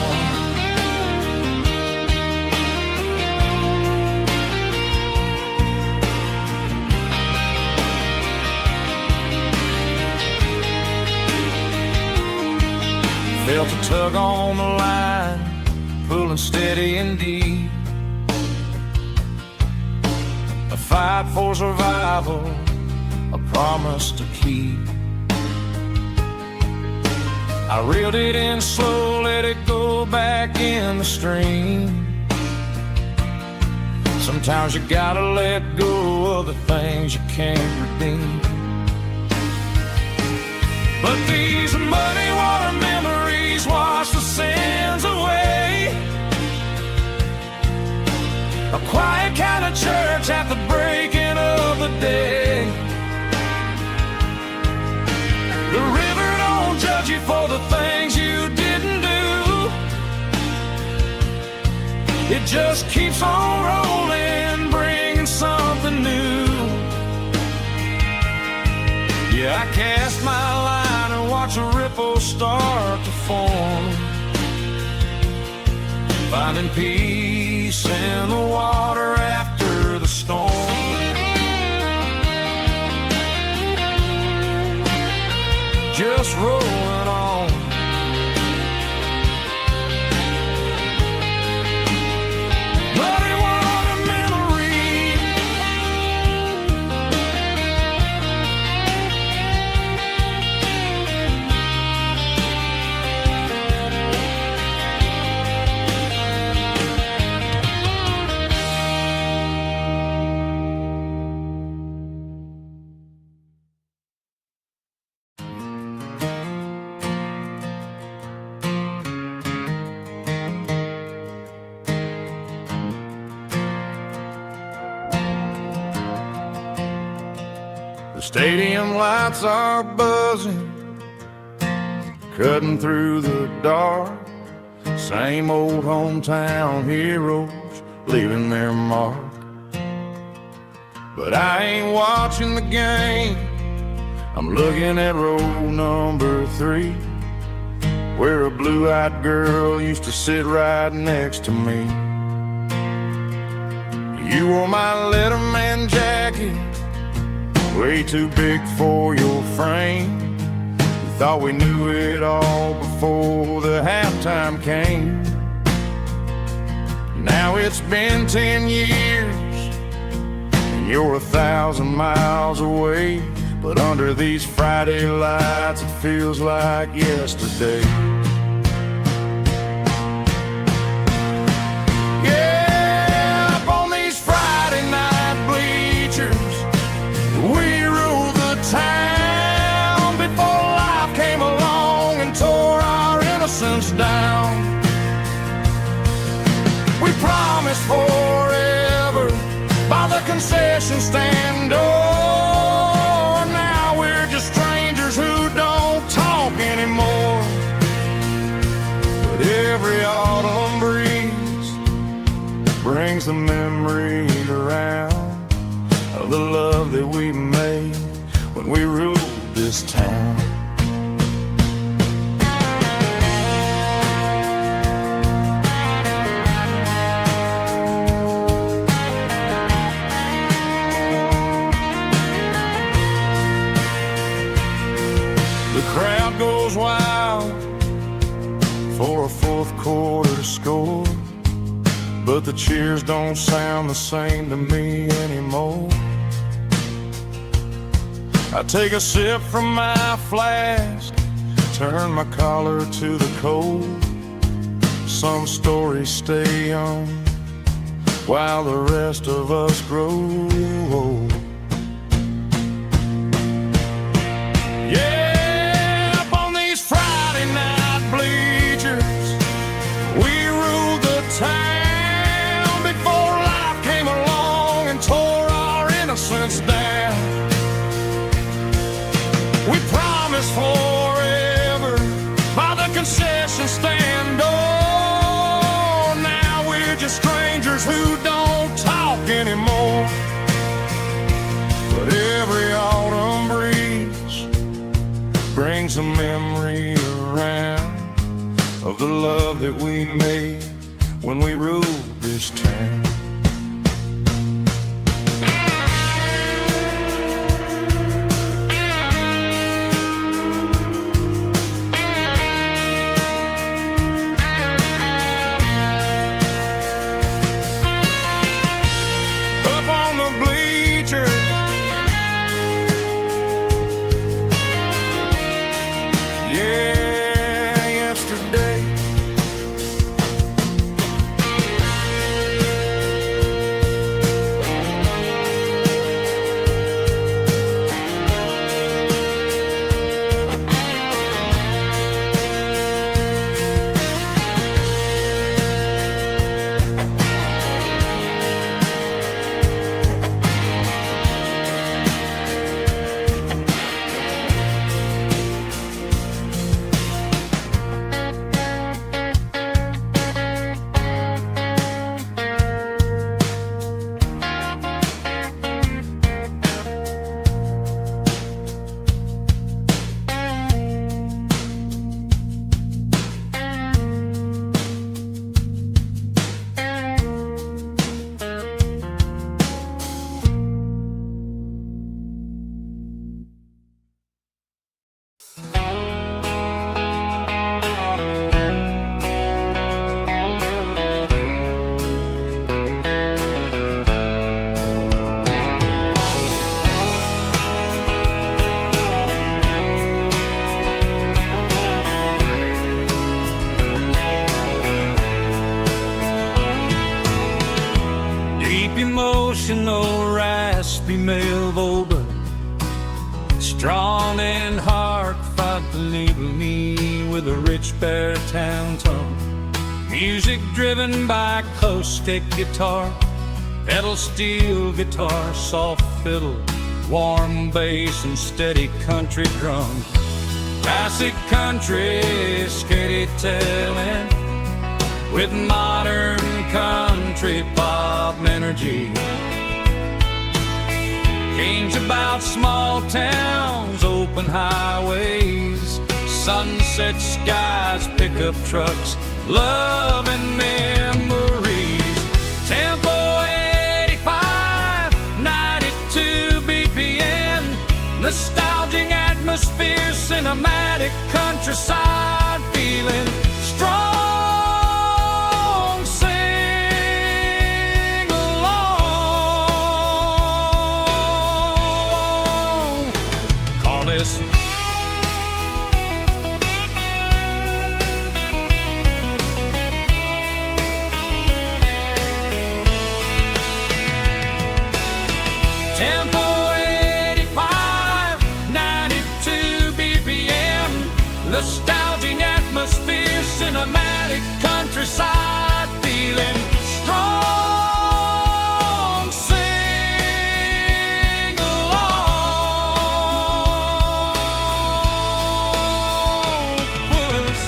Felt a tug on the line, pulling steady and deep. A fight for survival, a promise to keep. I reeled it in slow, let it go back in the stream. Sometimes you gotta let go of the things you can't redeem. But these muddy water memories wash the sins away. A quiet kind of church at the breaking of the day. The river don't judge you for the things you didn't do. It just keeps on rolling, bringing something new. Yeah, I cast my line and watch a ripple start to form, finding peace in the water after the storm. just rolling on. But it was a memory. The stadium lights are buzzing, cutting through the dark. Same old hometown heroes leaving their mark. But I ain't watching the game, I'm looking at row number 3, where a blue-eyed girl used to sit right next to me. You wore my Letterman jacket, way too big for your frame. We thought we knew it all before the halftime came. Now it's been 10 years and you're 1,000 miles away, but under these Friday lights it feels like yesterday. Yeah, up on these Friday night bleachers, we ruled the town before life came along and tore our innocence down. We promised forever by the concession stand door. Now we're just strangers who don't talk anymore. But every autumn breeze brings the memory around of the love that we made when we ruled this town. The crowd goes wild for a fourth quarter score, but the cheers don't sound the same to me anymore. I take a sip from my flask, turn my collar to the cold. Some stories stay young while the rest of us grow old. Yeah, up on these Friday night bleachers, we ruled the town before life came along and tore our innocence down. We promised forever by the concession stand door. Now we're just strangers who don't talk anymore. But every autumn breeze brings a memory around of the love that we made when we ruled this town. Strong in heart, fight the little me with a rich baritone tone. Music driven by acoustic guitar, pedal steel guitar, soft fiddle, warm bass and steady country drum. Classic country storytelling with modern country pop energy. Games about small towns, open highways, sunset skies, pickup trucks, love and memories. Tempo 85, 92 BPM, nostalgic atmosphere, cinematic countryside feeling strong. Sing along. Call this Tempo 85, 92 BPM, nostalgic atmosphere, cinematic countryside feeling strong. Sing along. Puss.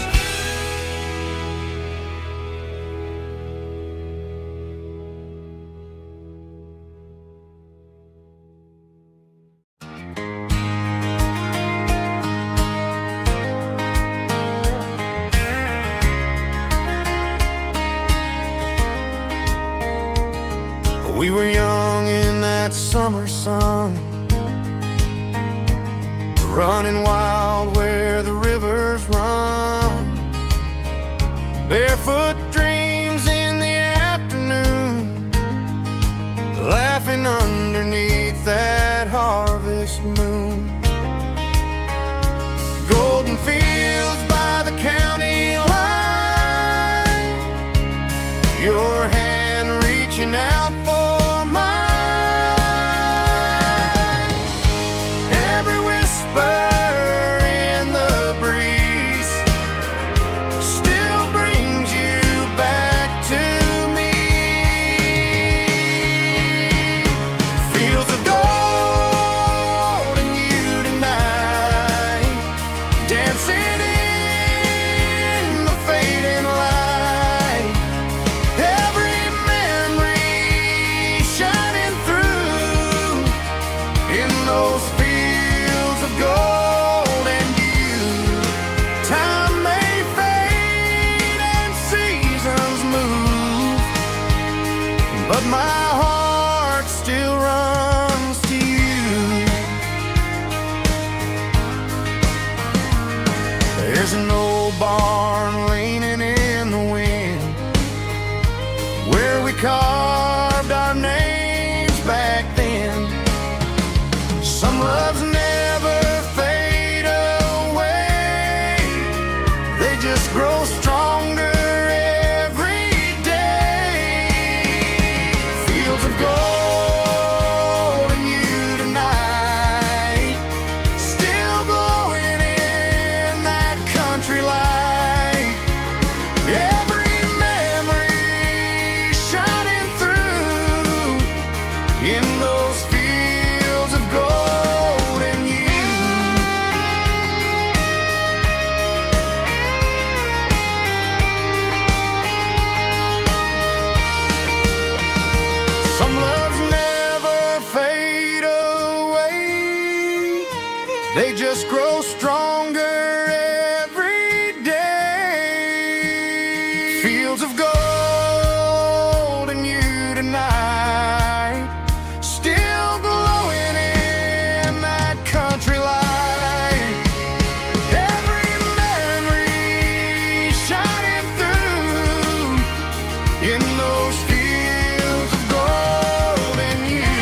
We were young in that summer sun, running wild where the rivers run. Barefoot dreams in the afternoon, laughing underneath that harvest moon. Golden fields by the county line, your hand reaching out for mine. Every whisper in the breeze still brings you back to me. Fields of gold and you tonight, dancing in the fading light. Every memory shining through in those fields of gold and you. Time may fade and seasons move, but my heart still runs to you. There's an old barn leaning in the wind where we carved our names back then. Some loves never fade away, they just grow stronger every day. Fields of gold and you tonight, still glowing in that country light. Every memory shining through in those fields of gold and you. Some loves never fade away, they just grow stronger every day. Fields of gold and you tonight, still glowing in that country light. Every memory shining through in those fields of gold and you.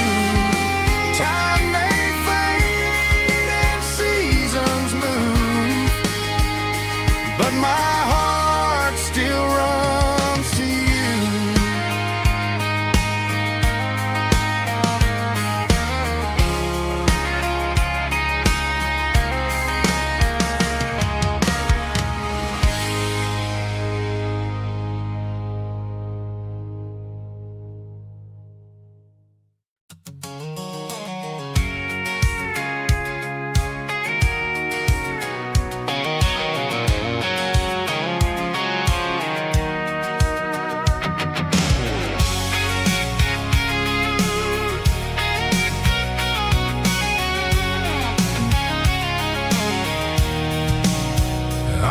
Time may fade and seasons move, but my heart still runs to you.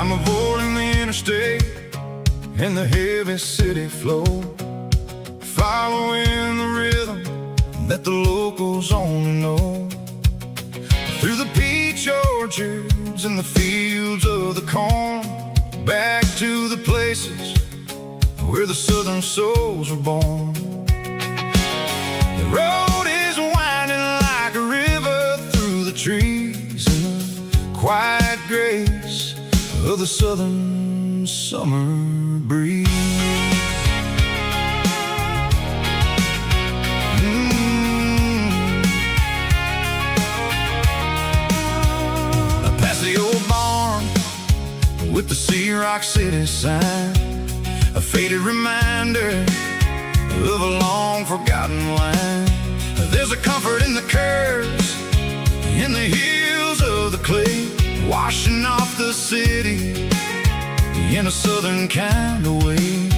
I'm avoiding the interstate and the heavy city flow, following the rhythm that the locals only know. Through the peach orchards and the fields of the corn, back to the places where the southern souls were born. The road is winding like a river through the trees in the quiet grace of the southern summer breeze. Past the old barn with the Sea Rock City sign, a faded reminder of a long forgotten line. There's a comfort in the curves, in the hills of the clay, washing off the city in a southern kind of way.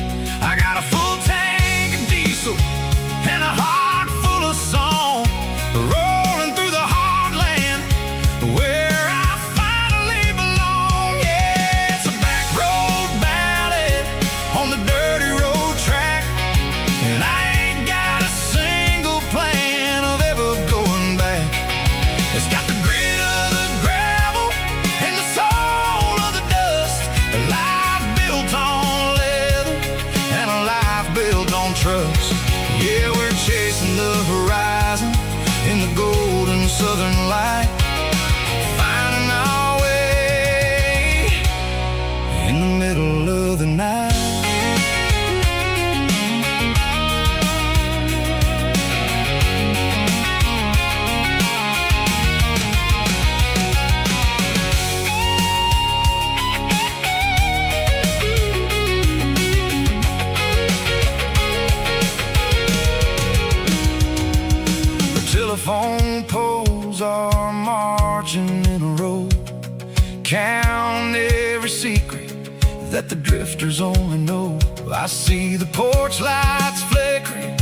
I got a full tank of diesel and a heart full of song, rolling through the heartland where I finally belong. Yeah, it's a back road ballad on the dirty road track, and I ain't got a single plan of ever going back. It's got the grit of the gravel and the soul of the dust, a life built on leather and a life built on trust. Yeah, we're chasing the horizon in the golden southern light, finding our way in the middle of the night. Telephone poles are marching in a row, count every secret that the drifters only know. I see the porch lights flickering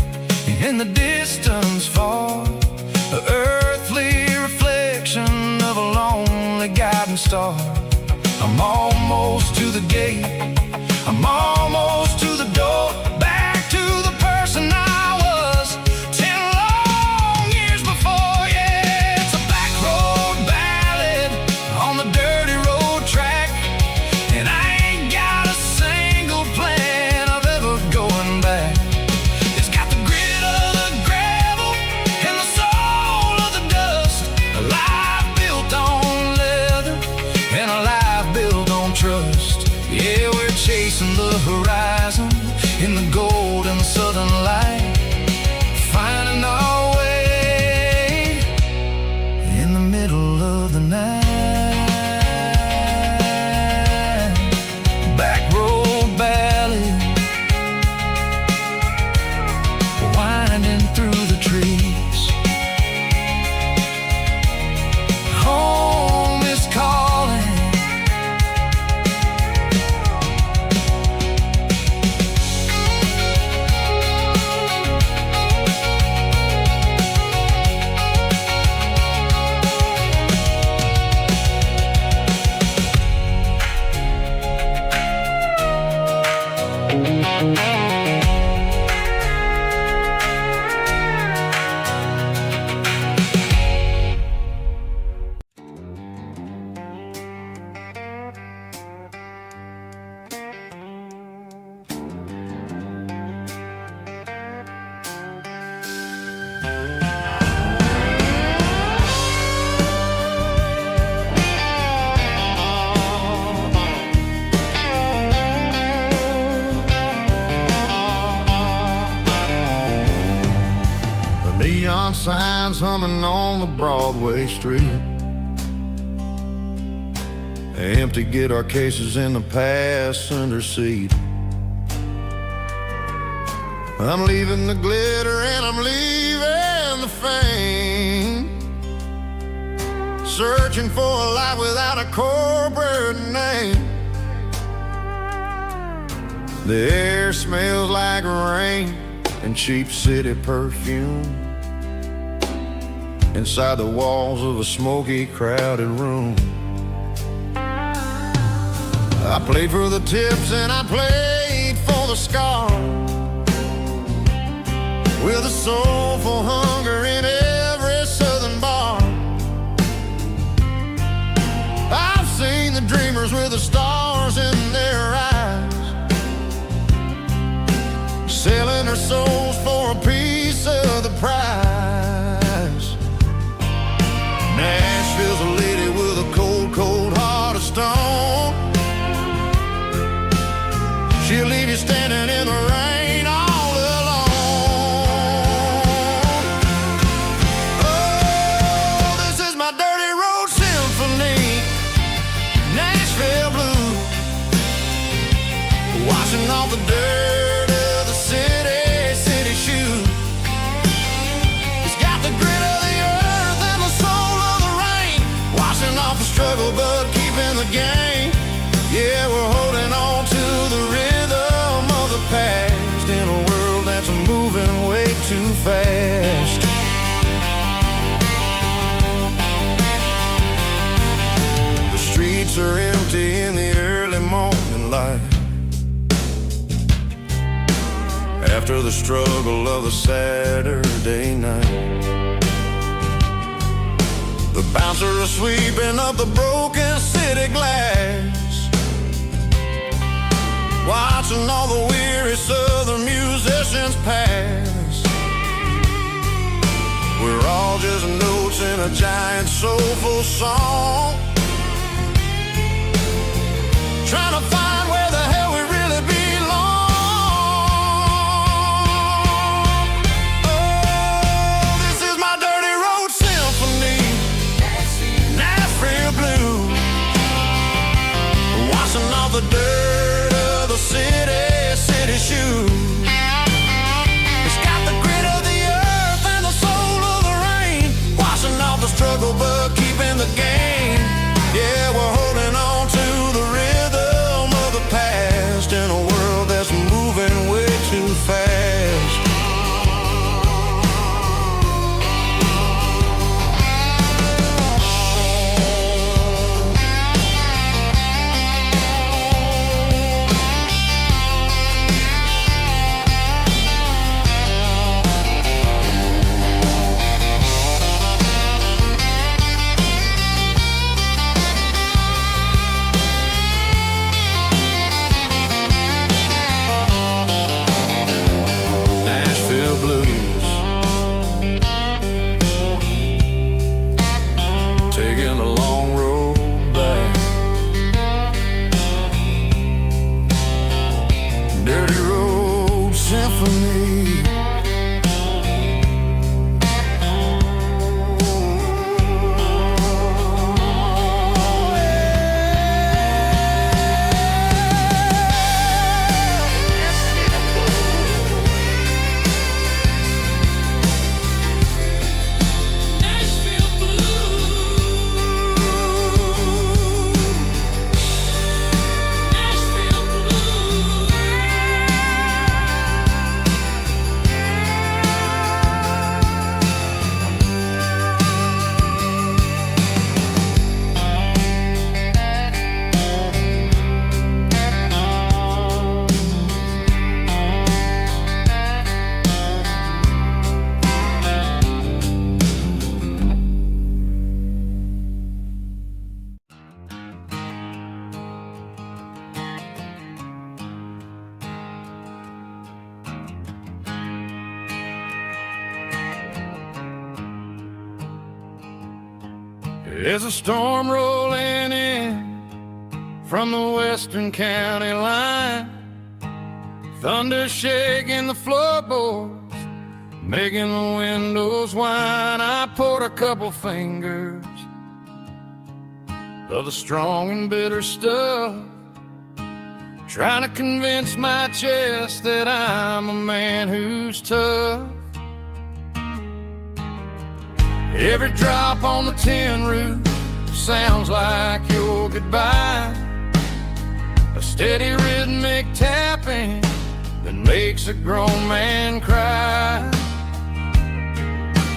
in the distance far, an earthly reflection of a lonely guiding star. I'm almost to the gate, I'm almost to the door, back to the person I was 10 long years before. Yeah, it's a back road ballad on the dirty road track, and I ain't got a single plan of ever going back. It's got the grit of the gravel and the soul of the dust, a life built on leather and a life built on trust. Yeah, we're chasing the horizon in the golden southern light, finding our way in the middle of the night. Back road ballad, winding through the trees. Home is calling. Neon signs humming on the Broadway street, empty guitar cases in the passenger seat. I'm leaving the glitter and I'm leaving the fame, searching for a life without a corporate name. The air smells like rain and cheap city perfume inside the walls of a smoky, crowded room. I played for the tips and I played for the scar, with a soulful hunger in every southern bar. I've seen the dreamers with the stars in their eyes, selling their souls for a piece of the prize. Nashville's a lady with a cold, cold heart of stone. She'll leave you standing in the rain all alone. Oh, this is my dirty road symphony, Nashville blues, washing off the dirt of the city shoes. It's got the grit of the earth and the soul of the rain, washing off the struggle but keeping the game. Yeah, we're holding on to the rhythm of the past in a world that's moving way too fast. The streets are empty in the early morning light, after the struggle of the Saturday night. The bouncer is sweeping up the broken city glass, watching all the weary southern musicians pass. We're all just notes in a giant soulful song, trying to find where the hell we really belong. Oh, this is my dirty road symphony, Nashville blues, washing off the dirt of the city shoes. It's got the grit of the earth and the soul of the rain, washing off the struggle but keeping the game. Yeah, we're holding on to the rhythm of the past in a world that's moving way too fast. Nashville blues, taking a long road back. Dirty road symphony. There's a storm rolling in from the western county line, thunder shaking the floorboards, making the windows whine. I poured a couple fingers of the strong and bitter stuff, trying to convince my chest that I'm a man who's tough. Every drop on the tin roof sounds like your goodbye, a steady rhythmic tapping that makes a grown man cry.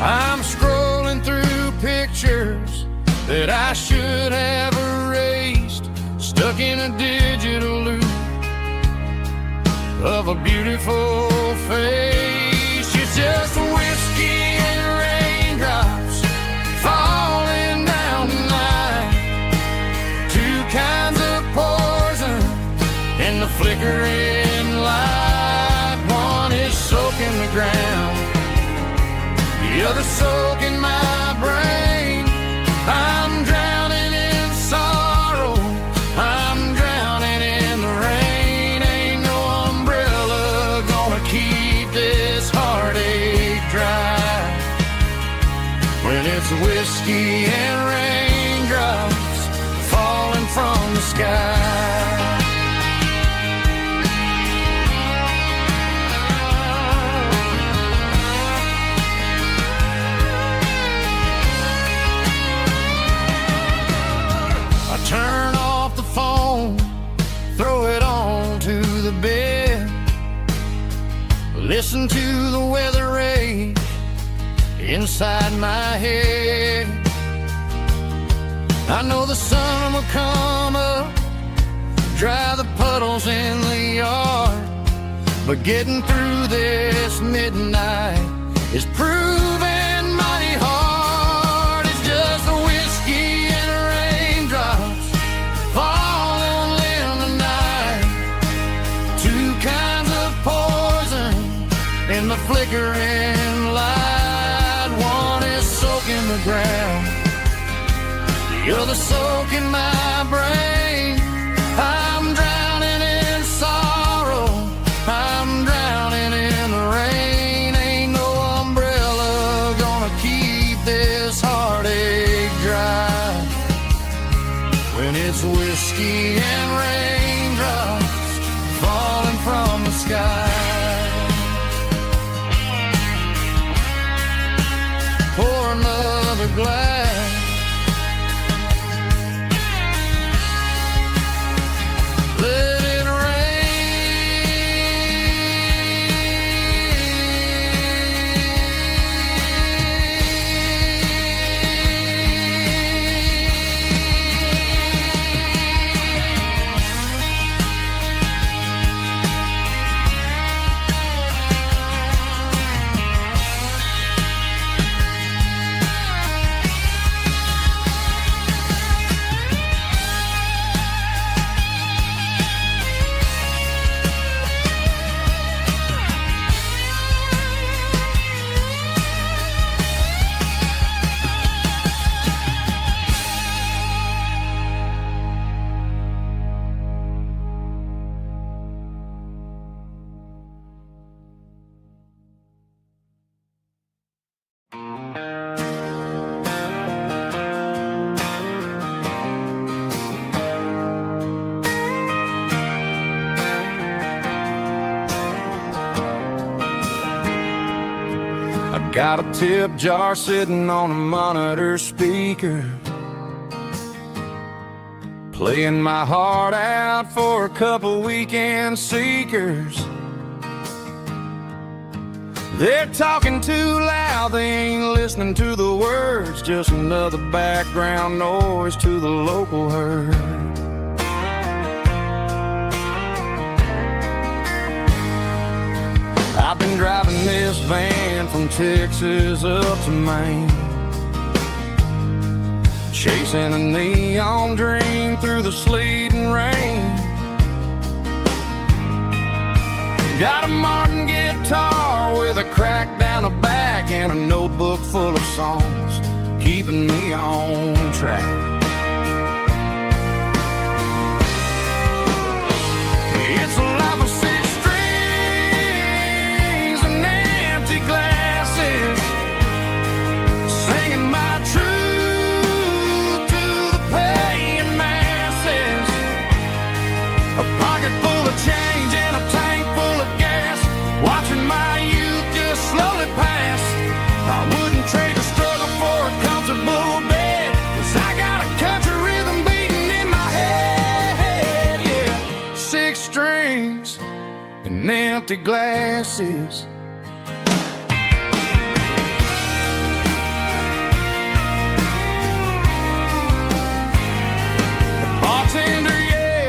I'm scrolling through pictures that I should have erased, stuck stuck in a digital loop of a beautiful face. It's just whiskey and raindrops falling down tonight. Two kinds of poison in the flickering light. One is soaking the ground, the other soaking my brain. I'm drowning in sorrow, I'm drowning in the rain. Ain't no umbrella gonna keep this heartache dry when it's whiskey and raindrops falling from the sky. Turn off the phone, throw it on to the bed. Listen to the weather rage inside my head. I know the sun will come up, dry the puddles in the yard, but getting through this midnight is proving mighty hard. It's just a whiskey and raindrops falling in the night. Two kinds of poison in the flickering light. One is soaking the ground, the other soaking my brain. I'm drowning in sorrow, I'm drowning in the rain. Ain't no umbrella gonna keep this heartache dry when it's whiskey and raindrops falling from the sky. Pour another glass. Let it got a tip jar sitting on a monitor speaker, playing my heart out for a couple weekend seekers. They're talking too loud, they ain't listening to the words, just another background noise to the local herd. I've been driving this van from Texas up to Maine, chasing a neon dream through the sleet and rain. Got a Martin guitar with a crack down the back and a notebook full of songs, keeping me on track. It's a life of six strings and empty glasses, singing my truth to the paying masses. A pocket full of change and a tank full of gas, watching my youth just slowly pass. I wouldn't trade the struggle for a comfortable bed, 'cause I got a country rhythm beating in my head, yeah. Six strings and empty glasses. The bartender, yeah,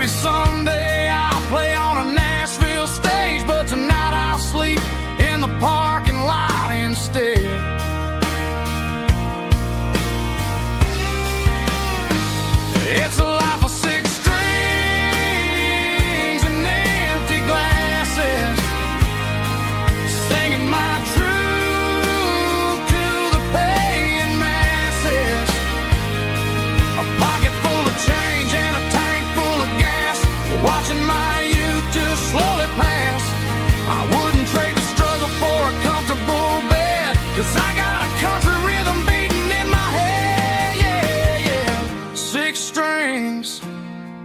Maybe someday I'll play on a Nashville stage, but tonight I'll sleep in the parking lot instead. It's a life of six strings and empty glasses, singing my truth to the paying masses. A pocket full of change and a tank full of gas, watching my youth just slowly pass. I wouldn't trade the struggle for a comfortable bed, 'cause I got a country rhythm beating in my head, yeah, yeah. Six strings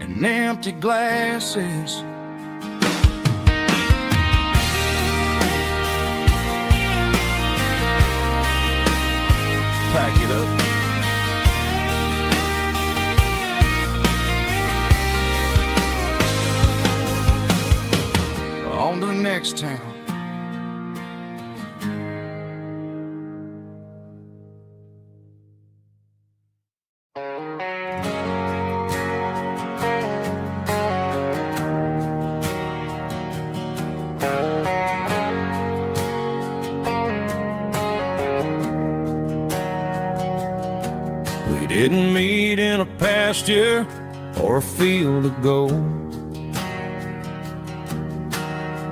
and empty glasses. Pack it up. On to the next town. We didn't meet in a pasture or a field of gold.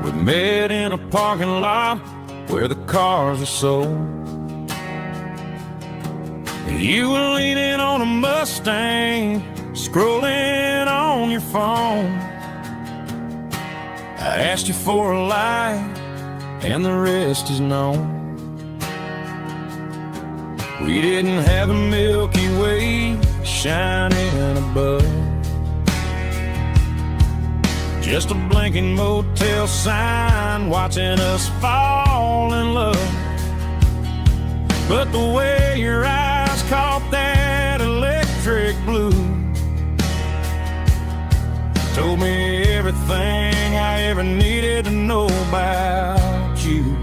We met in a parking lot where the cars are sold. You were leaning on a Mustang, scrolling on your phone. I asked you for a light, and the rest is known. We didn't have a Milky Way shining above, just a blinking motel sign watching us fall in love. But the way your eyes caught that electric blue told me everything I ever needed to know about you.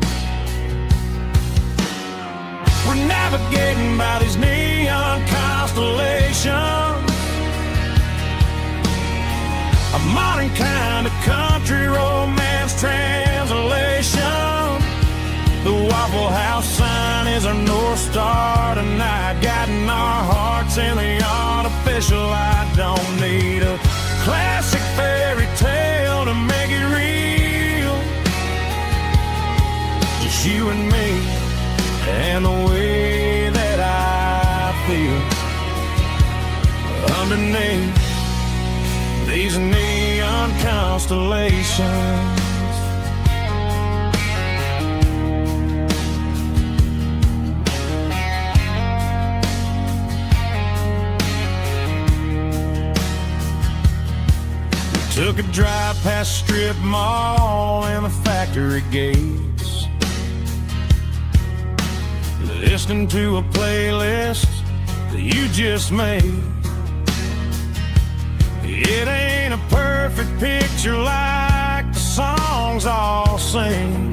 We're navigating by these neon constellations, a modern kind of country romance translation. The Waffle House sign is our North Star tonight, guiding our hearts in the artificial light. Don't need a classic fairy tale to make it real, just you and me and the way that I feel underneath these neon constellations. We took a drive past Strip Mall and the factory gates, listening to a playlist that you just made. It ain't a perfect picture like the songs all sing,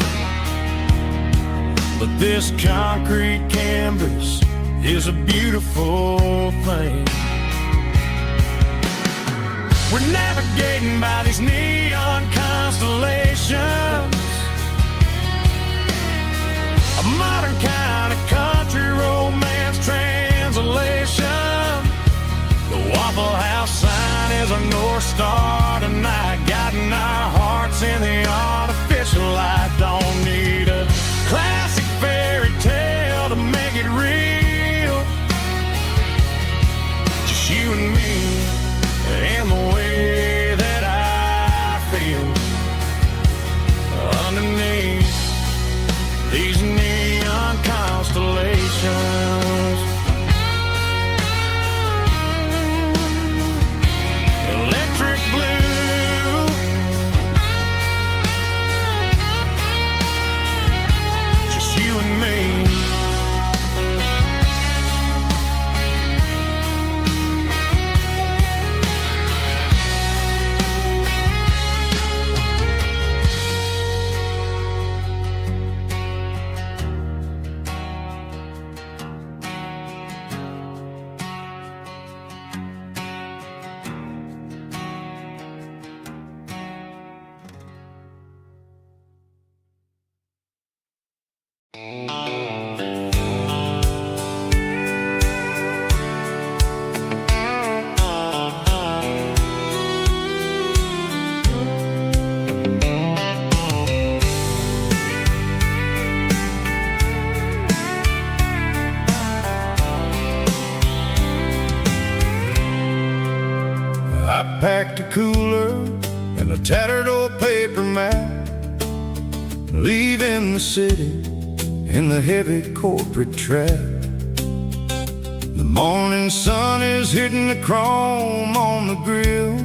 but this concrete canvas is a beautiful thing. We're navigating by these neon constellations, a modern kind of country romance translation. The Waffle House sign is our North Star tonight, guiding our hearts in the artificial light. Don't need a classic fairy tale to make it real, just you and me and the way that I feel underneath these neon constellations. Electric blue, packed a cooler and a tattered old paper map, leaving the city in the heavy corporate trap. The morning sun is hitting the chrome on the grill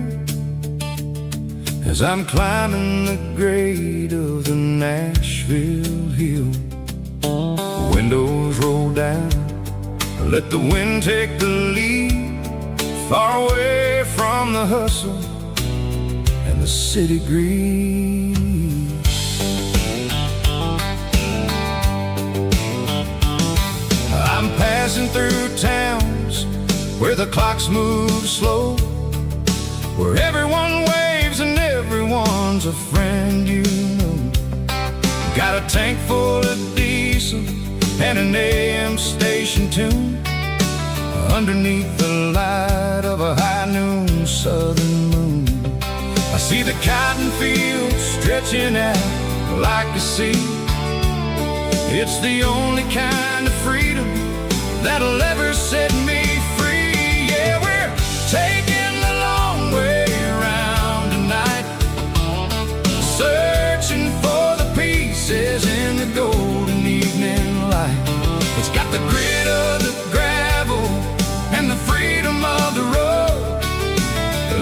as I'm climbing the grade of the Nashville hill. Windows roll down, let the wind take the lead, far away from the hustle and the city greed. I'm passing through towns where the clocks move slow, where everyone waves and everyone's a friend you know. Got a tank full of diesel and an AM station tune underneath the light of a high noon southern moon. I see the cotton fields stretching out like a sea. It's the only kind of freedom that'll ever set me free. Yeah, we're taking the long way around tonight, searching for the pieces in the golden evening light. It's got the grit of the gravel and the freedom of the road,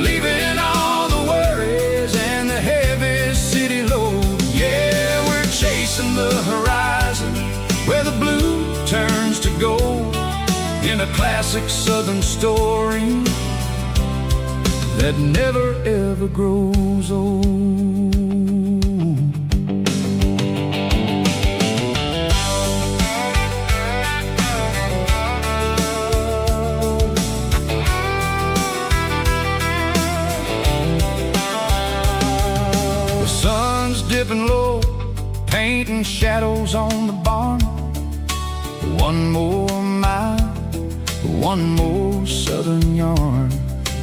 leaving all the worries and the heavy city load. Yeah, we're chasing the horizon where the blue turns to gold, in a classic southern story that never ever grows old. The sun's dipping low, painting shadows on the barn. One more mile, one more southern yarn.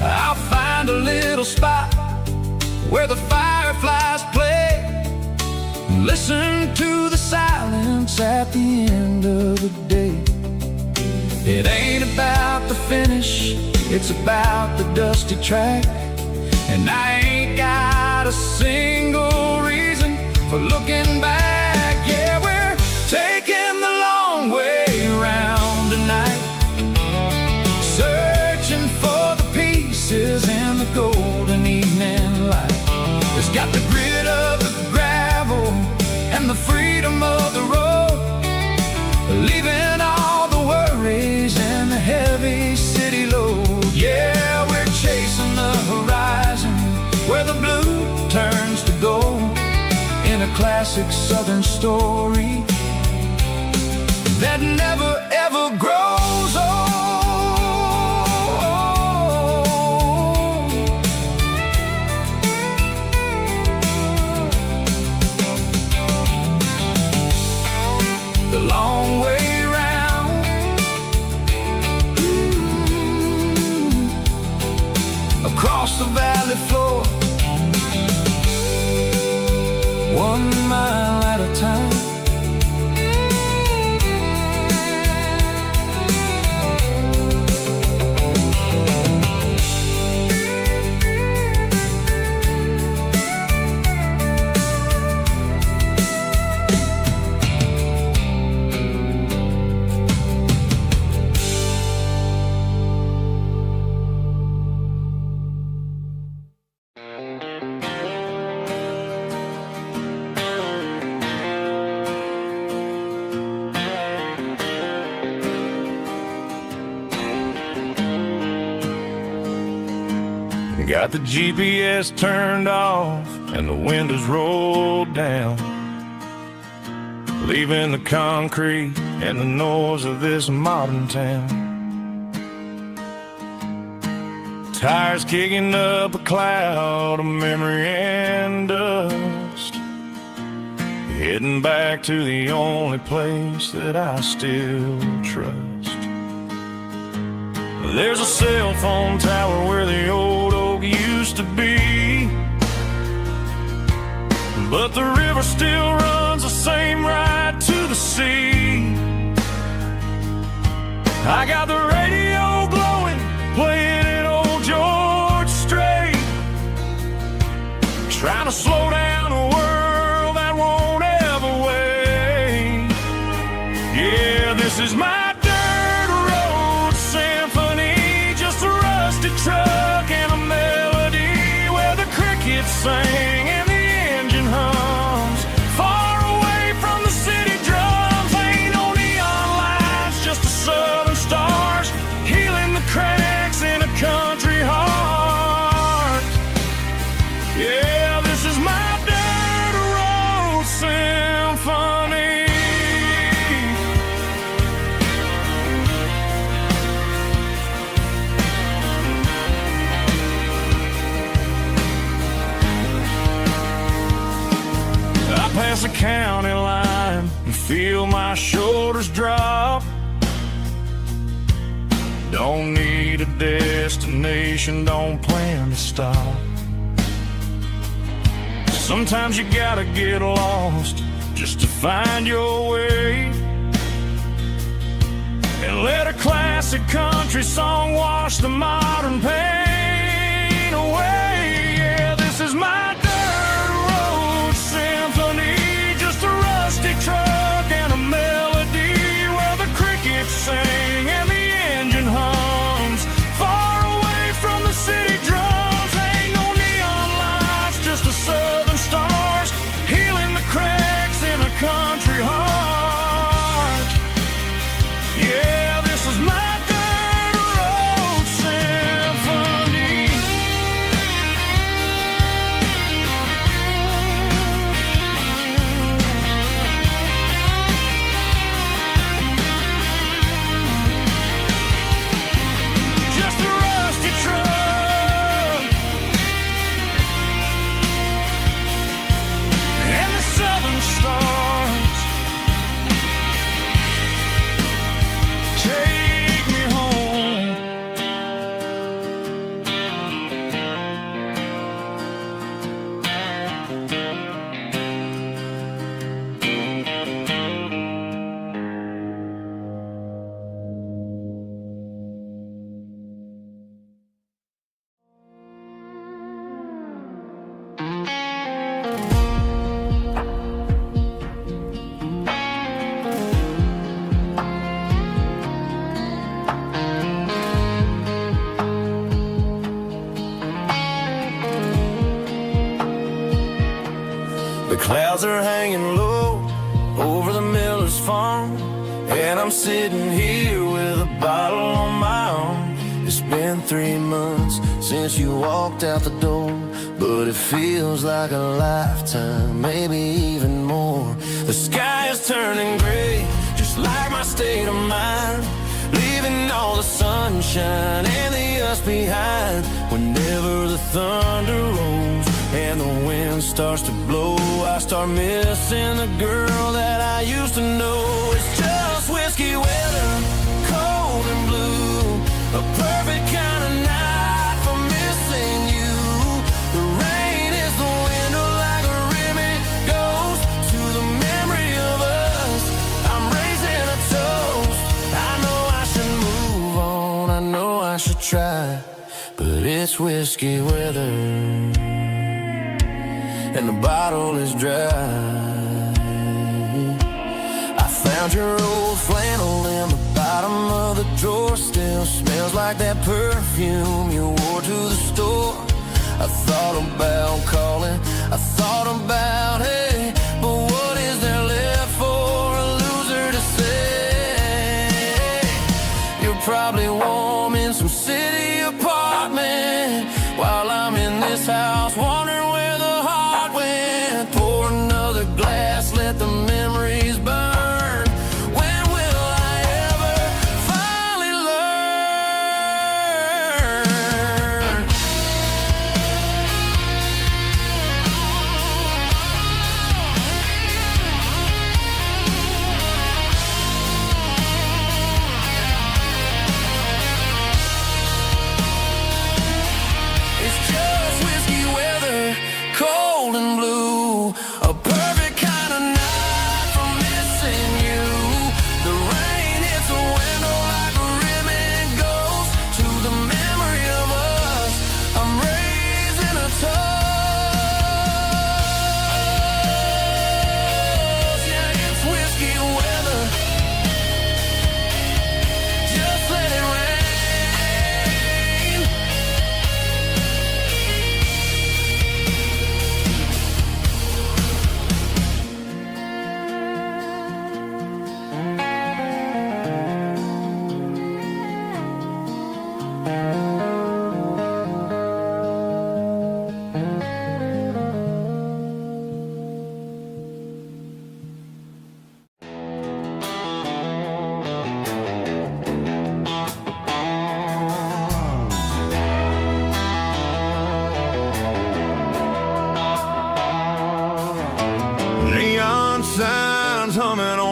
I'll find a little spot where the fireflies play, listen to the silence at the end of the day. It ain't about the finish, it's about the dusty track. And I ain't got a single reason for looking back. Yeah, we're taking the long way around tonight, searching for the pieces in the golden evening light. It's got the grit of the gravel and the freedom of the road, leaving all the worries and the heavy city load. Yeah, we're chasing the horizon where the blue turns to gold, in a classic southern story that never ever grows old. The long way round, across the valley floor, 1 mile at a time. Got the GPS turned off and the windows rolled down, leaving the concrete and the noise of this modern town. Tires kicking up a cloud of memory and dust, heading back to the only place that I still trust. There's a cell phone tower where the old oak used to be, but the river still runs the same right to the sea. I got the radio glowing, playing an old George Strait, trying to slow down a world that won't ever wait. Yeah, this is my dirt road symphony, just a rusty truck and a melody where the crickets sing and the engine hums. Far away from the city drums, ain't no neon lights, just the southern stars healing the cracks in a country heart. Yeah, this is my dirt road symphony. I pass a county line and feel my shoulders drop. Don't need a destination, don't plan to stop. Sometimes you gotta get lost just to find your way, and let a classic country song wash the modern pain away. Yeah, this is my dirt road symphony, just a rusty truck and a melody where the crickets sing and the engine hums. Far away from the city drums, ain't no neon lights, just the southern stars healing the cracks in a country heart. Yeah, this is my dirt road symphony. Just a rusty truck and the southern stars take me home. The clouds are hanging low over the miller's farm, and I'm sitting here with a bottle on my arm. It's been 3 months since you walked out the door, but it feels like a lifetime, maybe even more. The sky is turning gray, just like my state of mind, leaving all the sunshine and the us behind. Whenever the thunder rolls and the wind starts to blow, I start missing the girl that I used to know. It's just whiskey weather, cold and blue, a perfect kind of night for missing you. The rain is the window like a ribbon goes to the memory of us. I'm raising a toast. I know I should move on, I know I should try, but it's whiskey weather and the bottle is dry. I found your old flannel in the bottom of the drawer, still smells like that perfume you wore to the store. I thought about calling, I thought about, hey, but what is there left for a loser to say? You're probably warm in some city apartment while I'm in this house wondering where the heart went. Pour another glass, let the memories burn. When will I ever finally learn? It's just whiskey weather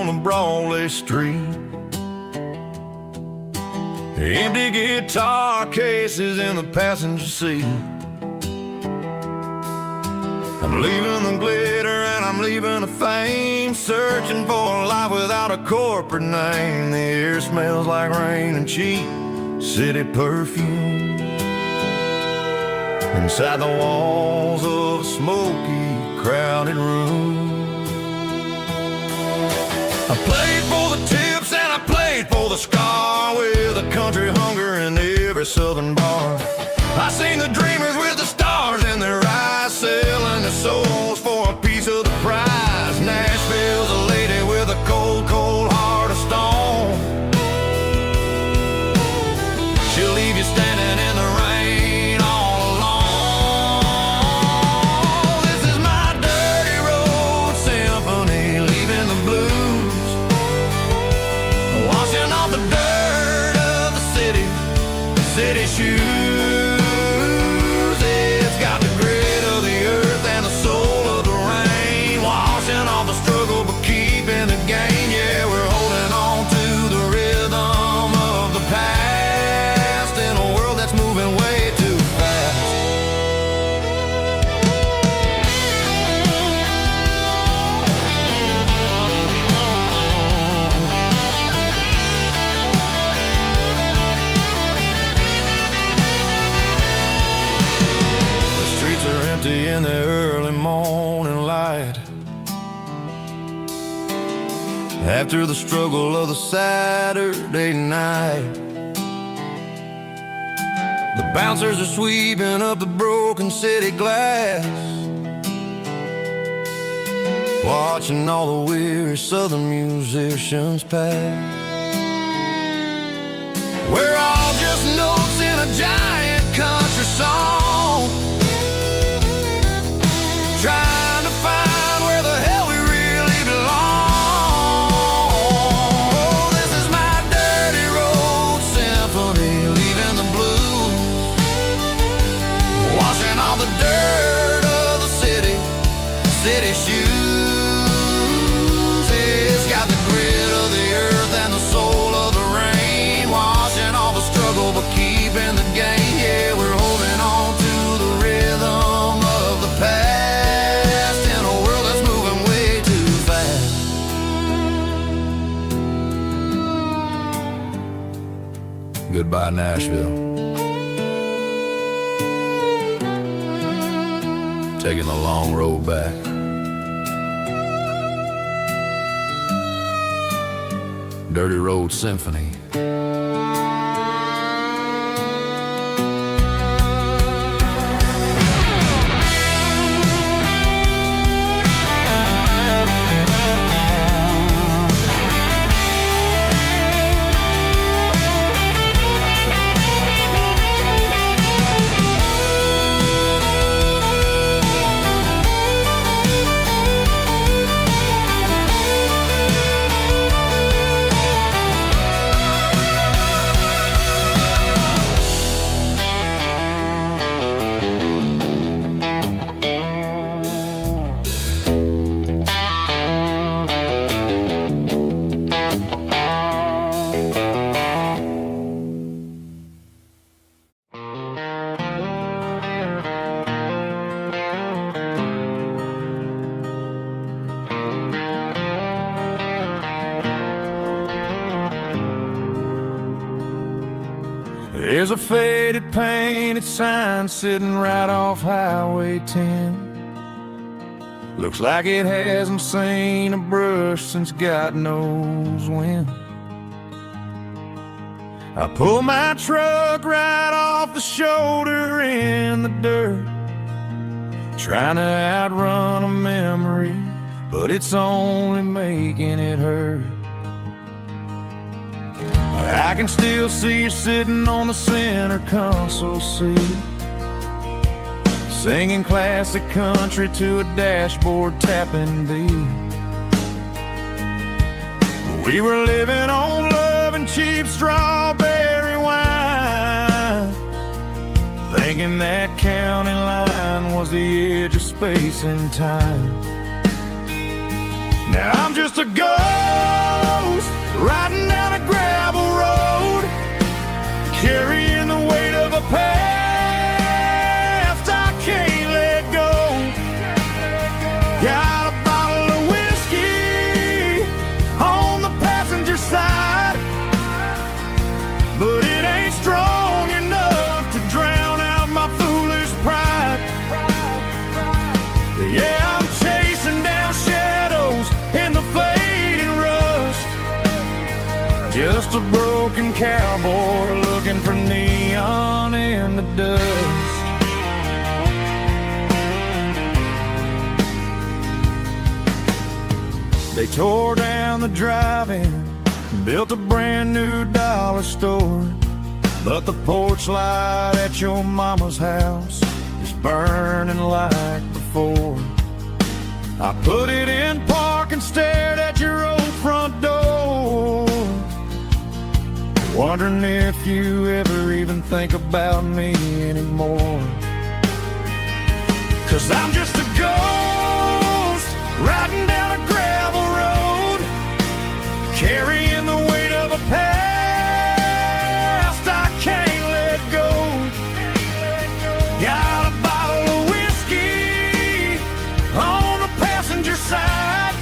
on a Broadway street. Empty guitar cases in the passenger seat. I'm leaving the glitter and I'm leaving the fame, searching for a life without a corporate name. The air smells like rain and cheap city perfume. Inside the walls of a smoky, crowded room. I played for the tips and I played for the scar, with a country hunger in every southern bar. I seen the dreamers with the stars in their eyes, selling their souls for a piece of the prize. Nashville's a lady with a cold, cold heart of stone. She'll leave you standing in the rain all alone. This is my dirty road symphony, leaving the blues, washing off the dirt of the city shoes. It's got the grit of the earth and the soul of the rain, washing off the struggle but keeping the gain. Yeah, we're holding on to the rhythm of the past in a world that's moving way too fast. In the early morning light, after the struggle of the Saturday night, the bouncers are sweeping up the broken city glass, watching all the weary southern musicians pass. We're all just notes in a giant country song, trying to find where the hell we really belong. Oh, this is my dirty road symphony, leaving the blues, washing all the dirt of the city shoes. It's got the grit of the earth and the soul of the rain, washing all the struggle but keeping the gain. Yeah, we're holding on to the rhythm of the past. Goodbye, Nashville. Taking the long road back. Dirty Road Symphony. There's a faded painted sign sitting right off Highway 10. Looks like it hasn't seen a brush since God knows when. I pull my truck right off the shoulder in the dirt, trying to outrun a memory, but it's only making it hurt. I can still see you sitting on the center console seat, singing classic country to a dashboard tapping beat. We were living on love and cheap strawberry wine, thinking that county line was the edge of space and time. Now I'm just a ghost riding down a gravel road, carrying the weight of a past I can't let go. Got a bottle of whiskey on the passenger side, but it ain't strong enough to drown out my foolish pride. Yeah, I'm chasing down shadows in the fading rust, just a broken cowboy looking for neon in the dust. They tore down the drive-in, built a brand new dollar store, but the porch light at your mama's house is burning like before. I put it in park and stared at your old front door, wondering if you ever even think about me anymore. 'Cause I'm just a ghost riding down a gravel road, carrying the weight of a past I can't let go. Got a bottle of whiskey on the passenger side,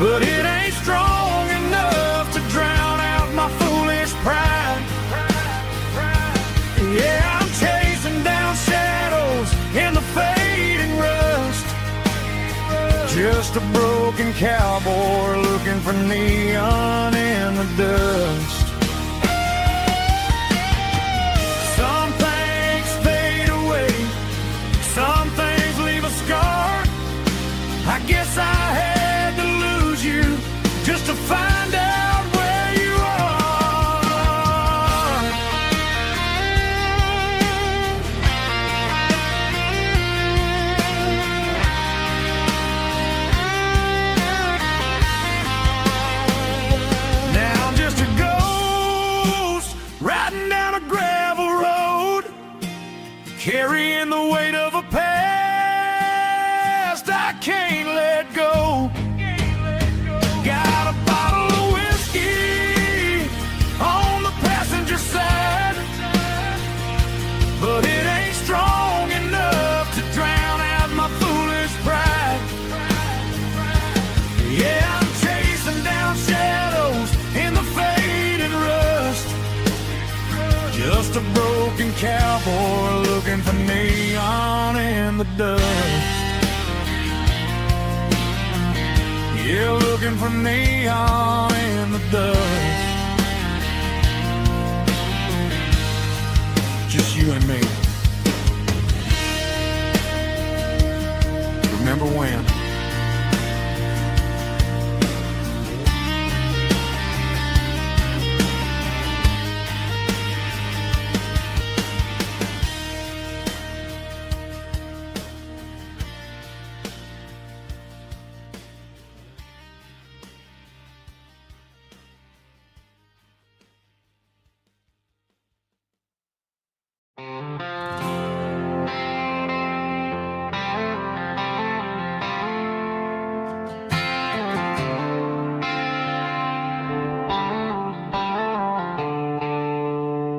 but it ain't strong enough to drown out my foolish pride. Yeah, I'm chasing down shadows in the fading rust, just a broken cowboy looking for neon in the dust. Some things fade away, some things leave a scar. I guess I had to lose you just to find out where you are. Now I'm just a ghost riding down a gravel road, carrying the weight of a past I can't let go. Got a bottle of whiskey on the passenger side, but it ain't strong enough to drown out my foolish pride. Yeah, I'm chasing down shadows in the fading rust, just a broken cowboy looking for neon in the dust. Yeah, looking for neon in the dust. Just you and me. Remember when?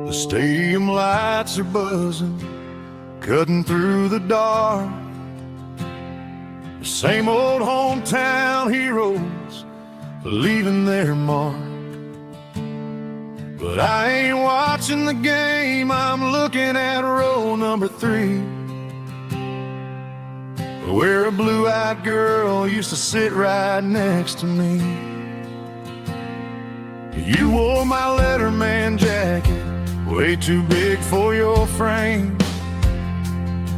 The stadium lights are buzzing, cutting through the dark. The same old hometown heroes leaving their mark. But I ain't watching the game, I'm looking at row number 3, where a blue-eyed girl used to sit right next to me. You wore my Letterman jacket, way too big for your frame.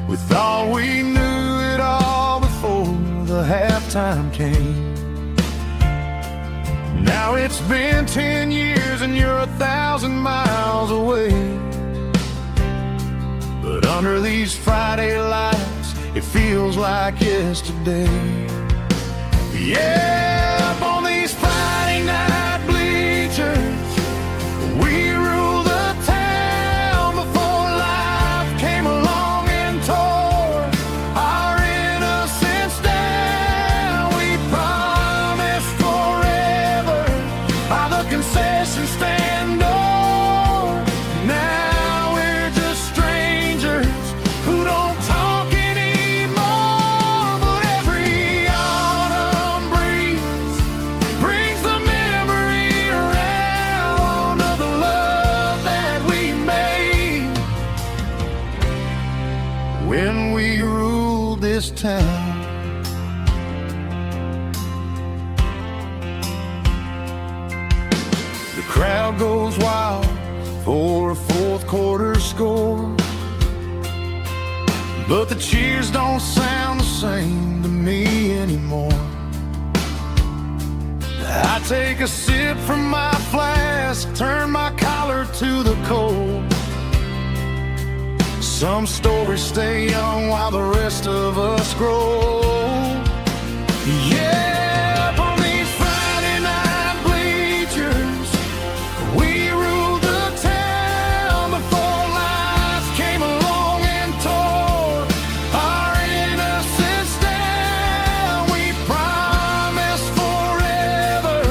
We thought we knew it all before the halftime came. Now it's been 10 years and you're 1,000 miles away, but under these Friday lights it feels like yesterday. Yeah, up on these Friday night bleachers, we rule the town before life came along and tore our innocence down. We when we ruled this town. The crowd goes wild for a fourth quarter score, but the cheers don't sound the same to me anymore. I take a sip from my flask, turn my collar to the cold. Some stories stay young while the rest of us grow. Yeah, up on these Friday night bleachers, we ruled the town before life came along and tore our innocence down. We promised forever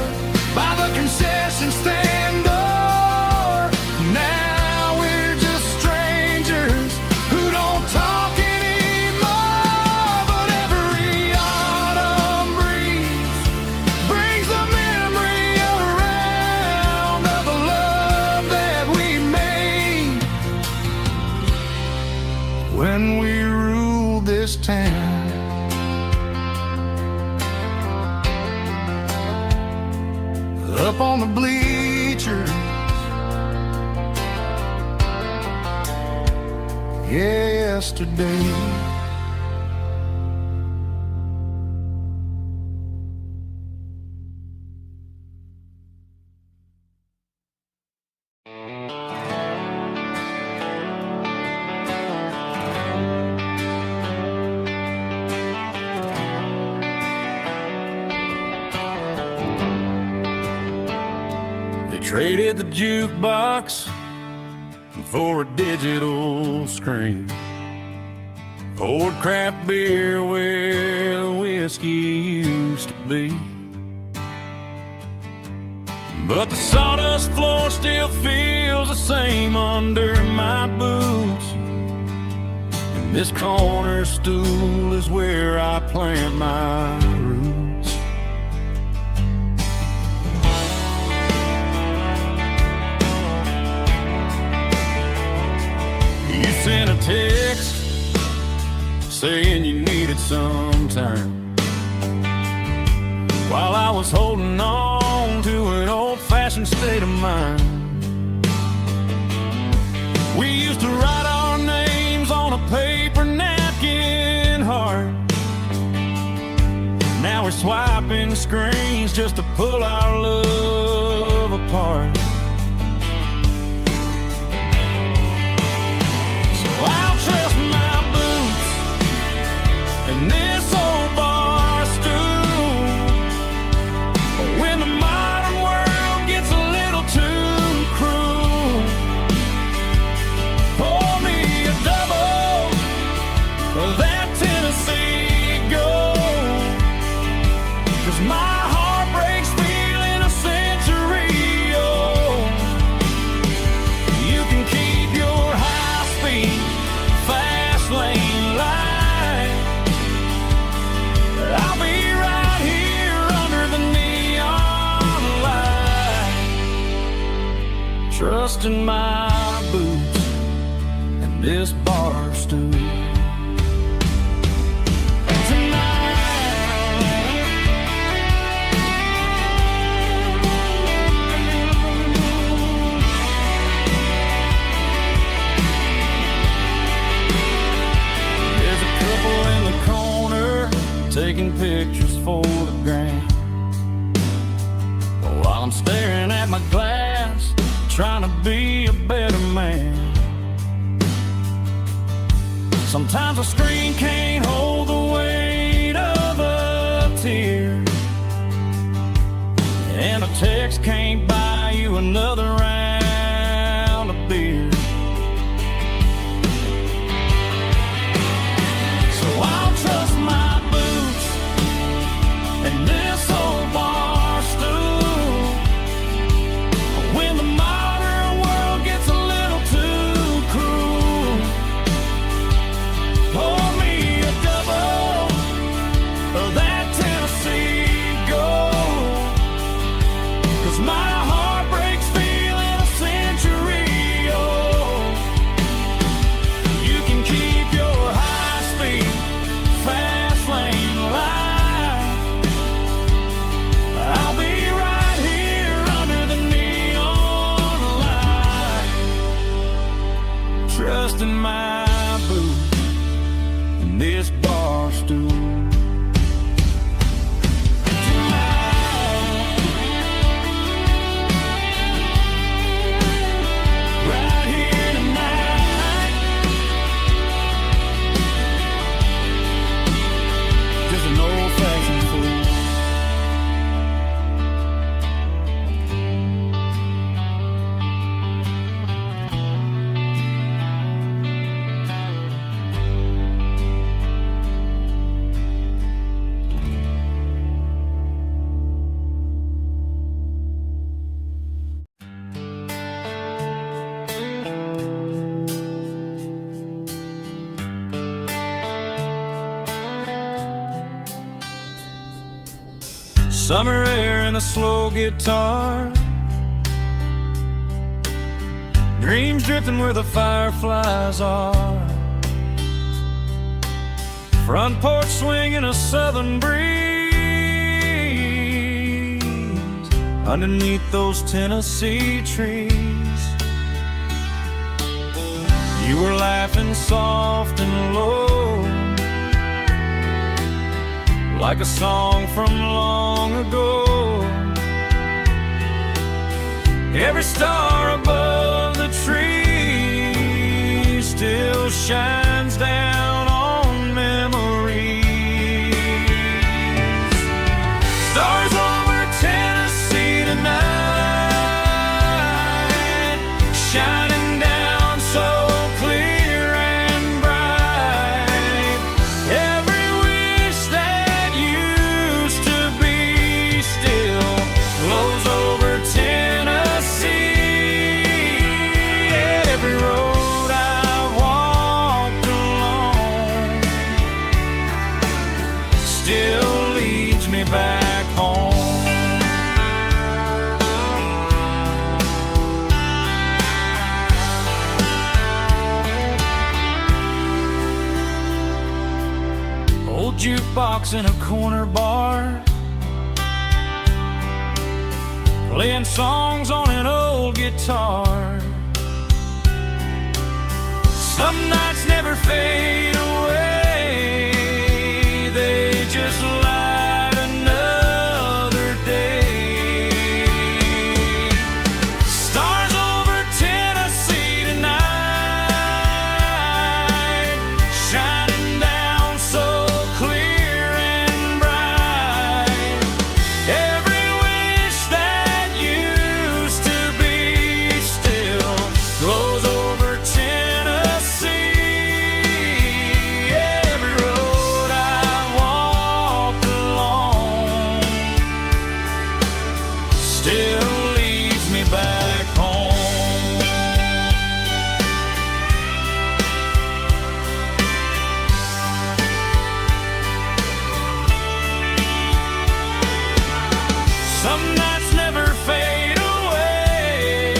by the concession stand door. Now we're just strangers who don't talk anymore. But every autumn breeze brings the memory around of the love that we made when we ruled this town. Up on the bleachers, yesterday. They traded the jukebox for a digital screen, poured craft beer where the whiskey used to be. But the sawdust floor still feels the same under my boots, and this corner stool is where I plant my roots. You sent a text saying you needed some time, while I was holding on to an old-fashioned state of mind. We used to write our names on a paper napkin heart. Now we're swiping screens just to pull our love apart. I'll trust my boots and this old bar stool when the modern world gets a little too cruel. Pour me a double of that Tennessee Gold, 'cause my heart breaks feeling a century old. You can keep your high-speed fast lane light, I'll be right here under the neon light, trusting my boots and this bar stool. Taking pictures for the gram, while I'm staring at my glass, trying to be a better man. Sometimes a screen can't hold the weight of a tear, and a text can't buy you another round of beer. So I'll trust my and this old bar stool when the modern world gets a little too cruel. Pour me a this bar stool. Right here tonight, just an old-fashioned fool. Summer air and a slow guitar, dreams drifting where the fireflies are, front porch swinging a southern breeze underneath those Tennessee trees. You were laughing soft and low, like a song from long ago. Every star above the tree still shines down on memories. Stars over Tennessee tonight, shining down so clear and bright. Every wish that used to be still flows over Tennessee. Every road I walked along still leads me back home. Old jukebox in a corner bar, playing songs on an old guitar. Some nights never fade away, they just light another day. Stars over Tennessee tonight, shining down so clear and bright. Every wish that used to be still glows over Tennessee. Every road I walked along still leads me back home. Some nights never fade away,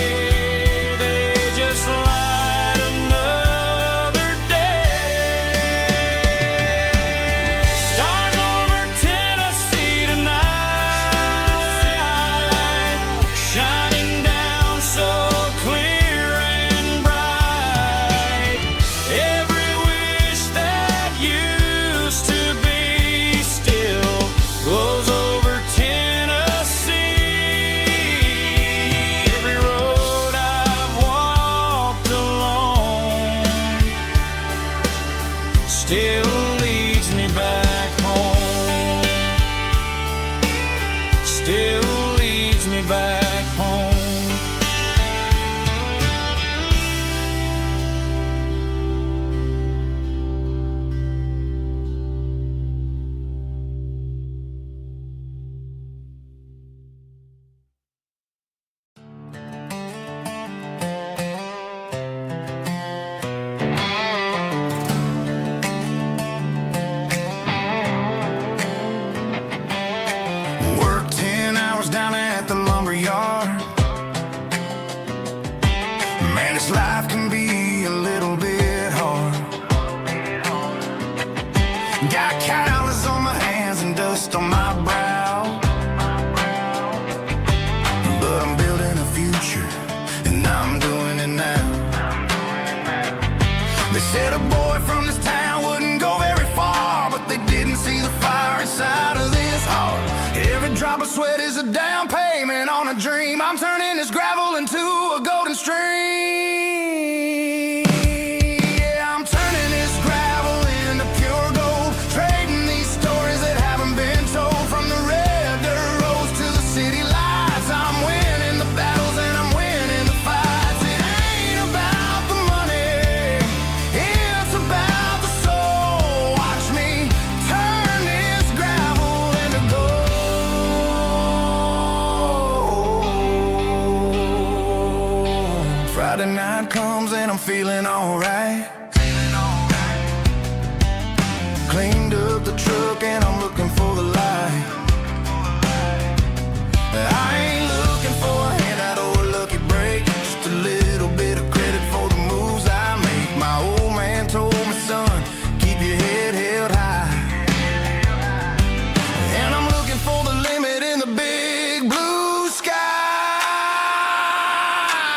they just light another day. Stars over Tennessee tonight, shining down so clear and bright. Every wish that used to be still glows over Tennessee. Every road I've walked along still leads me back home. Still leads me back home. Work 10 hours down at the lumber yard. Man, this life can be a little bit hard. Got calluses on my hands and dust on my brow, but I'm building a future and I'm doing it now. They said a boy from this town wouldn't go very far. sweat is a down payment on a dream. I'm turning this gravel into a golden stream. Yeah, I'm turning this gravel into pure gold, trading these stories that haven't been told. From the red dirt roads to the city lights, I'm winning the battles and I'm winning the fights. It ain't about the money, it's about the soul. Watch me turn this gravel into gold. Friday night comes and I'm feeling alright. Cleaned up the truck and I'm looking for the light. I ain't looking for a handout or a lucky break, just a little bit of credit for the moves I make. My old man told me, son, keep your head held high. And I'm looking for the limit in the big blue sky.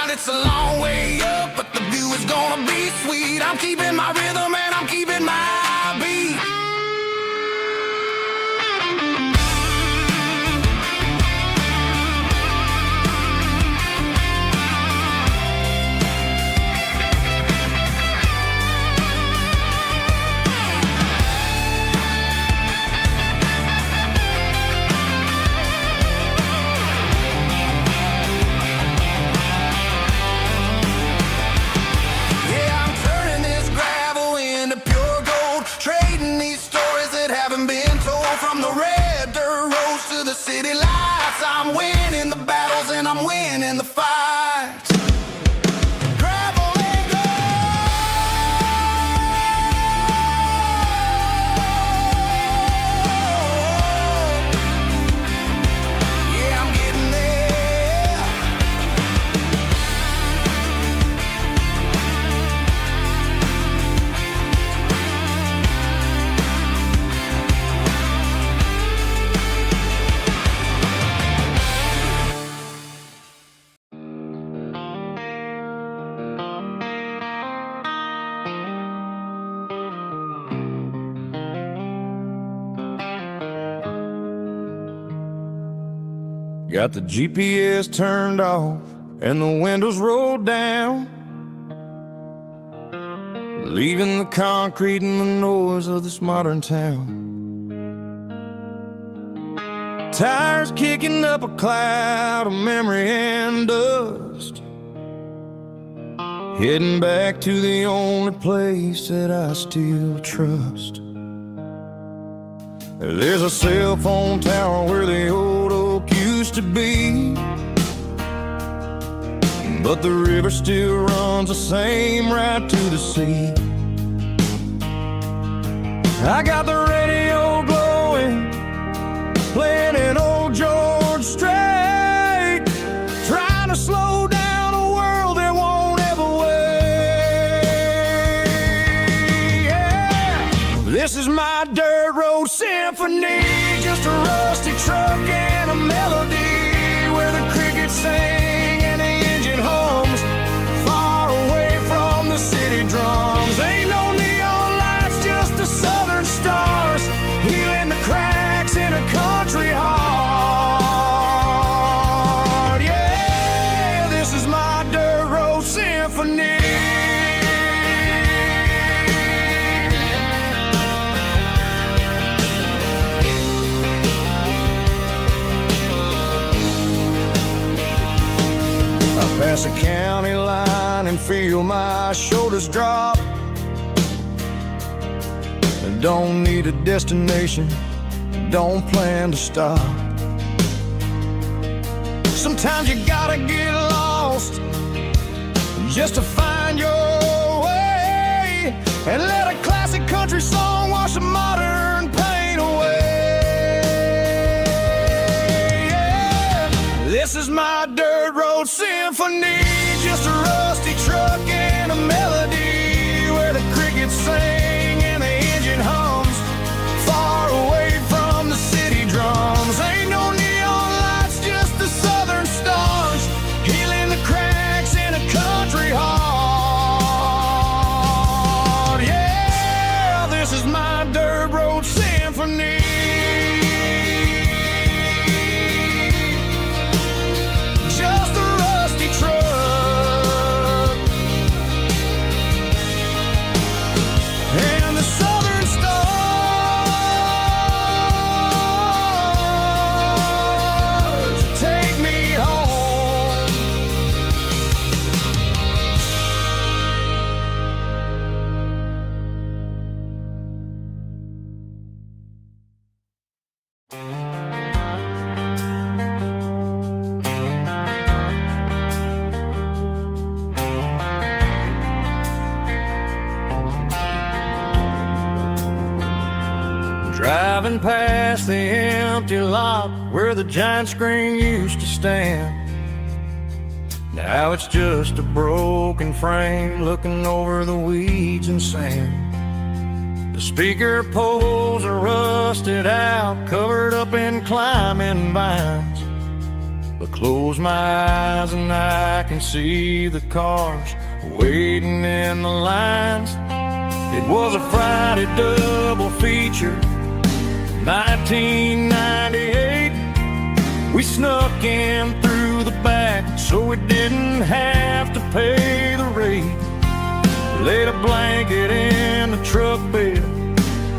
It's a long way up, but the view is gonna be sweet. I'm keeping my rhythm and I'm keeping my beat. Yeah, I'm turning this gravel into pure gold, trading these stories that haven't been told. From the red dirt roads to the city lights, I'm winning the battles and I'm winning the fights. Gravel and gold. Yeah, I'm getting there. Got the GPS turned off and the windows rolled down, leaving the concrete and the noise of this modern town. Tires kicking up a cloud of memory and dust, heading back to the only place that I still trust. There's a cell phone tower where the old oak used to be, but the river still runs the same right to the sea. I got the radio glowing, playing an old George Strait, trying to slow down a world that won't ever wait. Yeah. This is my dirt road symphony, just a rusty truck and a melody where the crickets sing and the engine hums, far away from the city drums. Ain't no neon lights, just the southern stars, healing the cracks in a country heart. Yeah, this is my dirt road symphony. Pass a county line and feel my shoulders drop. I don't need a destination, don't plan to stop. Sometimes you gotta get lost just to find your way, and let a classic country song wash the modern pain away. Yeah. This is my dirt road symphony, just a rusty truck and a melody where the crickets sing and the engine hums, far away from the city drums. Ain't no neon lights, just the southern stars, healing the cracks in a country heart. Yeah, this is my dirt road Driving past the empty lot where the giant screen used to stand. Now it's just a broken frame looking over the weeds and sand. The speaker poles are rusted out, covered up in climbing vines. But close my eyes and I can see the cars waiting in the lines. It was a Friday double feature, 1998. We snuck in through the back so we didn't have to pay the rate. Laid a blanket in the truck bed,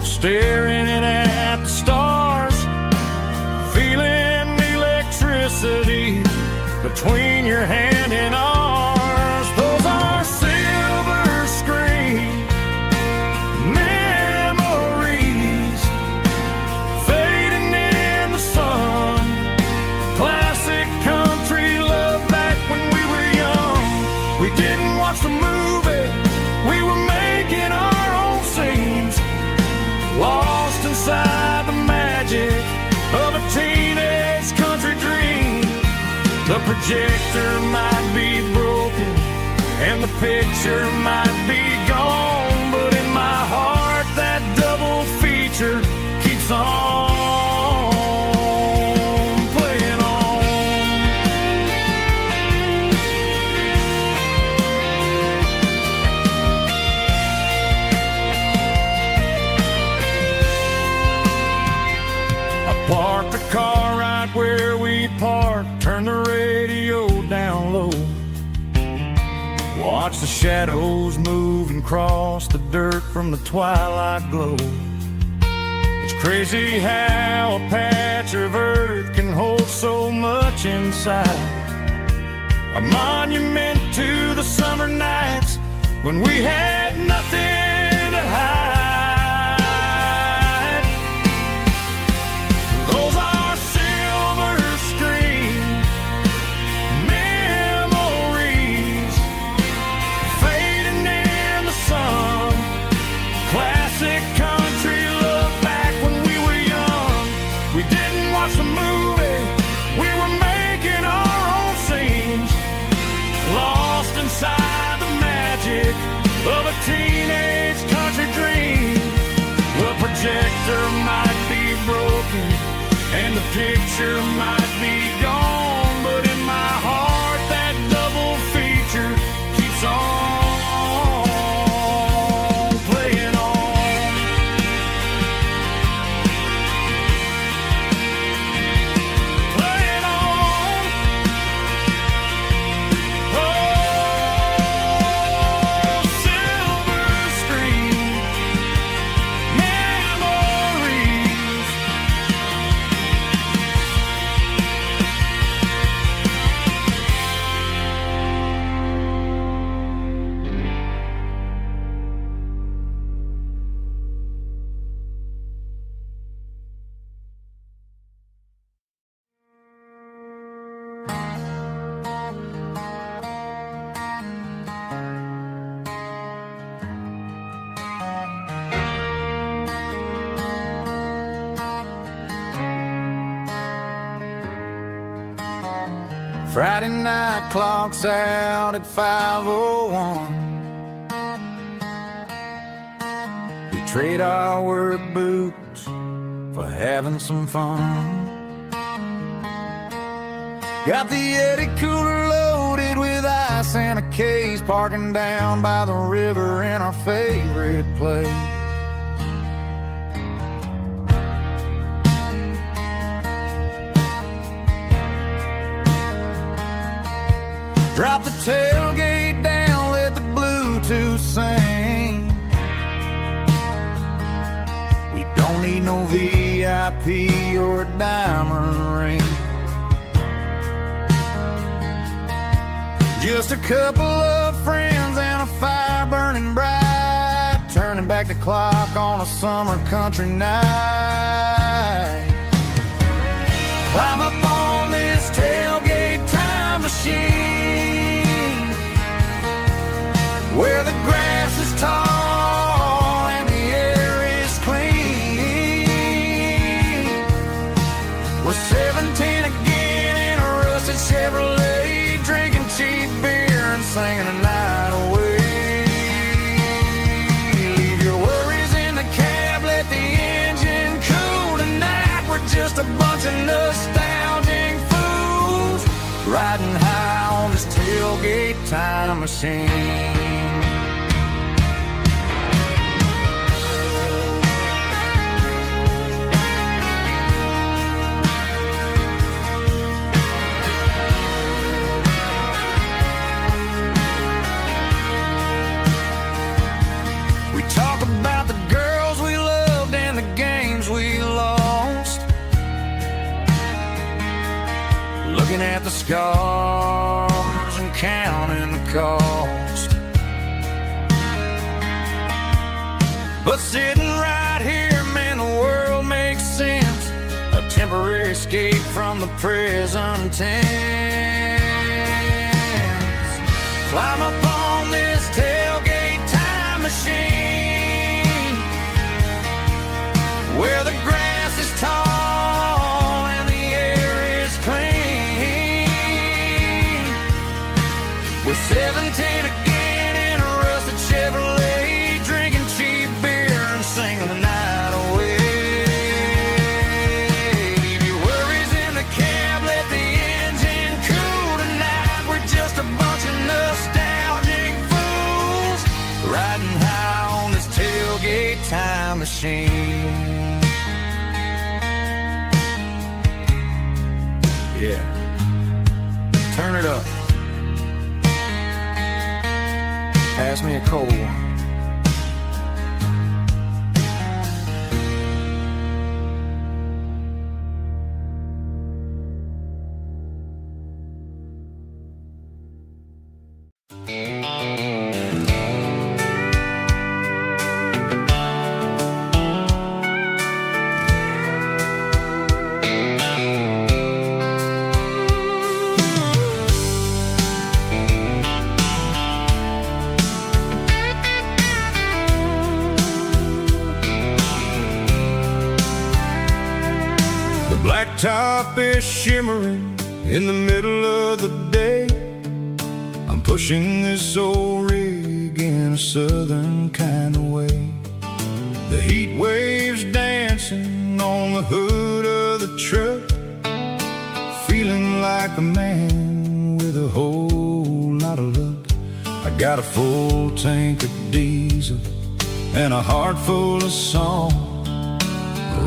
staring at the stars, feeling electricity between your hand and ours. Those are silver screen memories fading in the sun. Classic country love back when we were young. We didn't watch the movie, we were making our own scenes, lost inside the magic of a teenage country dream. The projector might be broken and the picture might be gone, but in my heart that double feature keeps on playing on. I parked the car right where we parked, turned the radio down low, watch the shadows move and cross the dirt from the twilight glow. It's crazy how a patch of earth can hold so much inside. A monument to the summer nights when we had nothing to hide. Those are silver screen memories fading in the sun. Classic country love back when we were young. We didn't watch the movie, we were making our own scenes, lost inside the magic of a teenage country dream. The projector might be broken and the picture might be gone, but in my heart that double feature keeps on playing on. Playing on. Oh, silver screen memories. Friday night clocks out at 5:01. We trade our work boots for having some fun. Got the Yeti cooler loaded with ice and a case, parking down by the river in our favorite place. Drop the tailgate down, let the Bluetooth sing. We don't need no VIP or a diamond ring. Just a couple of friends and a fire burning bright, turning back the clock on a summer country night. Climb up on this tailgate time machine, where the grass is tall and the air is clean. We're 17 again in a rusted Chevrolet, drinking cheap beer and singing the night away. Leave your worries in the cab, let the engine cool tonight. We're just a bunch of nostalgic fools riding high on this tailgate time machine. We talk about the girls we loved and the games we lost, looking at the scars and counting the cost. But sitting right here, man, the world makes sense. A temporary escape from the present tense. Climb up on this tailgate time machine, where the grass is tall and the air is clean. We're 17 again in a rusted Chevrolet, drinking cheap beer and singing the night away. Leave your worries in the cab, let the engine cool tonight. We're just a bunch of nostalgic fools riding high on this tailgate time machine. Yeah, turn it up. Pass me a cold one. Blacktop is shimmering in the middle of the day. I'm pushing this old rig in a southern kind of way. The heat waves dancing on the hood of the truck, feeling like a man with a whole lot of luck. I got a full tank of diesel and a heart full of song,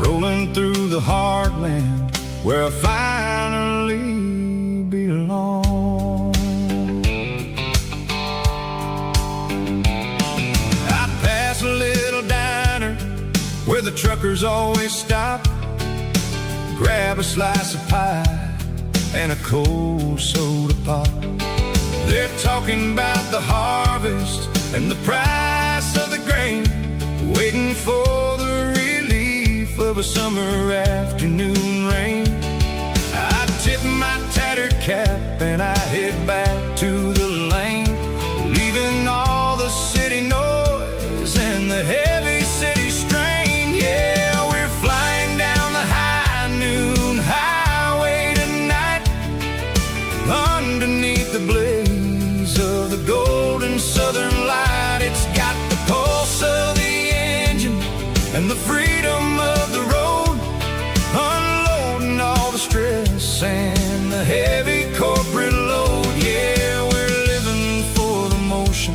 rolling through the heartland where I finally belong. I'd pass a little diner where the truckers always stop, grab a slice of pie and a cold soda pop. They're talking about the harvest and the price of the grain, waiting for the relief of a summer afternoon rain. I tip my tattered cap and I head back to the lane, leaving all the city noise and the heavy city strain. Yeah, we're flying down the high noon highway tonight, underneath the blaze of the golden southern light. It's got the pulse of the engine and the freedom of the road, unloading all the stress and the heavy corporate load. Yeah, we're living for the motion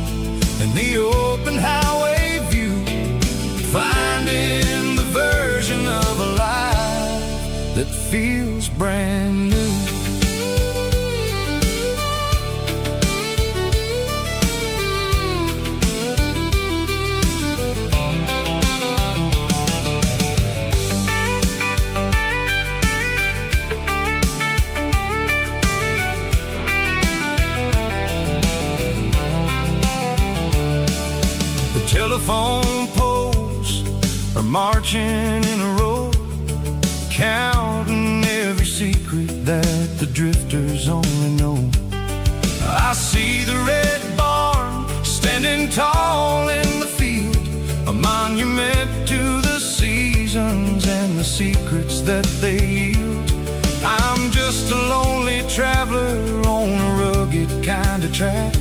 and the open highway view, finding the version of a life that feels brand new. Telephone poles are marching in a row, counting every secret that the drifters only know. I see the red barn standing tall in the field, a monument to the seasons and the secrets that they yield. I'm just a lonely traveler on a rugged kind of track,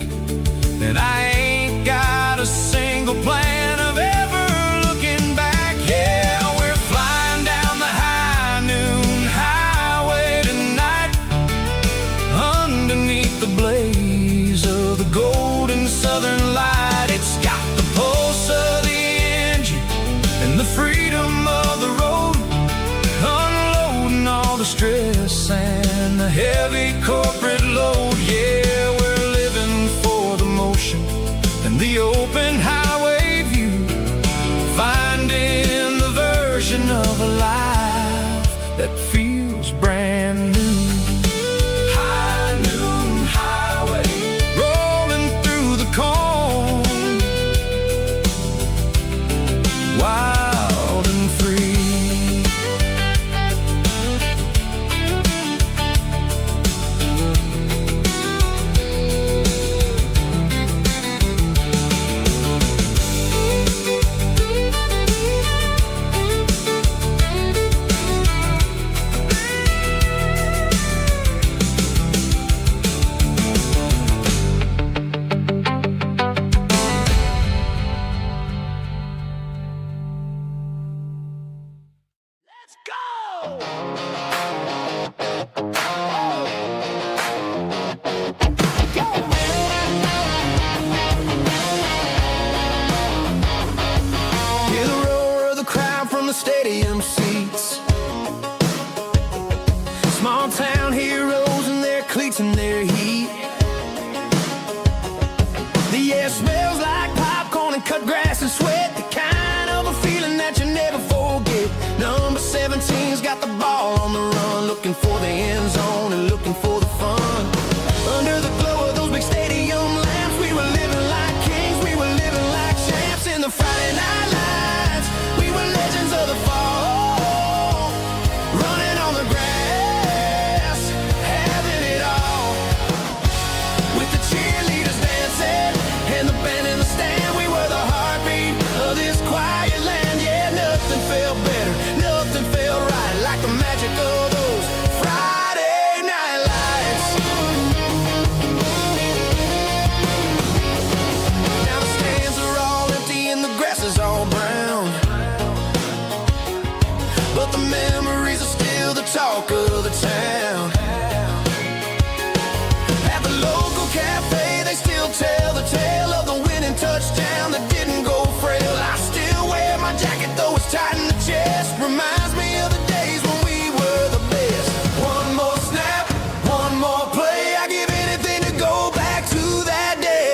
and I ain't got a single plan of ever looking back. Yeah, we're flying down the high noon highway tonight, underneath the blaze of the golden southern light. It's got the pulse of the engine and the freedom of the road, unloading all the stress and the heavy corporate load. Yeah, we're living for the motion and the open highway view, finding the version of a life that feels brand new. High noon highway, rolling through the corn, wild and free. Hear the roar of the crowd from the stadium seats, small town heroes in their cleats and their heat. The air smells like popcorn and cut grass and sweat, the kind of a feeling that you never forget. Number 17's got the ball on the run, looking for the end zone and looking for the fun. Under the glow of those big stadium lamps, we were living like kings, we were living like champs in the Friday night lights. We were legends of the fall, running on the grass, having it all. With the cheerleaders dancing and the band in the stand, we were the heartbeat of this quiet land. Yeah, nothing felt better, nothing felt right like the magic of those Friday night lights. Now the stands are all empty and the grass is all brown, but the memories are still the talk of the town. At the local cafe, they still tell the tale of the winning touchdown that didn't go frail. I still wear my jacket though it's tight in the chest, reminds me of the days when we were the best. One more snap, one more play, I give anything to go back to that day.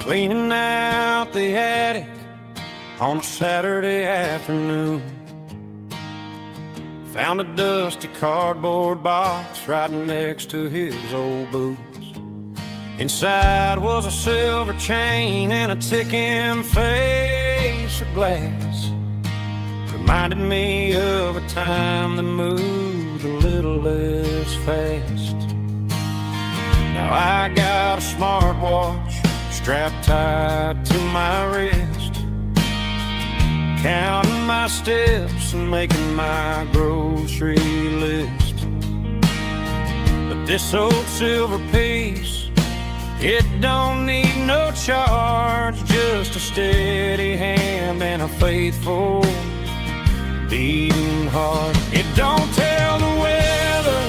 cleaning out the attic on a Saturday afternoon. Found a dusty cardboard box right next to his old boots. Inside was a silver chain and a ticking face of glass. Reminded me of a time that moved a little less fast. Now I got a smartwatch strapped tight to my wrist, counting my steps and making my grocery list. But this old silver piece, it don't need no charge, just a steady hand and a faithful beating heart. It don't tell the weather,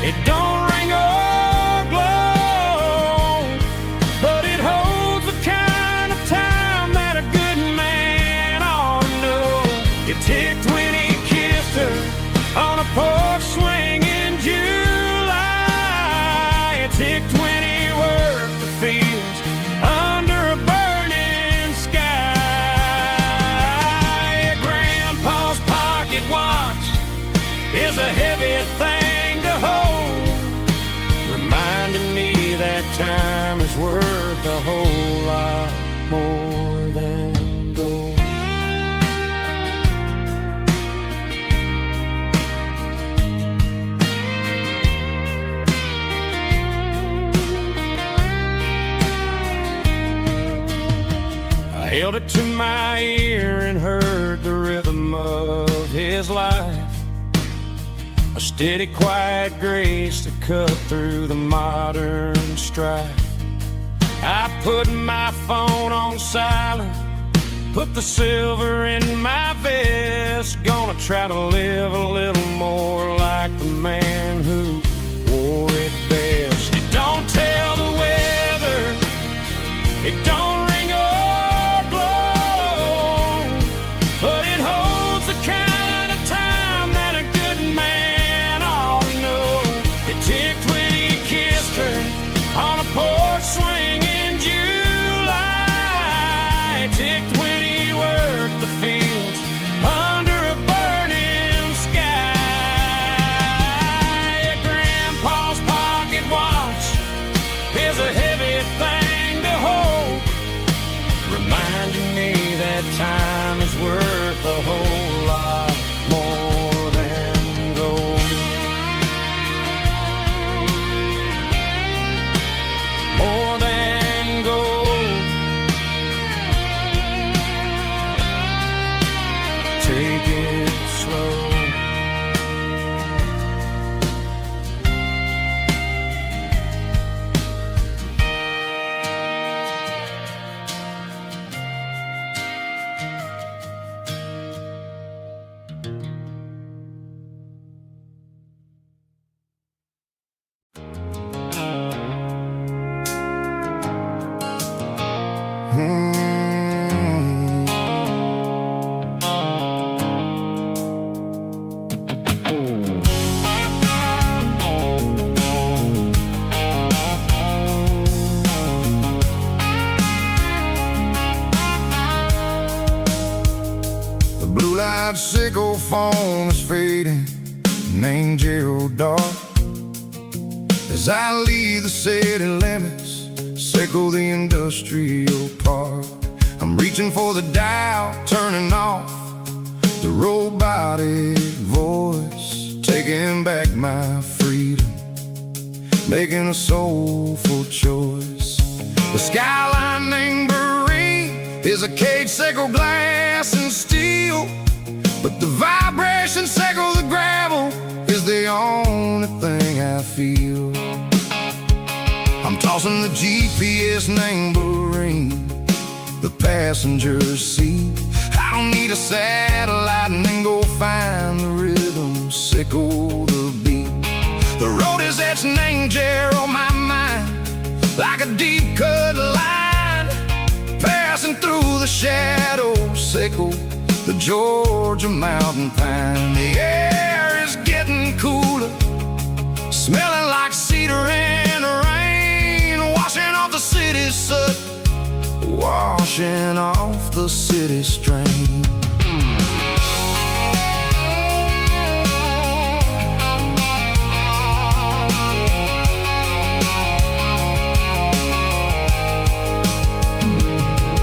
it don't ring or glow, but it holds the kind of time that a good man ought to know. It ticked when he kissed her on a porch swing in July. It ticked when he worked the fields under a burning sky. Grandpa's pocket watch is a heavy thing to hold, reminding me that time is worth a whole lot more than gold. I held it to my ear and heard the rhythm of his life, a steady, quiet grace that cut through the modern strife. I put my phone on silent, put the silver in my vest. Gonna try to live a little more like the man who wore it best. It don't tell the weather, it don't ring or blow, but it holds the kind of time that a good man ought to know. It ticked when he kissed her on a porch swing in July. It ticked when he worked the fields under a burning sky. Grandpa's pocket watch is a heavy thing to hold, reminding me that time is worth a whole lot more than gold. More than gold. Take it slow. The blue light sickle foam is fading, an angel dark. As I leave the city limits, sickle the industrial park. I'm reaching for the dial, turning off the robotic voice, taking back my freedom, making a soulful choice. The skyline named Marine is a cage, sickle glass and steel, but the vibration sickle the gravel is the only thing I feel. I'm tossing the GPS named Marine, the passenger seat. I don't need a satellite and then go find the rhythm, sickle the beat. The road is etched and angel on my mind, like a deep cut line, passing through the shadows, sickle the Georgia mountain pine. The air is getting cooler, smelling like cedar and rain, washing off the city's soot. pushing off the city strain.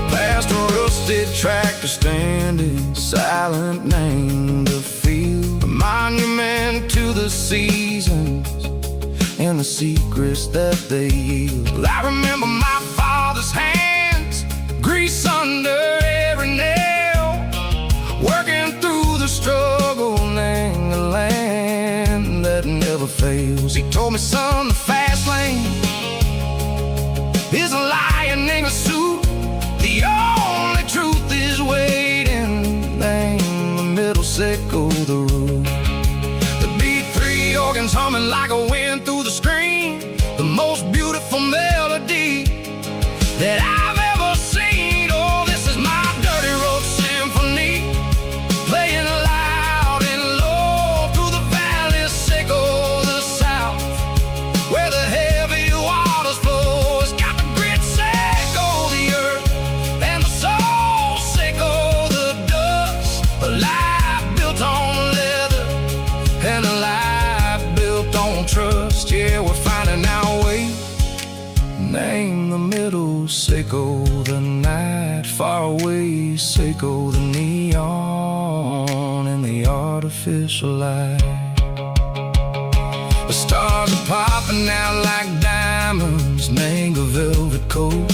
Past a rusted tractor standing silent, named the field, a monument to the seasons and the secrets that they yield. I remember my father's hands, grease under every nail, working through the struggle in the land that never fails. He told me, son, the fast lane is a lion in a suit. The only truth is waiting. Name the middle, sickle the root. The beat, three organs humming like a wind through the screen. The most beautiful melody that I've ever seen. Oh, this is my dirty road symphony, playing loud and low through the valley, sickle the south, where the heavy waters flow. It's got the grit, sickle the earth, and the soul, sickle the dust. A life built on leather and a life built on trust. Yeah, we're finding our way. Name the middle, sickle the night, far away, sickle the neon and the artificial light. The stars are popping out like diamonds, mango velvet coat.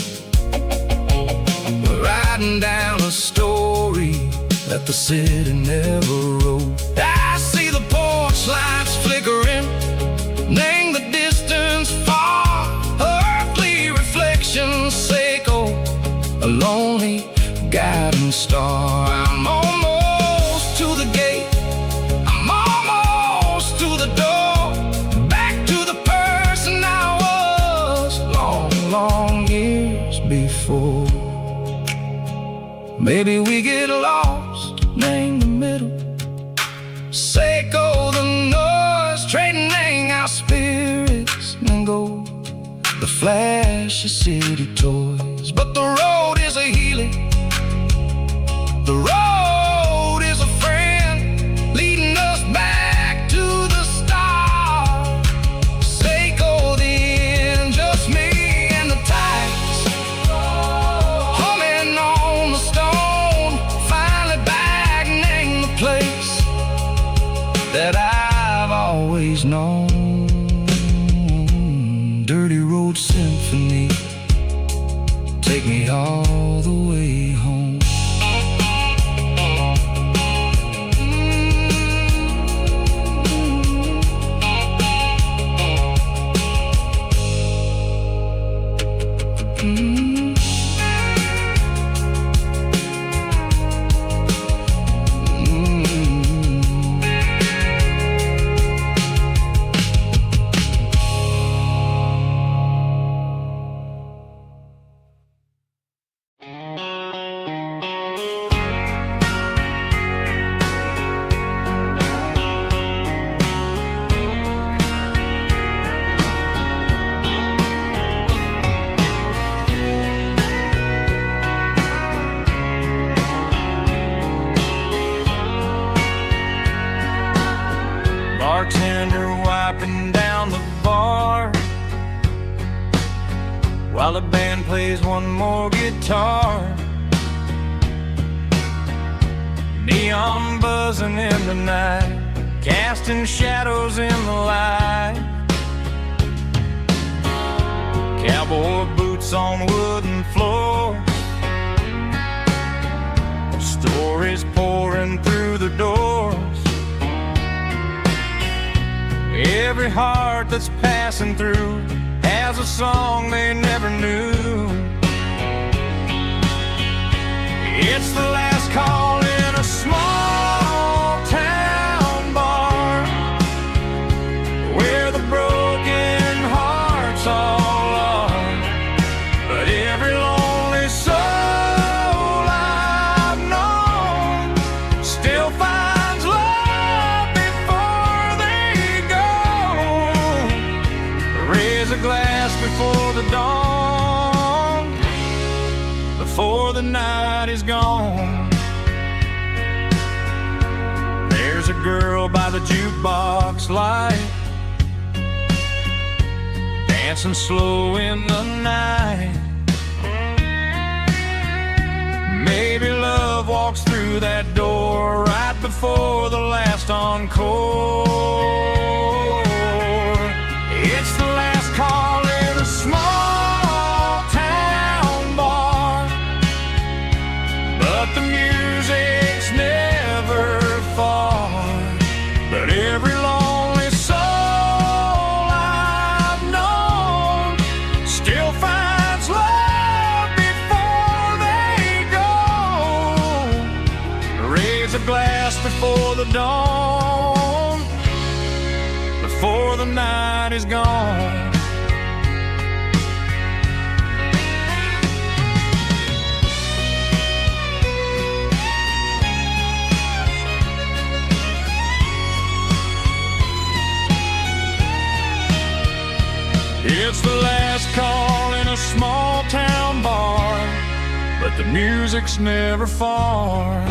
We're riding down a story that the city never wrote. I see the porch lights flickering, name the distance far, earthly reflections, sickle a lonely guiding star. I'm almost to the gate, I'm almost to the door, back to the person I was long, long years before. Maybe we get lost, name the middle, sickle the noise, trading our spirits and gold, the flash of city toys. But the road is a healing, the road is a friend, leading us back to the start. Sickle the end, just me and the tides, humming on the stone, finally back, name the place that I've always known. Dirty road symphony, take me all the way home. Bartender wiping down the bar while the band plays one more guitar. Neon buzzing in the night, casting shadows in the light. Cowboy boots on wooden floors, stories pouring through the doors. Every heart that's passing through has a song they never knew. It's the last call in a small town bar, where the broken hearts all are. But every lonely soul I've known still finds love before they go. Raise a glass before the dawn, the before the night is gone. There's a girl by the jukebox light, dancing slow in the night. Maybe love walks through that door right before the last encore. It's the last call in a small town bar, but the music's never far. But every lonely soul I've known still finds love before they go. Raise a glass before the dawn, before the night is gone. It's the last call in a small town bar, but the music's never far.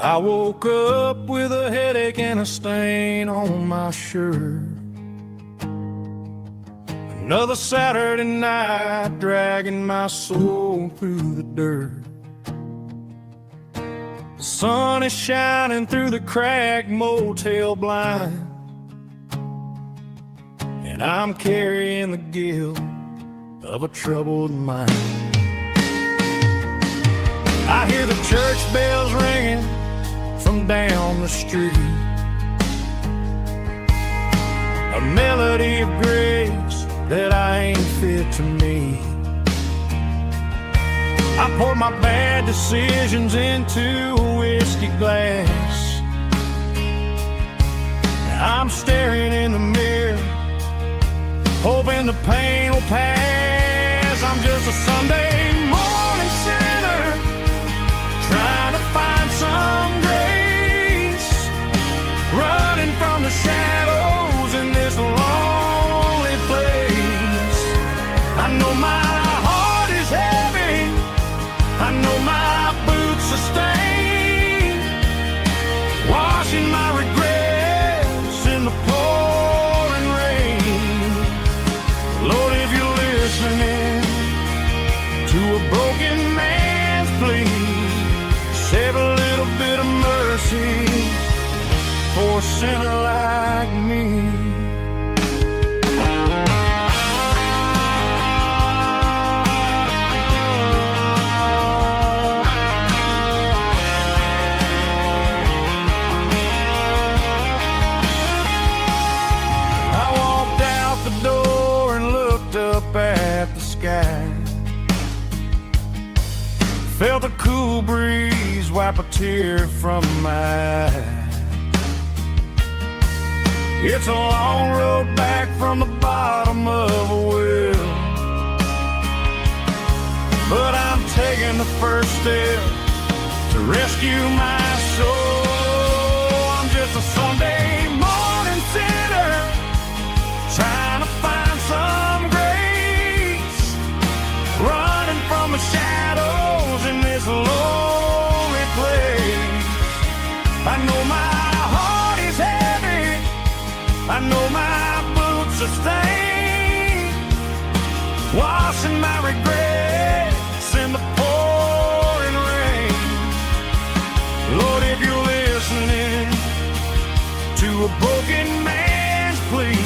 I woke up with a headache and a stain on my shirt. Another Saturday night dragging my soul through the dirt. The sun is shining through the cracked motel blind, and I'm carrying the guilt of a troubled mind. I hear the church bells ringing from down the street, a melody of grace that I ain't fit to meet. I pour my bad decisions into a whiskey glass. I'm staring in the mirror, hoping the pain will pass. I'm just a Sunday morning sinner, trying to find some grace, running from the shadows in this lonely place. I know my heart is heavy, I know my boots are stained, washing my regrets in the pouring rain. Lord, if you're listening to a broken man's plea, save a little bit of mercy for a sinner like me. I walked out the door and looked up at the sky, felt a cool breeze wipe a tear from my eye. It's a long road back from the bottom of a well, but I'm taking the first step to rescue my soul. I'm just a Sunday morning sinner, trying to find some grace, running from the shadows in this lonely place. I know my heart is heavy, I know my boots are stained, washing my regrets in the pouring rain. Lord, if you're listening to a broken man's plea,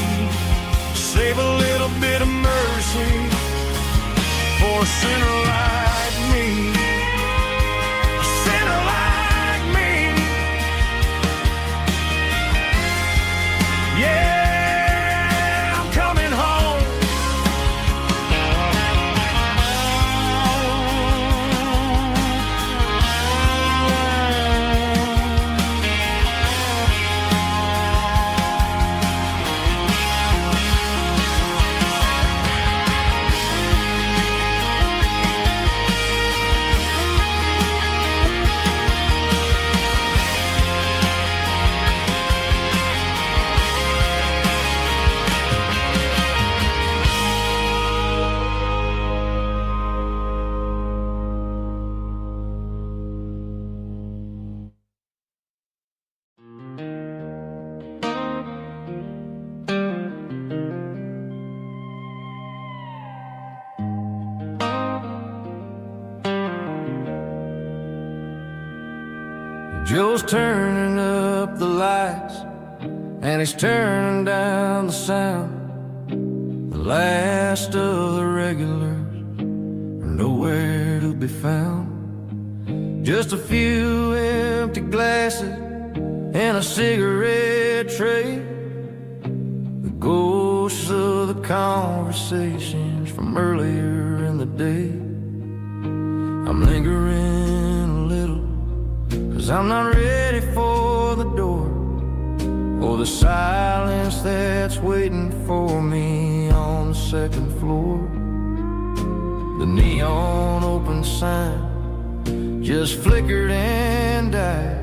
save a little bit of mercy for a sinner like me. A sinner like me. Joe's turning up the lights, and he's turning down the sound. The last of the regulars are nowhere to be found. Just a few empty glasses and a cigarette tray, the ghosts of the conversations from earlier in the day. I'm lingering a little, 'cause I'm not ready for the door, or the silence that's waiting for me on the second floor. The neon open sign just flickered and died,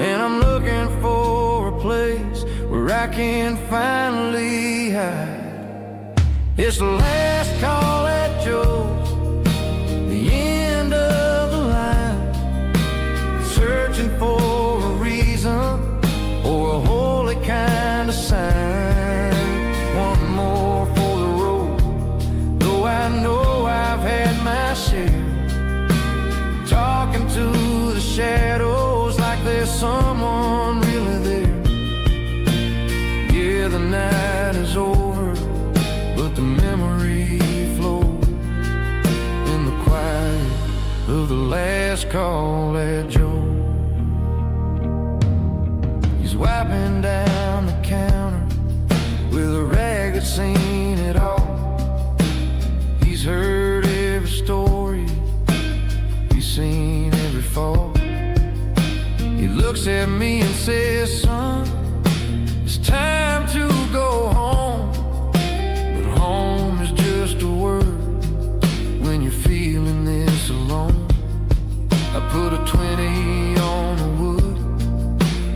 and I'm looking for a place where I can finally hide. It's the last call at Joe's, the end of the line, searching for a reason or a holy kind of sign. One more for the road, though I know I've had my share. Talking to the shadows like there's someone really there. Yeah, the night is over, but the memory flows in the quiet of the last call at Joe. He's wiping down the counter with a rag that's seen it all. He's heard every story, he's seen every fall. He looks at me and says, son, it's time to go home. But home is just a word when you're feeling this alone. I put a 20 on the wood,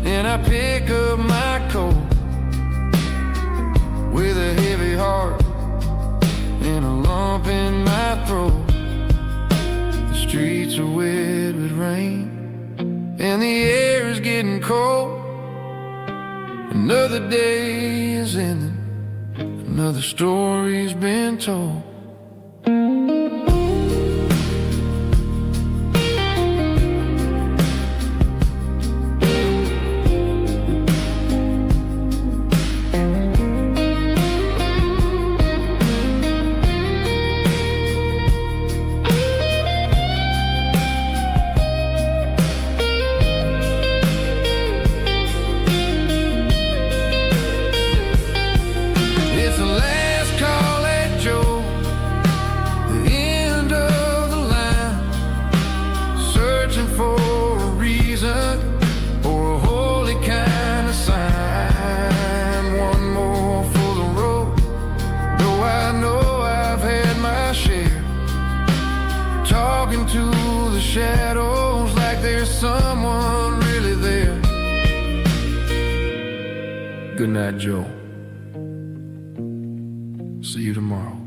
and I pick up my coat with a heavy heart and a lump in my throat. The streets are wet with rain, and the air is getting cold. Another day is ending, another story's been told. To the shadows like there's someone really there. Good night, Joe. See you tomorrow.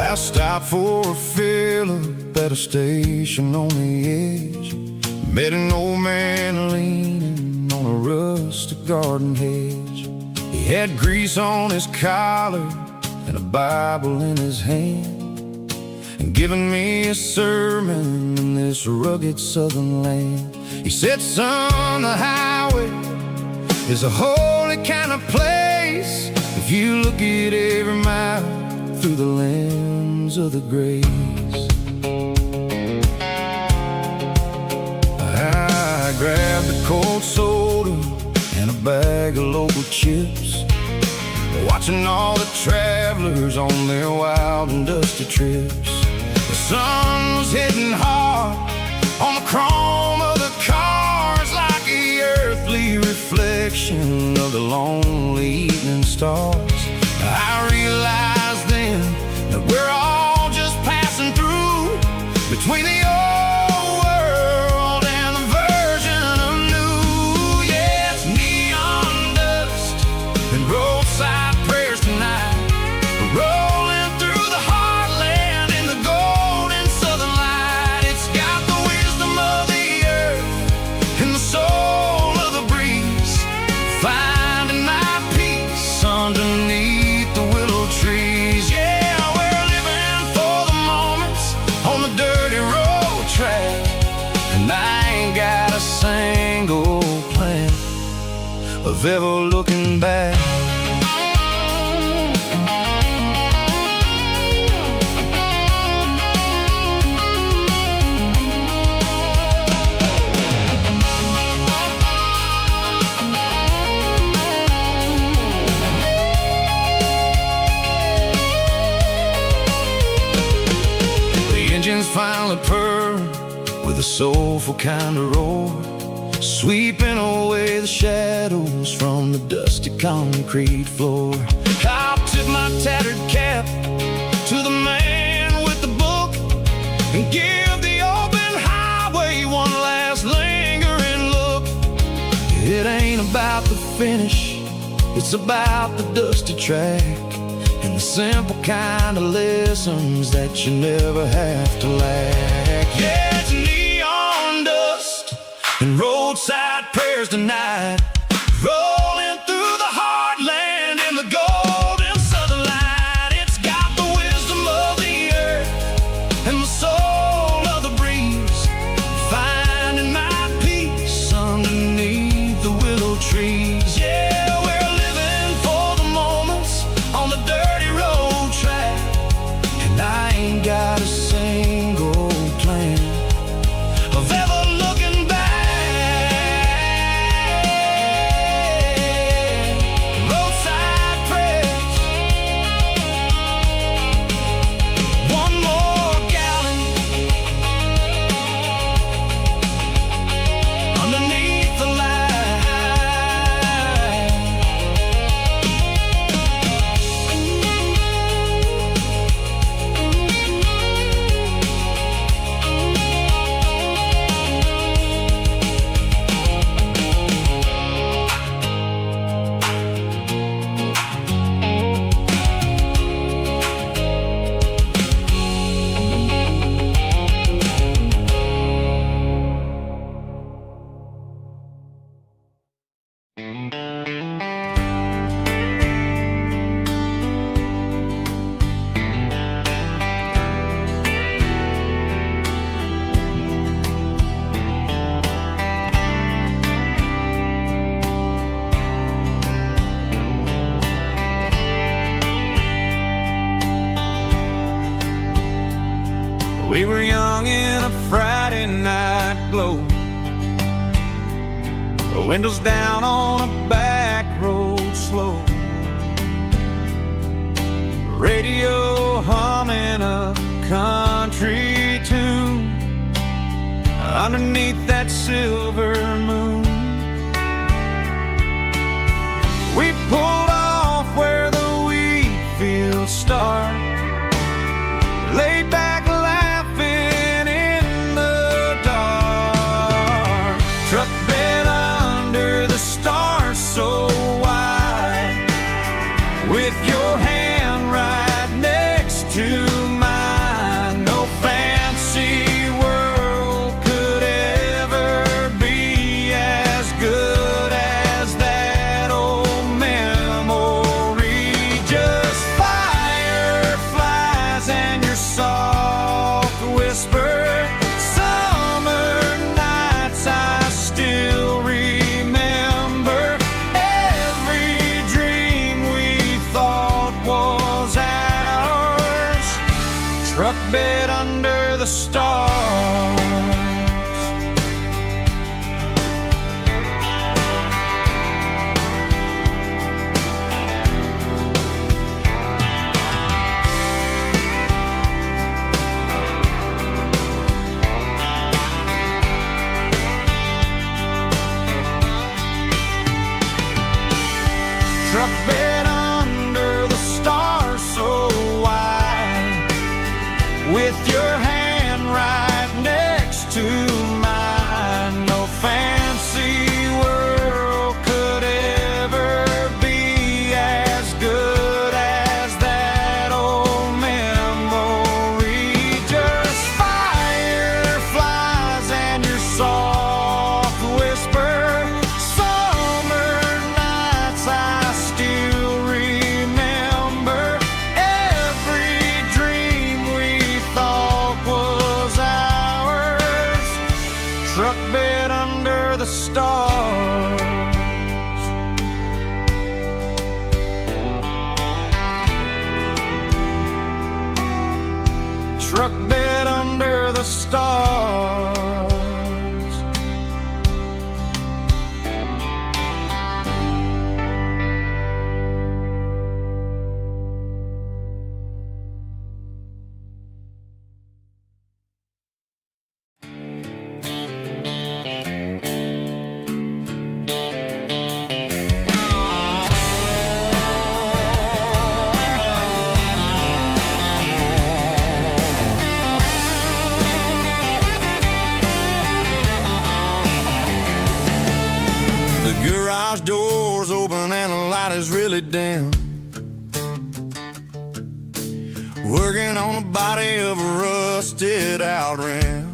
I stopped for a fill-up at a station on the edge. Met an old man leaning on a rustic garden hedge. He had grease on his collar and a Bible in his hand, and giving me a sermon in this rugged southern land. He said, son, the highway is a holy kind of place if you look at every mile through the lens of the grace. I grabbed a cold soda and a bag of local chips, watching all the travelers on their wild and dusty trips. The sun was hitting hard on the chrome of the cars like the earthly reflection of the lonely evening stars. I realized then of ever looking back. Engines finally purr with a soulful kind of roar, sweeping away the shadows from the dusty concrete floor. I'll tip my tattered cap to the man with the book and give the open highway one last lingering look. It ain't about the finish, it's about the dusty track and the simple kind of lessons that you never have to lack. Yeah, it's neon dust and roadside prayers tonight, rolling through the heartland in the golden southern light. It's got the wisdom of the earth and the soul of the breeze, finding my peace underneath the willow trees. Yeah, we're living for the moments on the dirty road track, and I ain't got a single plan of ever looking back. Roadside prayers, one more gallon underneath the light. We were young in a Friday night glow, the windows down on a back road slow, radio humming a country tune underneath that silver moon. We pulled off where the wheat fields start, laid back laughing in the dark, truck bed under the stars so wide, with your hand right next to mine. No fancy world could ever be as good as that old memory. Just fireflies and your soft whisper, summer nights I still remember, every dream we thought was ours, truck bed under the stars. Truck bed under the stars so wide, with your hand right next to mine. No fancy world could ever be as good as that old memory. Just fireflies and your soft whisper, summer nights I still door's open and the light is really dim. Working on the body of a rusted out rim.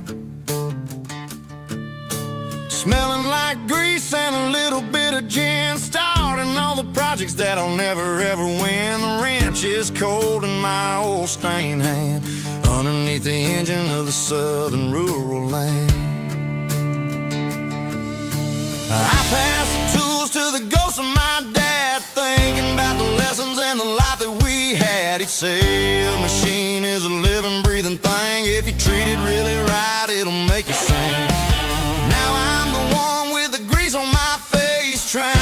Smelling like grease and a little bit of gin. Starting all the projects that I'll never ever win. The wrench is cold in my old stained hand, underneath the engine of the southern rural land. I pass the tools to the ghost of my dad, thinking about the lessons and the life that we had. He'd say a machine is a living, breathing thing. If you treat it really right, it'll make you sing. Now I'm the one with the grease on my face, trying